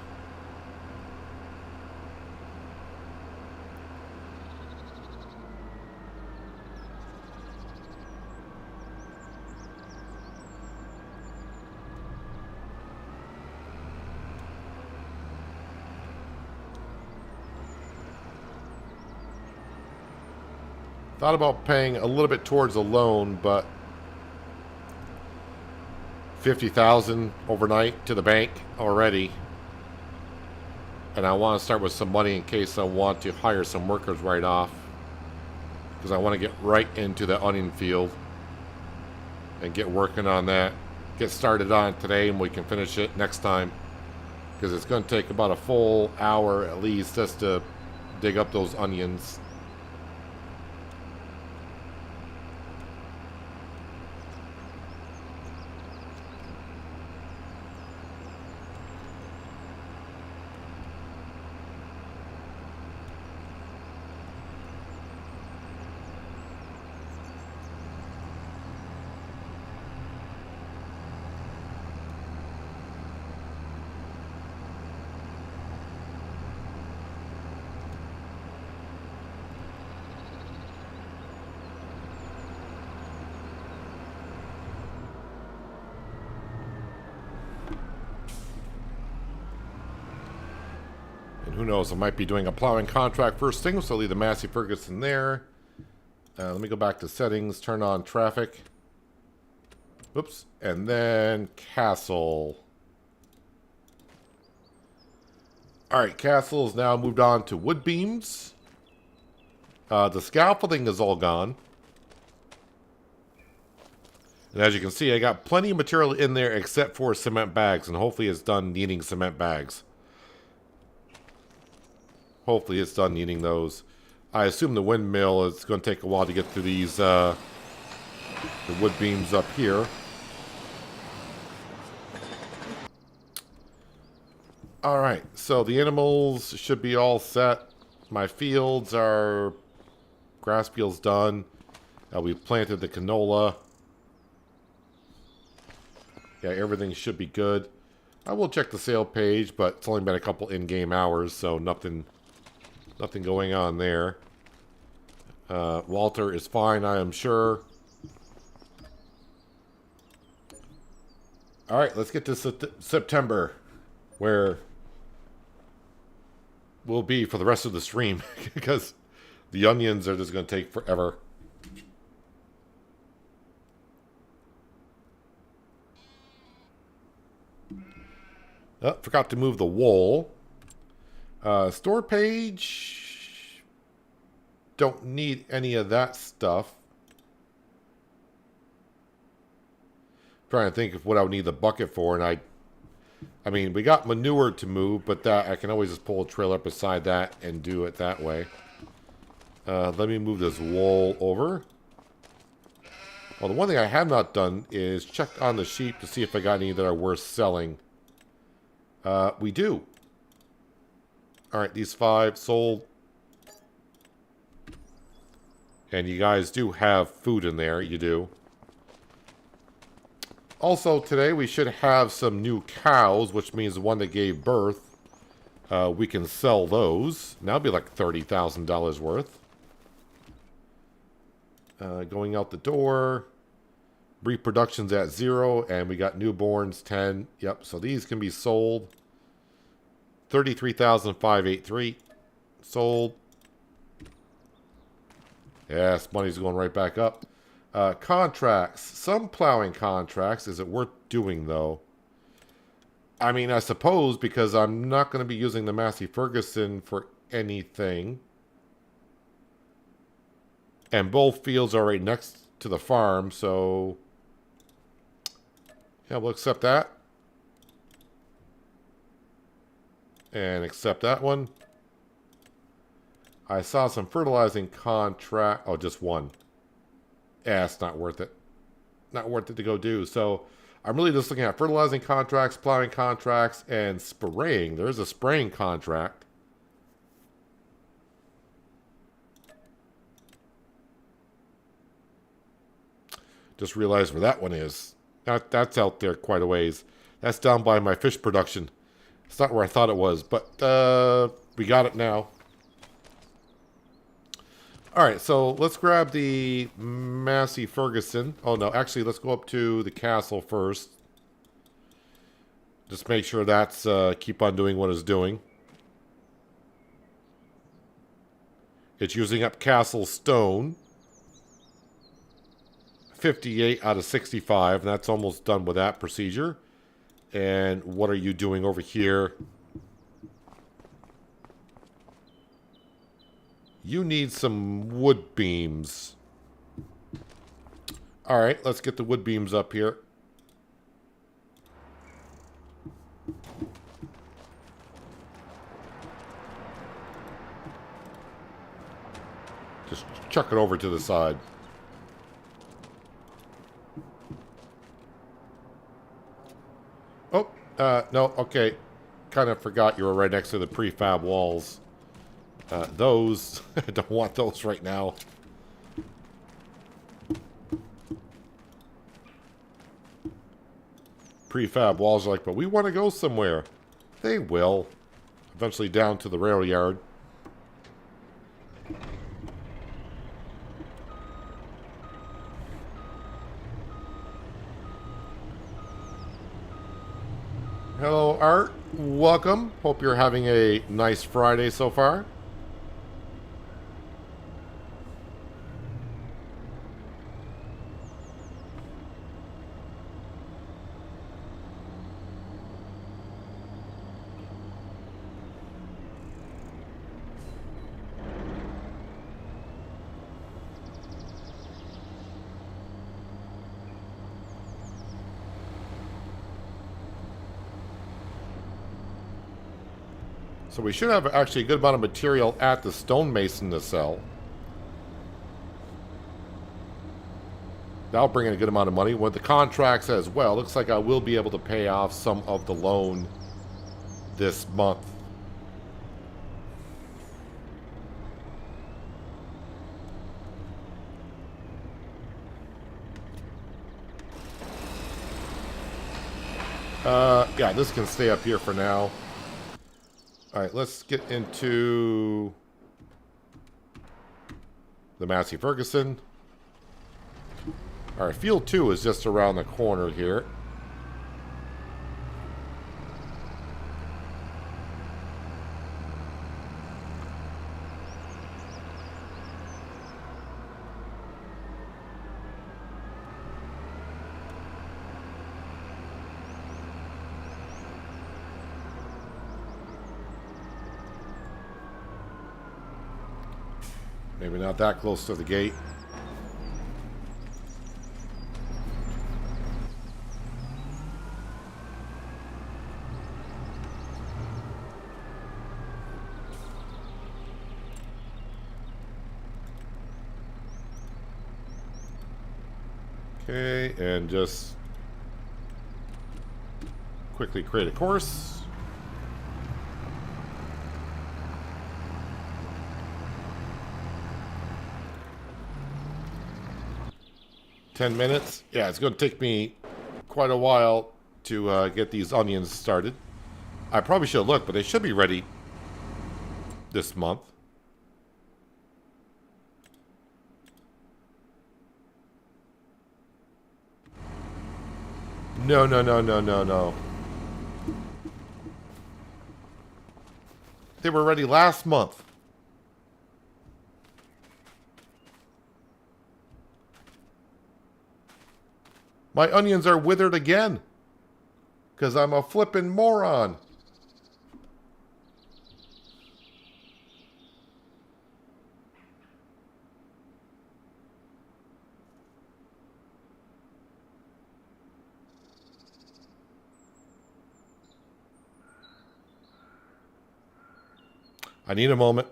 Thought about paying a little bit towards a loan, but 50,000 overnight to the bank already, and I want to start with some money in case I want to hire some workers right off, because I want to get right into the onion field and get working on that. Get started on it today, and we can finish it next time, because it's going to take about a full hour at least just to dig up those onions. Who knows, I might be doing a plowing contract first thing, so I'll leave the Massey Ferguson there. Let me go back to settings, turn on traffic. Oops. And then castle. Alright, castle is now moved on to wood beams. The scaffolding is all gone. And as you can see, I got plenty of material in there except for cement bags, and hopefully it's done needing cement bags. Hopefully it's done needing those. I assume the windmill is going to take a while to get through these the wood beams up here. Alright, so the animals should be all set. My fields are... grass fields done. We've planted the canola. Yeah, everything should be good. I will check the sale page, but it's only been a couple in-game hours, so nothing going on there. Walter is fine, I am sure. Alright, let's get to September, where we'll be for the rest of the stream, because the onions are just going to take forever. Oh, forgot to move the wool. Store page. Don't need any of that stuff. Trying to think of what I would need the bucket for, and I mean, we got manure to move, but that I can always just pull a trailer up beside that and do it that way. Let me move this wool over. Well, the one thing I have not done is check on the sheep to see if I got any that are worth selling. We do. Alright, these 5 sold. And you guys do have food in there. You do. Also, today we should have some new cows, which means the one that gave birth. We can sell those. Now it'll be like $30,000 worth. Going out the door. Reproduction's at 0, and we got newborns 10. Yep, so these can be sold. 33,583 sold. Yes, money's going right back up. Contracts. Some plowing contracts. Is it worth doing, though? I mean, I suppose, because I'm not going to be using the Massey Ferguson for anything. And both fields are right next to the farm, so yeah, we'll accept that. And accept that one. I saw some fertilizing contract. Oh, just one. Yeah, it's not worth it. Not worth it to go do. So I'm really just looking at fertilizing contracts, plowing contracts, and spraying. There is a spraying contract. Just realized where that one is. That's out there quite a ways. That's down by my fish production. It's not where I thought it was, but we got it now. Alright, so let's grab the Massey Ferguson. Oh no, actually let's go up to the castle first. Just make sure that's keep on doing what it's doing. It's using up castle stone. 58 out of 65, and that's almost done with that procedure. And what are you doing over here? You need some wood beams. Alright, let's get the wood beams up here. Just chuck it over to the side. Oh, no, okay. Kind of forgot you were right next to the prefab walls. Those, I don't want those right now. Prefab walls are like, but we want to go somewhere. They will. Eventually down to the rail yard. Hello, Art. Welcome. Hope you're having a nice Friday so far. So we should have actually a good amount of material at the stonemason to sell. That'll bring in a good amount of money. With the contracts as well, looks like I will be able to pay off some of the loan this month. Yeah, this can stay up here for now. Alright, let's get into the Massey Ferguson. Alright, field 2 is just around the corner here. Maybe not that close to the gate. Okay, and just quickly create a course. $10. Yeah, it's going to take me quite a while to get these onions started. I probably should have looked, but they should be ready this month. No, no, no, no, no, no. They were ready last month. My onions are withered again. Because I'm a flippin' moron. I need a moment.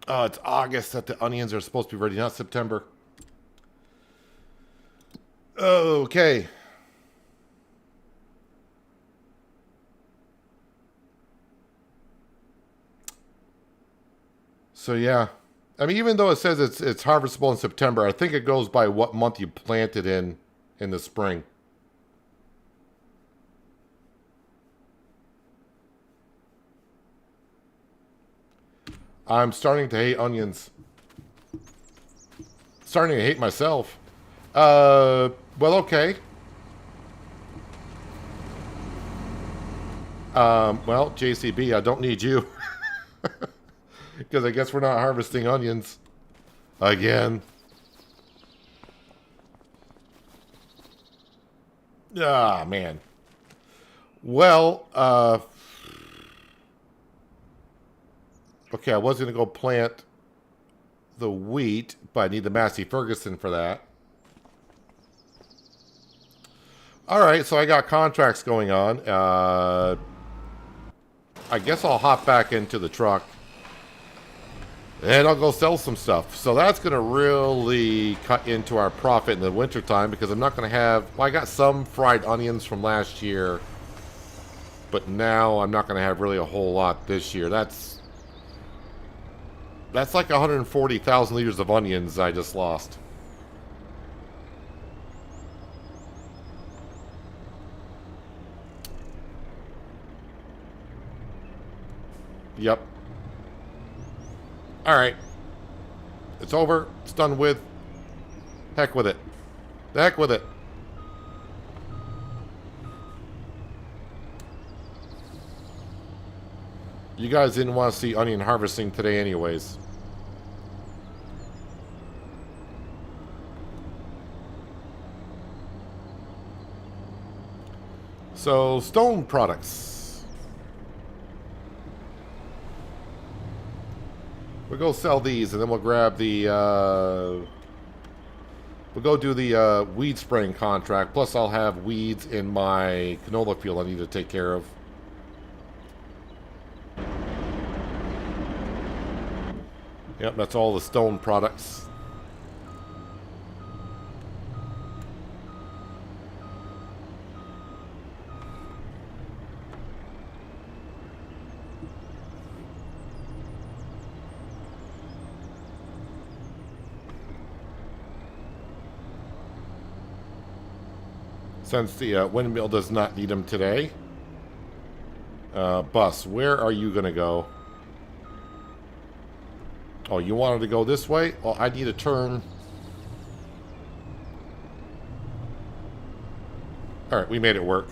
Oh, it's August that the onions are supposed to be ready, not September. Okay. So yeah. I mean, even though it says it's harvestable in September, I think it goes by what month you plant it in the spring. I'm starting to hate onions. Starting to hate myself. Well, okay. Well, JCB, I don't need you. Because I guess we're not harvesting onions. Again. Ah, man. Well, okay, I was going to go plant the wheat, but I need the Massey Ferguson for that. Alright, so I got contracts going on. I guess I'll hop back into the truck. And I'll go sell some stuff. So that's going to really cut into our profit in the wintertime because I'm not going to have... Well, I got some fried onions from last year. But now I'm not going to have really a whole lot this year. That's like 140,000 liters of onions I just lost. Yep. Alright. It's over. It's done with. Heck with it. The heck with it. You guys didn't want to see onion harvesting today anyways. So, stone products. We'll go sell these, and then we'll grab the, we'll go do the weed spraying contract. Plus, I'll have weeds in my canola field I need to take care of. Yep, that's all the stone products. Since the windmill does not need them today. Bus, where are you going to go? Oh, you wanted to go this way? Well, I need a turn. Alright, we made it work.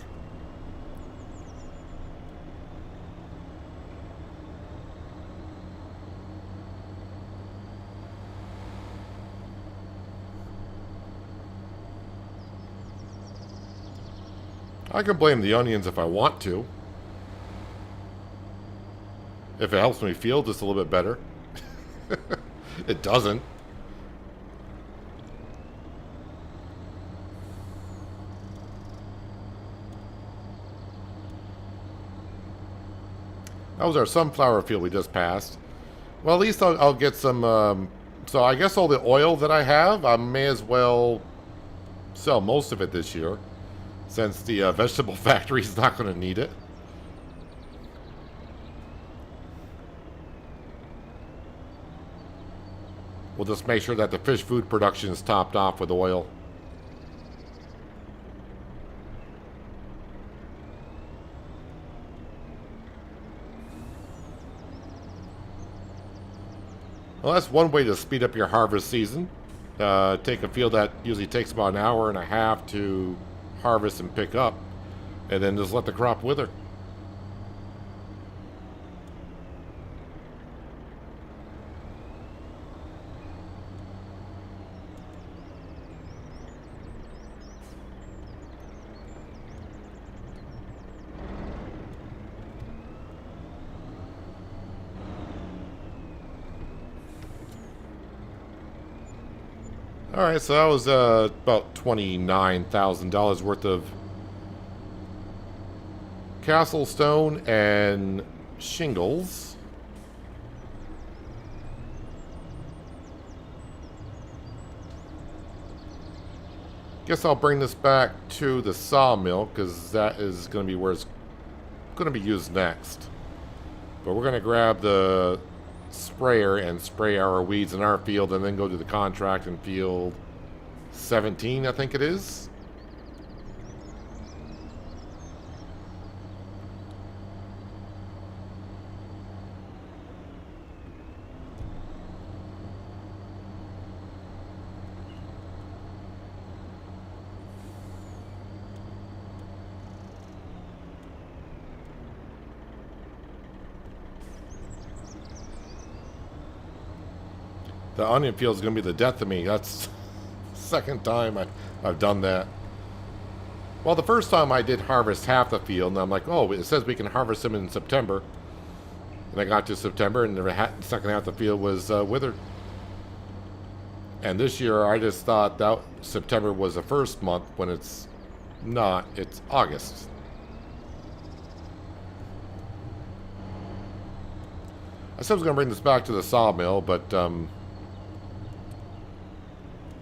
I can blame the onions if I want to. If it helps me feel just a little bit better. It doesn't. That was our sunflower field we just passed. Well, at least I'll get some... so I guess all the oil that I have, I may as well sell most of it this year. Since the vegetable factory is not going to need it. We'll just make sure that the fish food production is topped off with oil. Well, that's one way to speed up your harvest season. Take a field that usually takes about an hour and a half to harvest and pick up, and then just let the crop wither. Alright, so that was about $29,000 worth of castle stone and shingles. Guess I'll bring this back to the sawmill because that is going to be where it's going to be used next. But we're going to grab the sprayer and spray our weeds in our field and then go to the contract in field 17, I think it is. The onion field is going to be the death of me. That's the second time I've done that. Well, the first time I did harvest half the field, and I'm like, oh, it says we can harvest them in September. And I got to September, and the second half of the field was withered. And this year, I just thought that September was the first month when it's not. It's August. I said I was going to bring this back to the sawmill, but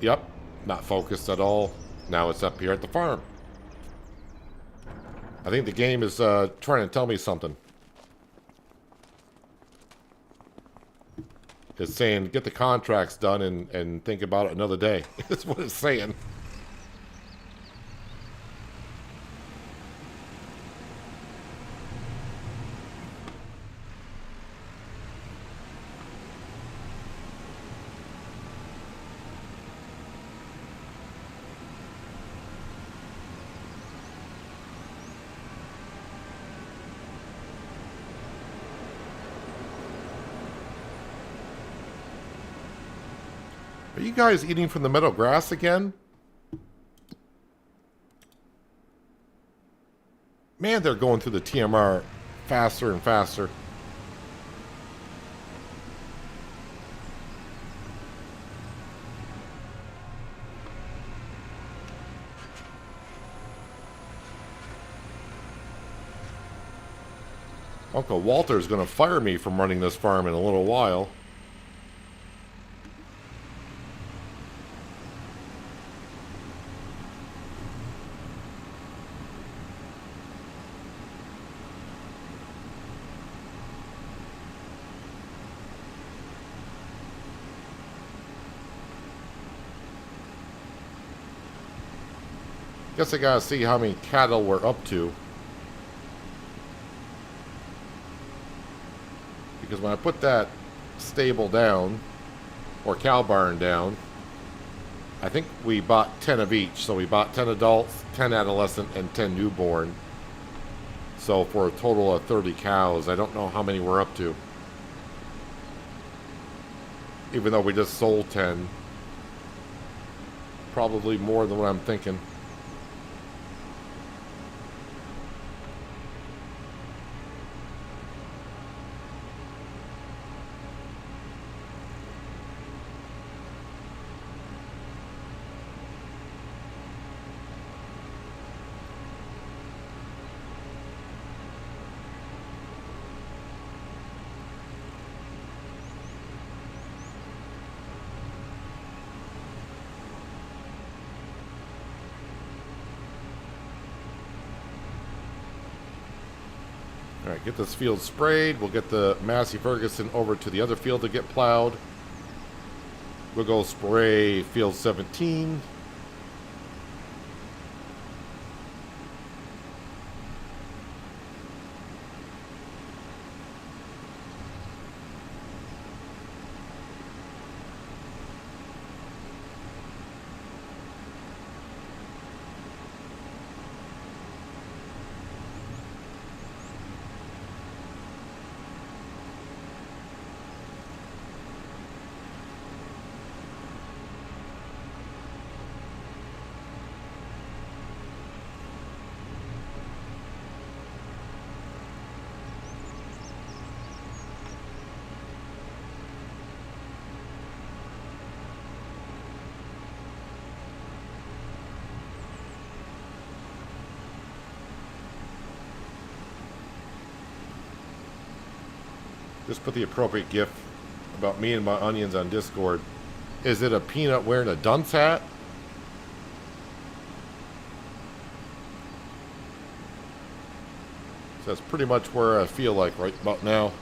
yep, not focused at all. Now it's up here at the farm. I think the game is trying to tell me something. It's saying, get the contracts done and think about it another day. That's what it's saying. Are you guys eating from the meadow grass again? Man, they're going through the TMR faster and faster. Uncle Walter's going to fire me from running this farm in a little while. Guess I gotta see how many cattle we're up to. Because when I put that stable down, or cow barn down, I think we bought 10 of each. So we bought 10 adults, 10 adolescent, and 10 newborn. So for a total of 30 cows. I don't know how many we're up to. Even though we just sold 10. Probably more than what I'm thinking. Alright, get this field sprayed. We'll get the Massey Ferguson over to the other field to get plowed. We'll go spray field 17. Just put the appropriate gif about me and my onions on Discord. Is it a peanut wearing a dunce hat? So that's pretty much where I feel like right about now.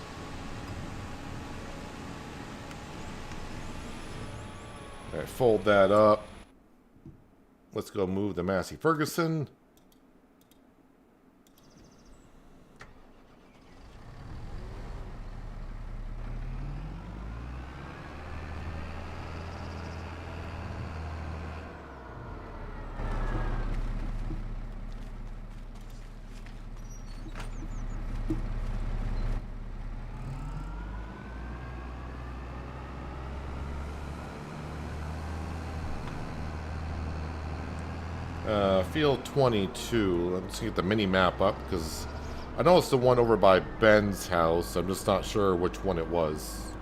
Alright, fold that up. Let's go move the Massey Ferguson. Field 22. Let's get the mini map up because I know it's the one over by Ben's house. I'm just not sure which one it was.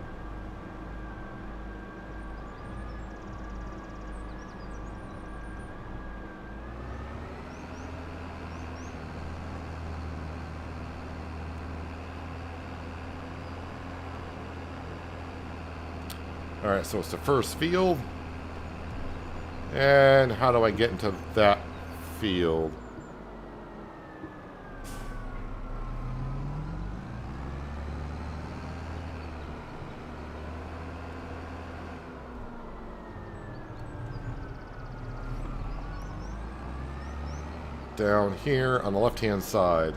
Alright, so it's the first field. And how do I get into that field? Down here on the left-hand side.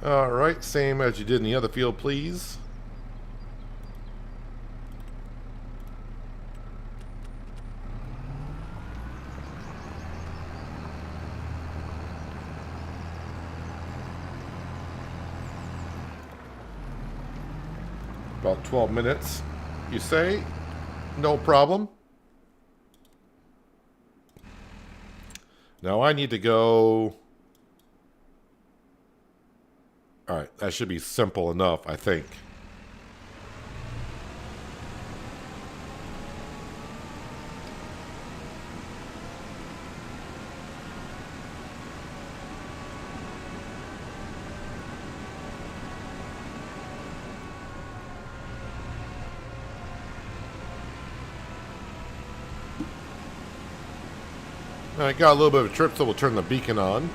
Alright, same as you did in the other field, please. About 12 minutes, you say? No problem. Now I need to go... Alright, that should be simple enough, I think. I got a little bit of a trip, so we'll turn the beacon on.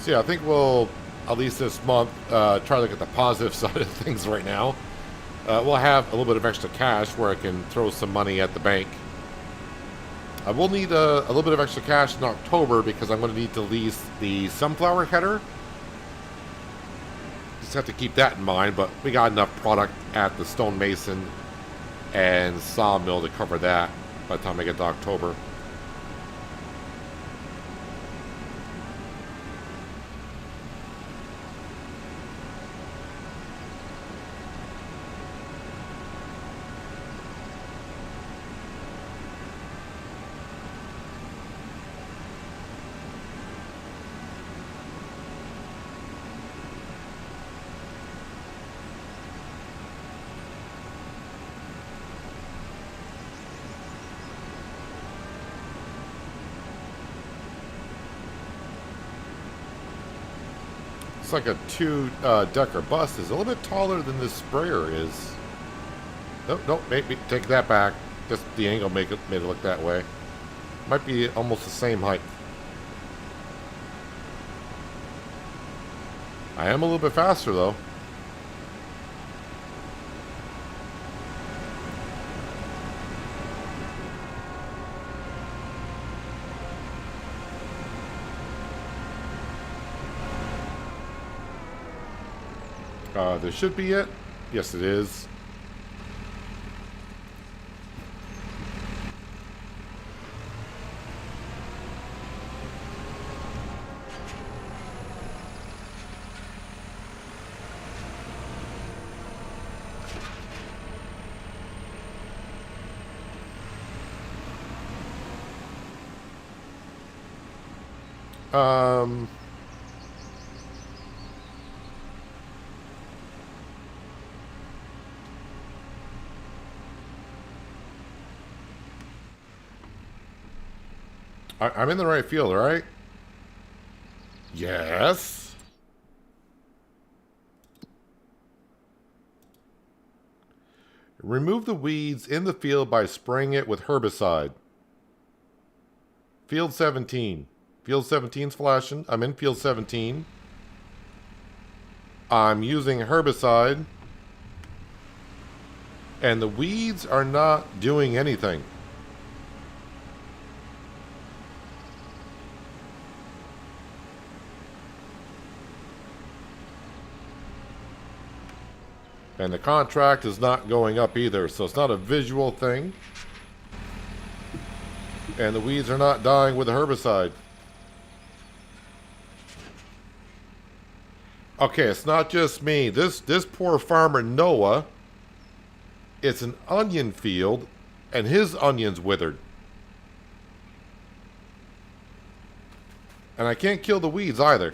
So yeah, I think we'll, at least this month, try to look at the positive side of things right now. We'll have a little bit of extra cash where I can throw some money at the bank. I will need a little bit of extra cash in October because I'm going to need to lease the sunflower header. Just have to keep that in mind, but we got enough product at the stonemason and sawmill to cover that by the time I get to October. It's like a two-decker bus. Is a little bit taller than this sprayer is. Nope, nope, maybe take that back. Just the angle made it look that way. Might be almost the same height. I am a little bit faster though. There should be it. Yes, it is. Um... I'm in the right field, right? Yes. Remove the weeds in the field by spraying it with herbicide. Field 17. Field 17's flashing. I'm in field 17. I'm using herbicide. And the weeds are not doing anything. And the contract is not going up either, so it's not a visual thing. And the weeds are not dying with the herbicide. Okay, it's not just me. This poor farmer Noah, it's an onion field, and his onions withered. And I can't kill the weeds either.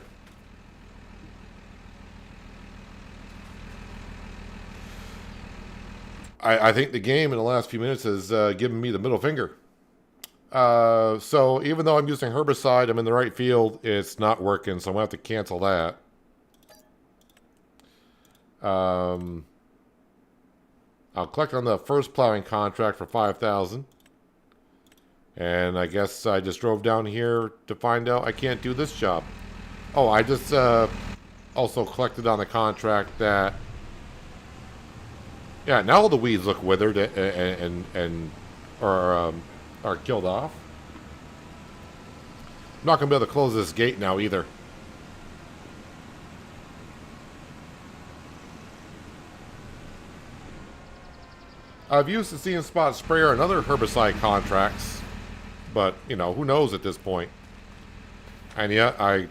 I think the game in the last few minutes has given me the middle finger. So even though I'm using herbicide, I'm in the right field, it's not working, so I'm going to have to cancel that. I'll collect on the first plowing contract for $5,000. And I guess I just drove down here to find out I can't do this job. Oh, I just also collected on the contract that... Yeah, now all the weeds look withered and are killed off. I'm not going to be able to close this gate now either. I've used the See and Spot sprayer and other herbicide contracts, but, you know, who knows at this point. And yet, I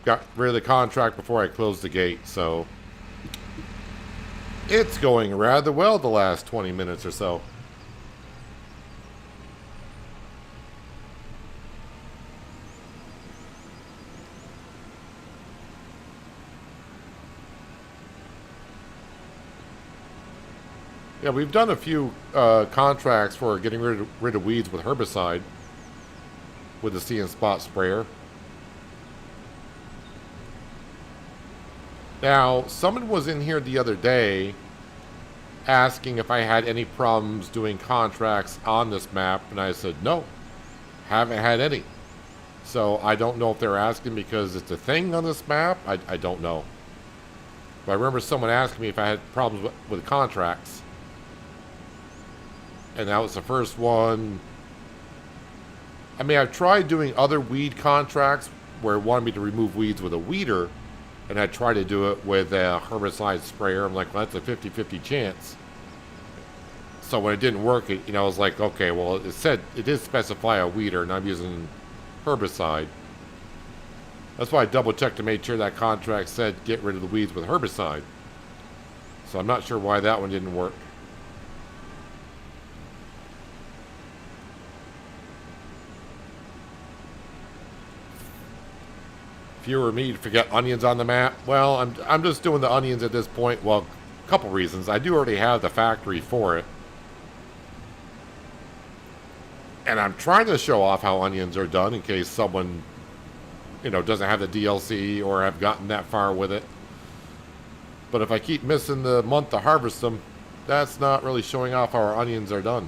got rid of the contract before I closed the gate, so... It's going rather well the last 20 minutes or so. Yeah, we've done a few contracts for getting rid of weeds with herbicide with the See and Spot sprayer. Now, someone was in here the other day asking if I had any problems doing contracts on this map, and I said, no, haven't had any. So I don't know if they're asking because it's a thing on this map. I don't know. But I remember someone asking me if I had problems with contracts. And that was the first one. I mean, I've tried doing other weed contracts where it wanted me to remove weeds with a weeder, and I tried to do it with a herbicide sprayer. I'm like, well, that's a 50-50 chance. So when it didn't work, I was like, okay, well, it did specify a weeder, and I'm using herbicide. That's why I double-checked to make sure that contract said get rid of the weeds with herbicide. So I'm not sure why that one didn't work. If you were me to forget onions on the map, well, I'm just doing the onions at this point. Well, a couple reasons. I do already have the factory for it. And I'm trying to show off how onions are done in case someone, doesn't have the DLC or have gotten that far with it. But if I keep missing the month to harvest them, that's not really showing off how our onions are done.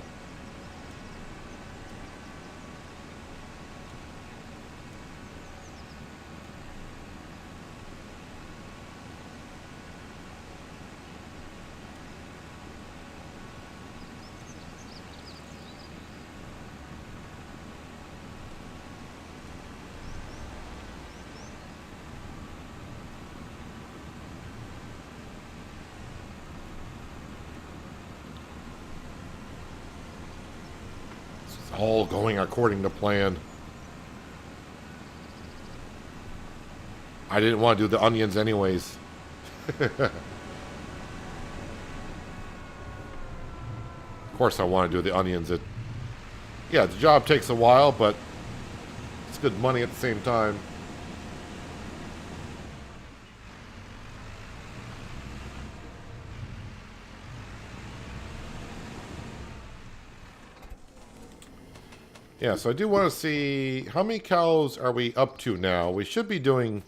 All going according to plan. I didn't want to do the onions anyways. Of course I want to do the onions. Yeah, the job takes a while, but it's good money at the same time. Yeah, so I do want to see how many cows are we up to now. We should be doing,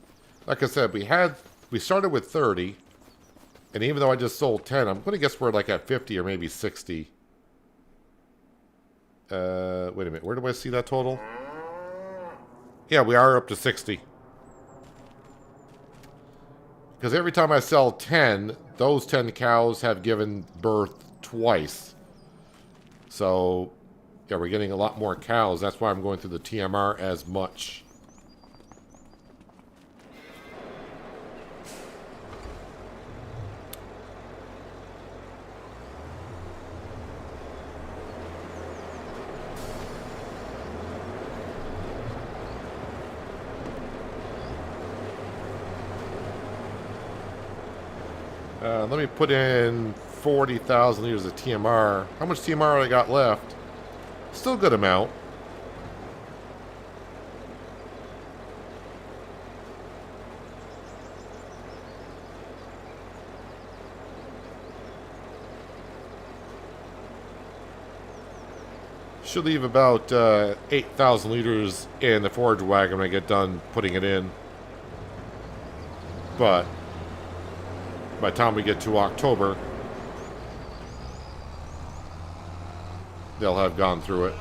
like I said, we started with 30, and even though I just sold 10, I'm going to guess we're like at 50 or maybe 60. Wait a minute, where do I see that total? Yeah, we are up to 60. Because every time I sell 10, those 10 cows have given birth twice. So, yeah, we're getting a lot more cows. That's why I'm going through the TMR as much. Let me put in 40,000 liters of TMR. How much TMR I got left? Still a good amount. Should leave about 8,000 liters in the forage wagon when I get done putting it in. But by the time we get to October, they'll have gone through it.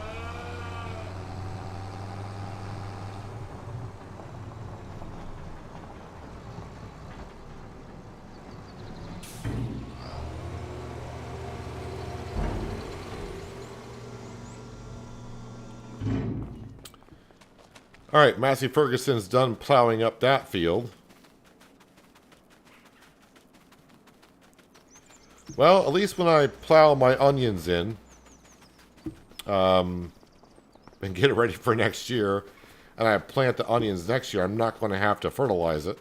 All right, Massey Ferguson's done plowing up that field. Well, at least when I plow my onions in, and get it ready for next year, and I plant the onions next year, I'm not going to have to fertilize it.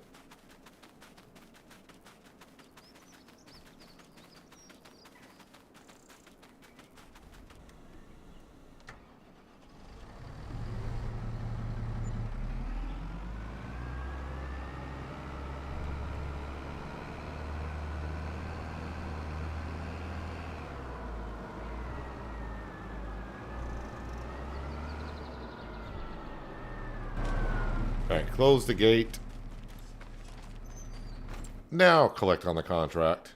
Alright, close the gate. Now collect on the contract.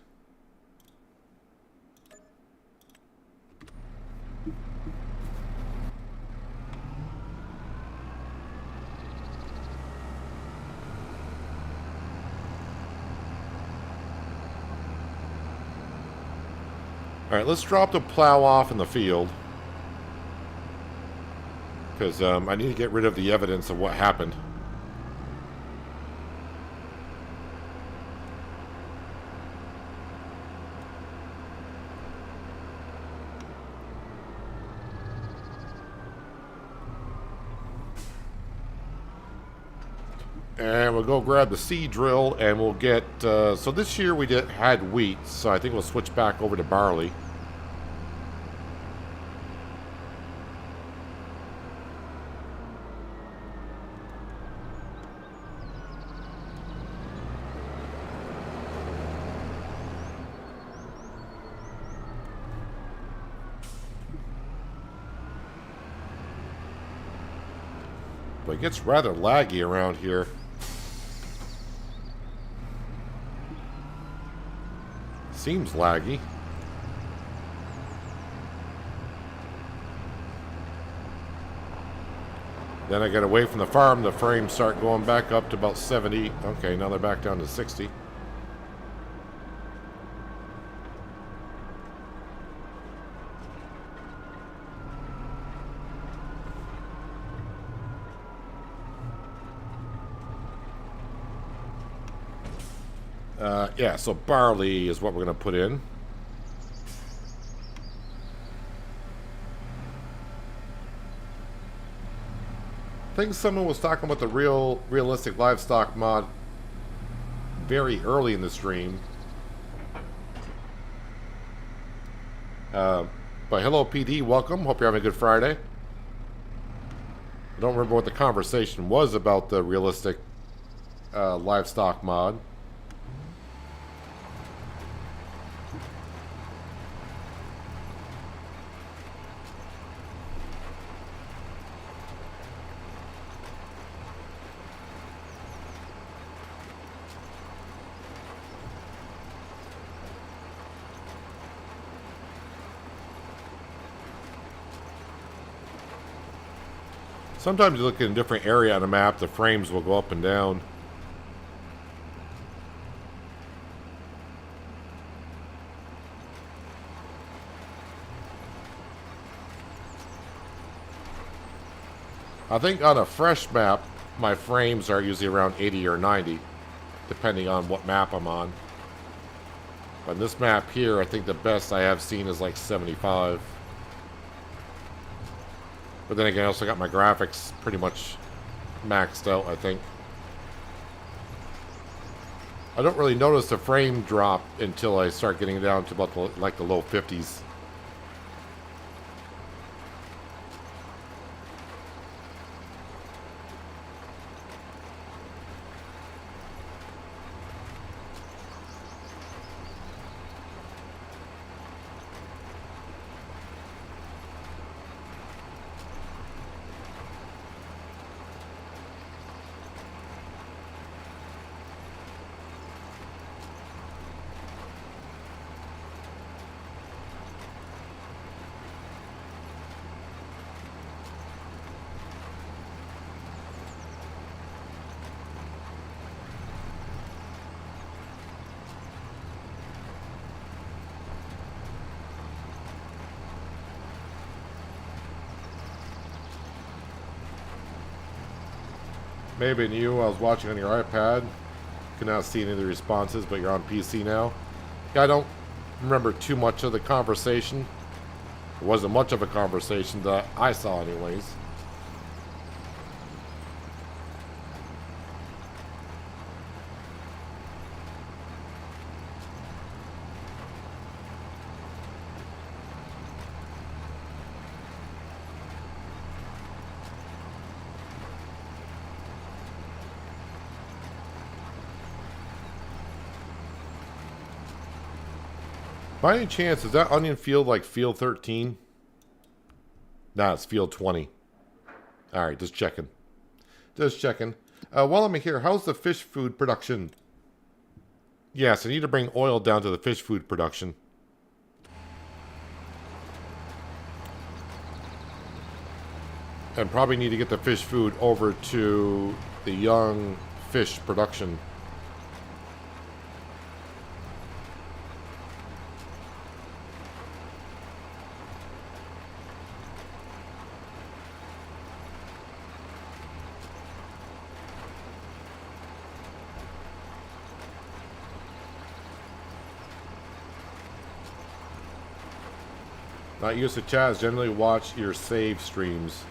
Alright, let's drop the plow off in the field. Because I need to get rid of the evidence of what happened. And we'll go grab the seed drill and we'll get, so this year we had wheat, so I think we'll switch back over to barley. But it gets rather laggy around here. Seems laggy. Then I get away from the farm, the frames start going back up to about 70. Okay, now they're back down to 60. Yeah, so barley is what we're going to put in. I think someone was talking about the realistic livestock mod very early in the stream. But hello, PD. Welcome. Hope you're having a good Friday. I don't remember what the conversation was about the realistic livestock mod. Sometimes you look in a different area on a map, the frames will go up and down. I think on a fresh map, my frames are usually around 80 or 90, depending on what map I'm on. On this map here, I think the best I have seen is like 75. But then again, I also got my graphics pretty much maxed out, I think. I don't really notice the frame drop until I start getting down to about the low 50s. Maybe you, I was watching on your iPad. Could not see any of the responses, but you're on PC now. Yeah, I don't remember too much of the conversation. It wasn't much of a conversation that I saw anyways. By any chance, is that onion field like field 13? Nah, it's field 20. Alright, just checking. Just checking. While I'm here, how's the fish food production? Yes, I need to bring oil down to the fish food production. And probably need to get the fish food over to the young fish production. Not used to Chaz, generally watch your save streams.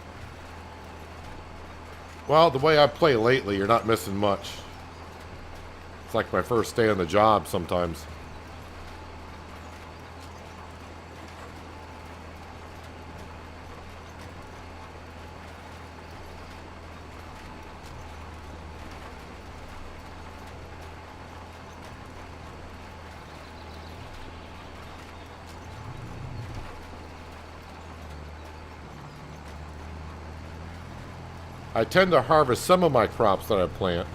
Well, the way I play lately, you're not missing much. It's like my first day on the job sometimes. I tend to harvest some of my crops that I plant.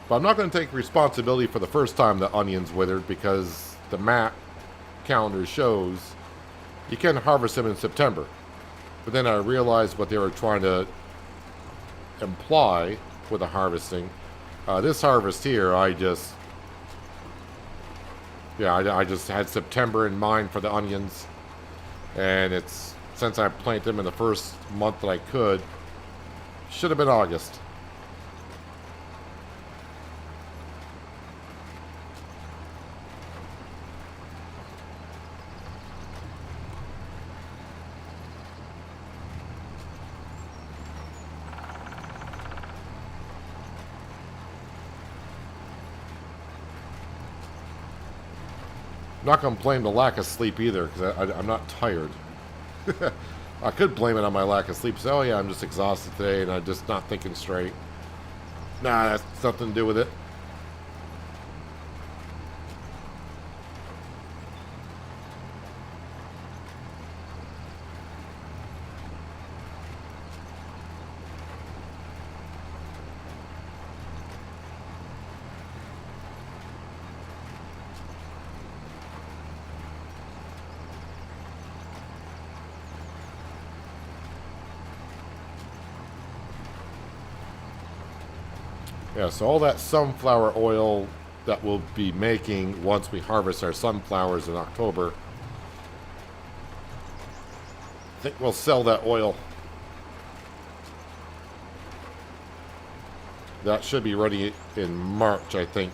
But I'm not going to take responsibility for the first time the onions withered because the map calendar shows you can harvest them in September. But then I realized what they were trying to imply with the harvesting. This harvest here, I just had September in mind for the onions, and it's since I planted them in the first month that I could, should have been August. not going to blame the lack of sleep either, because I'm not tired. I could blame it on my lack of sleep. So, oh yeah, I'm just exhausted today and I'm just not thinking straight. Nah, that's nothing to do with it. Yeah, so all that sunflower oil that we'll be making once we harvest our sunflowers in October, I think we'll sell that oil. That should be ready in March, I think.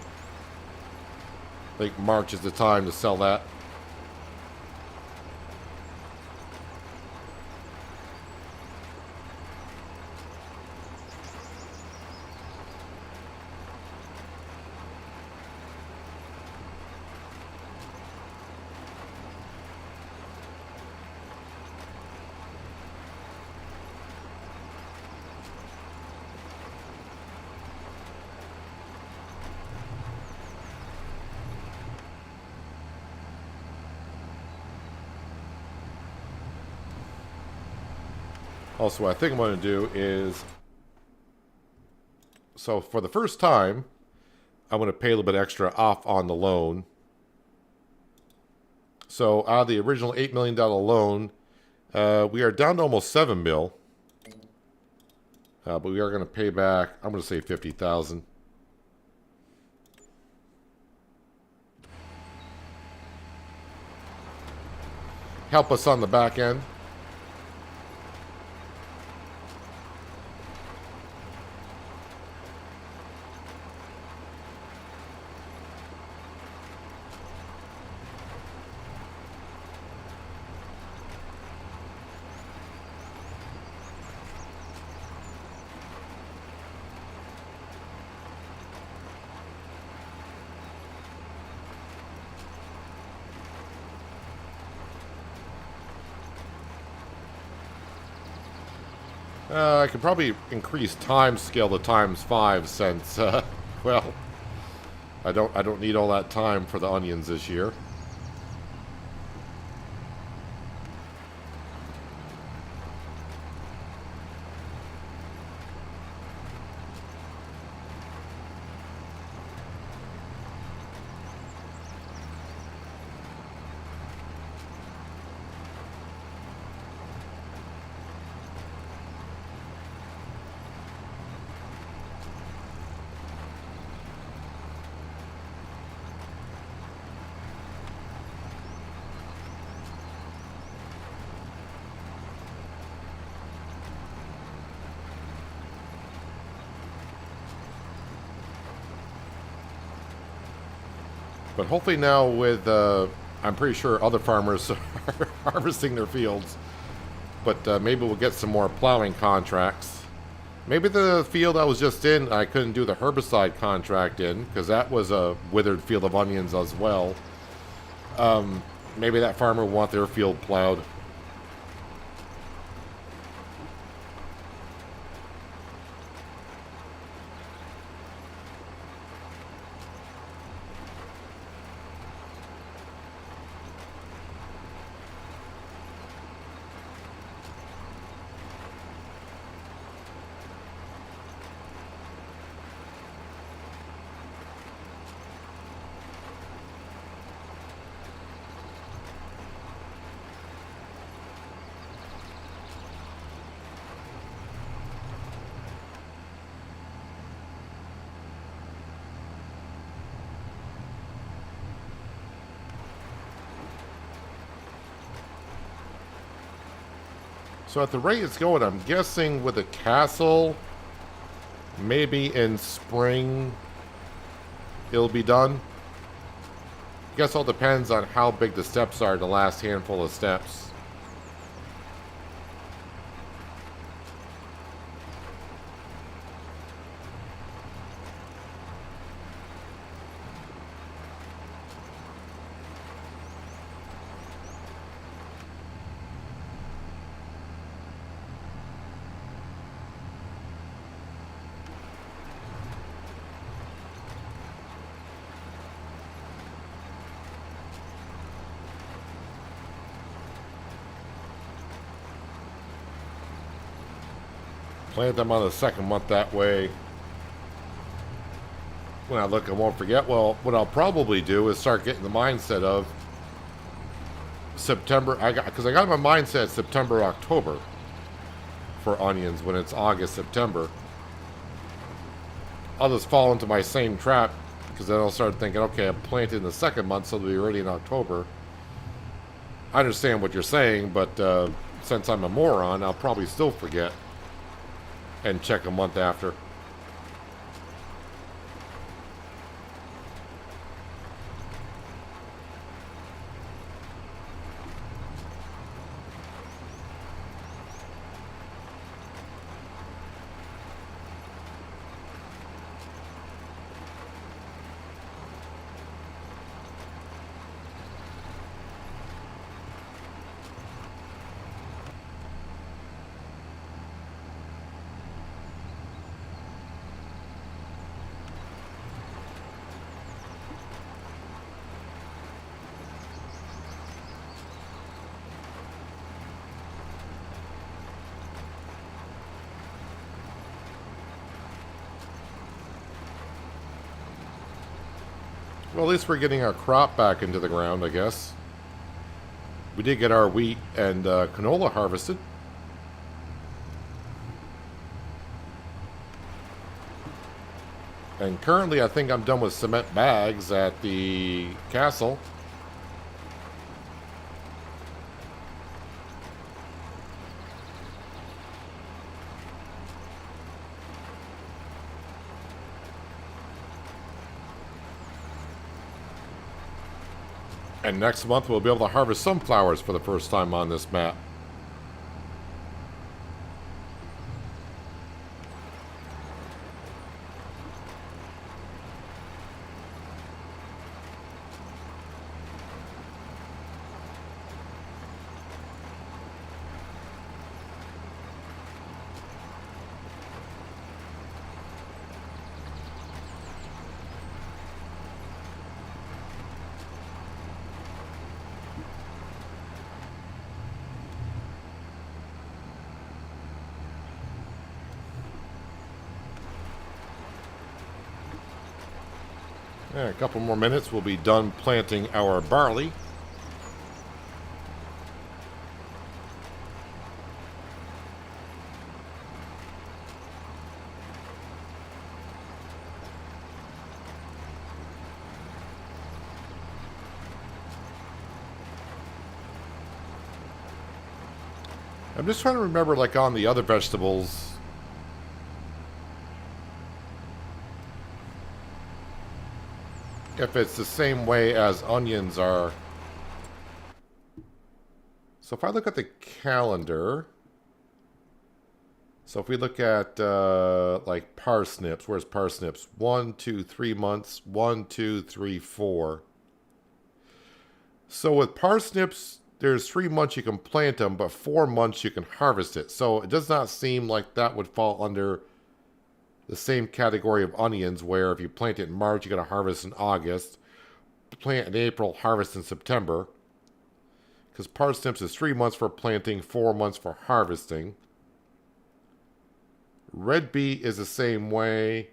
I think March is the time to sell that. Also, what I think I'm going to do is, so for the first time, I'm going to pay a little bit extra off on the loan. So out of the original $8 million loan, we are down to almost $7 million. But we are going to pay back, I'm going to say $50,000. Help us on the back end. I could probably increase time scale to ×5 since, well, I don't need all that time for the onions this year. But hopefully now with, I'm pretty sure other farmers are harvesting their fields. But maybe we'll get some more plowing contracts. Maybe the field I was just in, I couldn't do the herbicide contract in, because that was a withered field of onions as well. Maybe that farmer will want their field plowed. So at the rate it's going, I'm guessing with a castle, maybe in spring it'll be done. I guess all depends on how big the steps are, the last handful of steps. Plant them on the second month that way. When I look, I won't forget. Well, what I'll probably do is start getting the mindset of September. Because I got my mindset September, October for onions when it's August, September. I'll just fall into my same trap because then I'll start thinking, okay, I'm planting in the second month, so they'll be ready in October. I understand what you're saying, but since I'm a moron, I'll probably still forget and check a month after. Well, at least we're getting our crop back into the ground, I guess. We did get our wheat and canola harvested. And currently, I think I'm done with cement bags at the castle. And next month we'll be able to harvest sunflowers for the first time on this map. Yeah, a couple more minutes, we'll be done planting our barley. I'm just trying to remember, like on the other vegetables, if it's the same way as onions are. So if I look at the calendar, so if we look at like parsnips, where's parsnips? 1, 2, 3 months. 1, 2, 3, 4. So with parsnips, there's 3 months you can plant them, but 4 months you can harvest it. So it does not seem like that would fall under the same category of onions, where if you plant it in March, you got to harvest in August. Plant in April, harvest in September. Because parsnips is 3 months for planting, 4 months for harvesting. Red beet is the same way.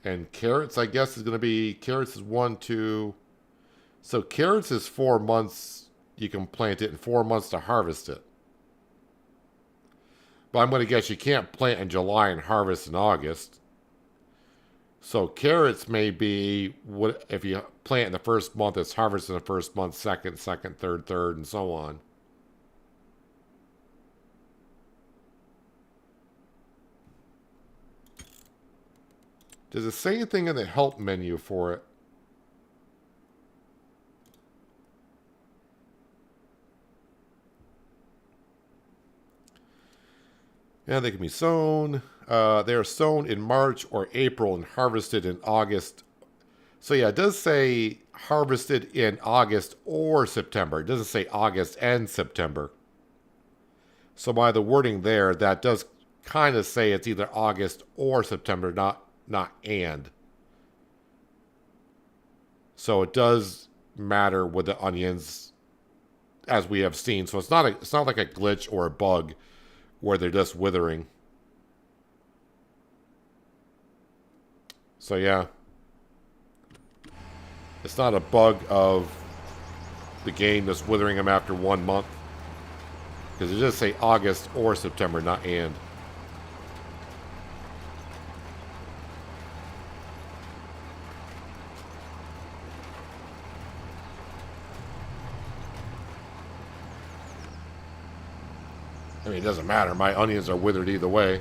And carrots, I guess, is going to be, carrots is 1, 2. So carrots is 4 months you can plant it and 4 months to harvest it. But I'm going to guess you can't plant in July and harvest in August. So carrots may be, what if you plant in the first month, it's harvested in the first month, second, third, and so on. Does it say anything in the help menu for it? Yeah, they can be sown. They are sown in March or April and harvested in August. So yeah, it does say harvested in August or September. It doesn't say August and September. So by the wording there, that does kind of say it's either August or September, not and. So it does matter with the onions, as we have seen. So it's not like a glitch or a bug where they're just withering. So yeah. It's not a bug of the game that's withering them after 1 month. Because it does say August or September, not and. I mean, it doesn't matter. My onions are withered either way.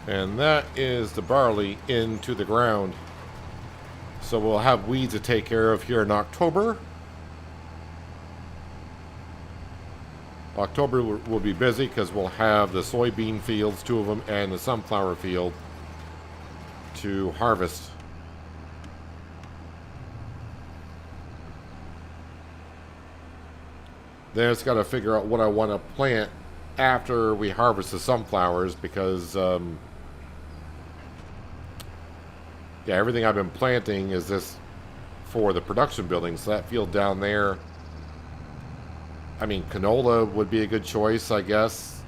And that is the barley into the ground. So we'll have weeds to take care of here in October. October will be busy because we'll have the soybean fields, 2 of them, and the sunflower field to harvest. Then it's got to figure out what I want to plant after we harvest the sunflowers because yeah, everything I've been planting is this for the production building. So that field down there, I mean, canola would be a good choice, I guess.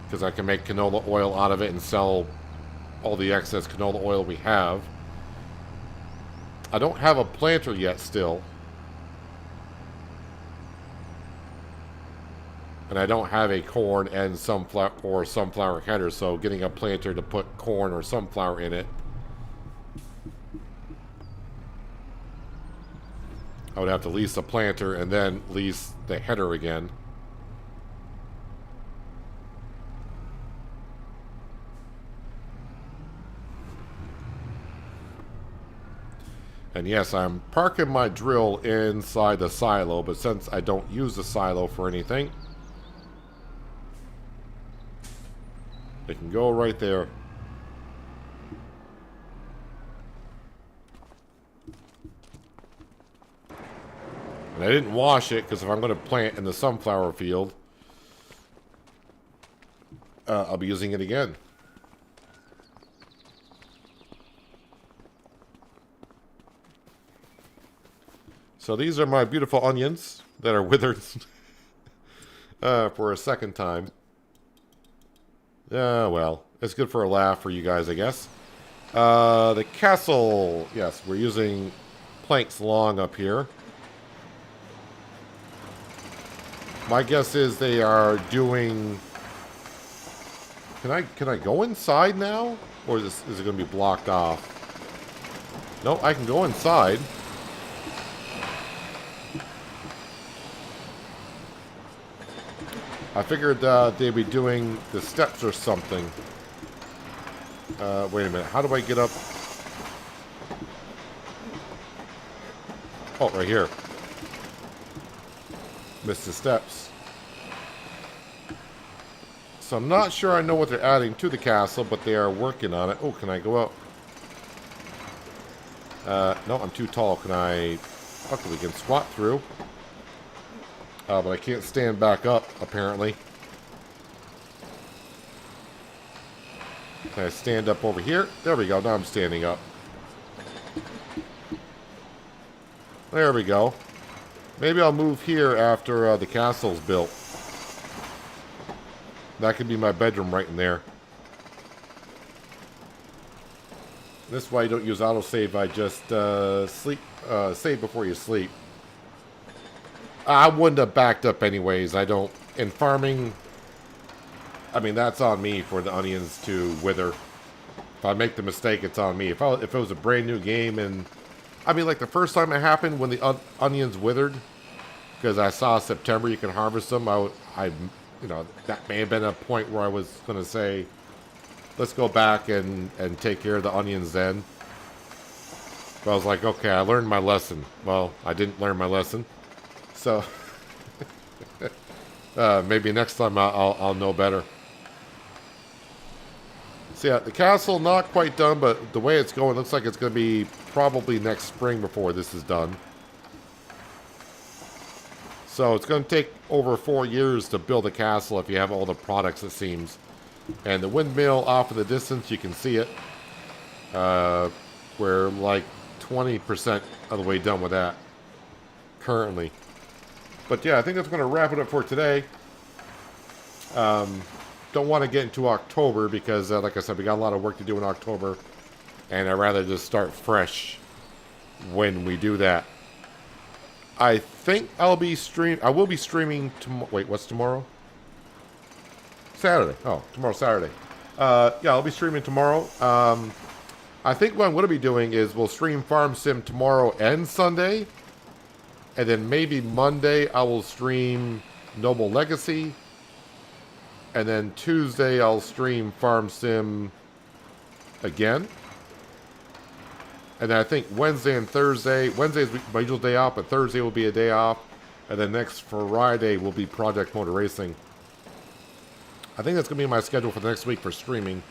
Because I can make canola oil out of it and sell all the excess canola oil we have. I don't have a planter yet still. And I don't have a corn and sunflower header, so getting a planter to put corn or sunflower in it, I would have to lease a planter and then lease the header again. And yes, I'm parking my drill inside the silo, but since I don't use the silo for anything, it can go right there. And I didn't wash it because if I'm going to plant in the sunflower field, I'll be using it again. So these are my beautiful onions that are withered for a second time. Well, it's good for a laugh for you guys, I guess. The castle. Yes, we're using planks long up here. My guess is they are doing... Can I go inside now? Or is it going to be blocked off? No, I can go inside. I figured they'd be doing the steps or something. Wait a minute. How do I get up? Oh, right here. Missed the steps. So I'm not sure I know what they're adding to the castle, but they are working on it. Oh, can I go up? No, I'm too tall. Can I... Okay, we can squat through. But I can't stand back up, apparently. Can I stand up over here? There we go. Now I'm standing up. There we go. Maybe I'll move here after the castle's built. That could be my bedroom right in there. This way I don't use autosave. I just save before you sleep. I wouldn't have backed up anyways. I don't... In farming... I mean, that's on me for the onions to wither. If I make the mistake, it's on me. If it was a brand new game and... I mean, like the first time it happened when the onions withered, because I saw September you can harvest them. You know, that may have been a point where I was going to say, let's go back and take care of the onions then. But I was like, okay, I learned my lesson. Well, I didn't learn my lesson. So maybe next time I'll know better. So yeah, the castle not quite done, but the way it's going looks like it's going to be probably next spring before this is done. So it's going to take over 4 years to build a castle if you have all the products, it seems. And the windmill off in the distance, you can see it. We're like 20% of the way done with that currently. But yeah, I think that's going to wrap it up for today. Don't want to get into October because, like I said, we got a lot of work to do in October. And I'd rather just start fresh when we do that. I think I will be streaming tomorrow. Wait, what's tomorrow? Saturday. Oh, tomorrow's Saturday. Yeah, I'll be streaming tomorrow. I think what I'm going to be doing is we'll stream Farm Sim tomorrow and Sunday. And then maybe Monday I will stream Noble Legacy. And then Tuesday I'll stream Farm Sim again. And then I think Wednesday and Thursday, Wednesday is my usual day off, but Thursday will be a day off. And then next Friday will be Project Motor Racing. I think that's going to be my schedule for the next week for streaming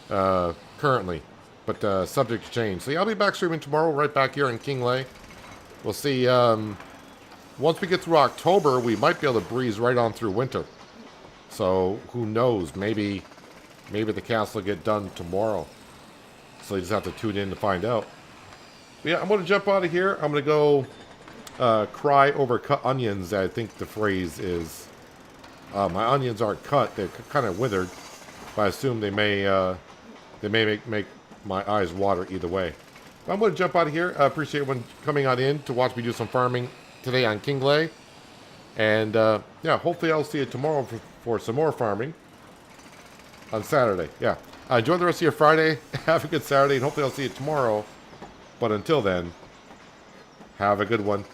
currently. But subject to change. So yeah, I'll be back streaming tomorrow right back here in Kinlaig. We'll see. Once we get through October, we might be able to breeze right on through winter. So who knows? Maybe the castle will get done tomorrow. So you just have to tune in to find out. But yeah, I'm going to jump out of here. I'm going to go cry over cut onions, I think the phrase is. My onions aren't cut. They're kind of withered. But I assume they may make my eyes water either way. But I'm going to jump out of here. I appreciate everyone coming on in to watch me do some farming today on Kinlaig. And yeah, hopefully I'll see you tomorrow for some more farming on Saturday. Yeah. Enjoy the rest of your Friday. Have a good Saturday, and hopefully I'll see you tomorrow. But until then, have a good one.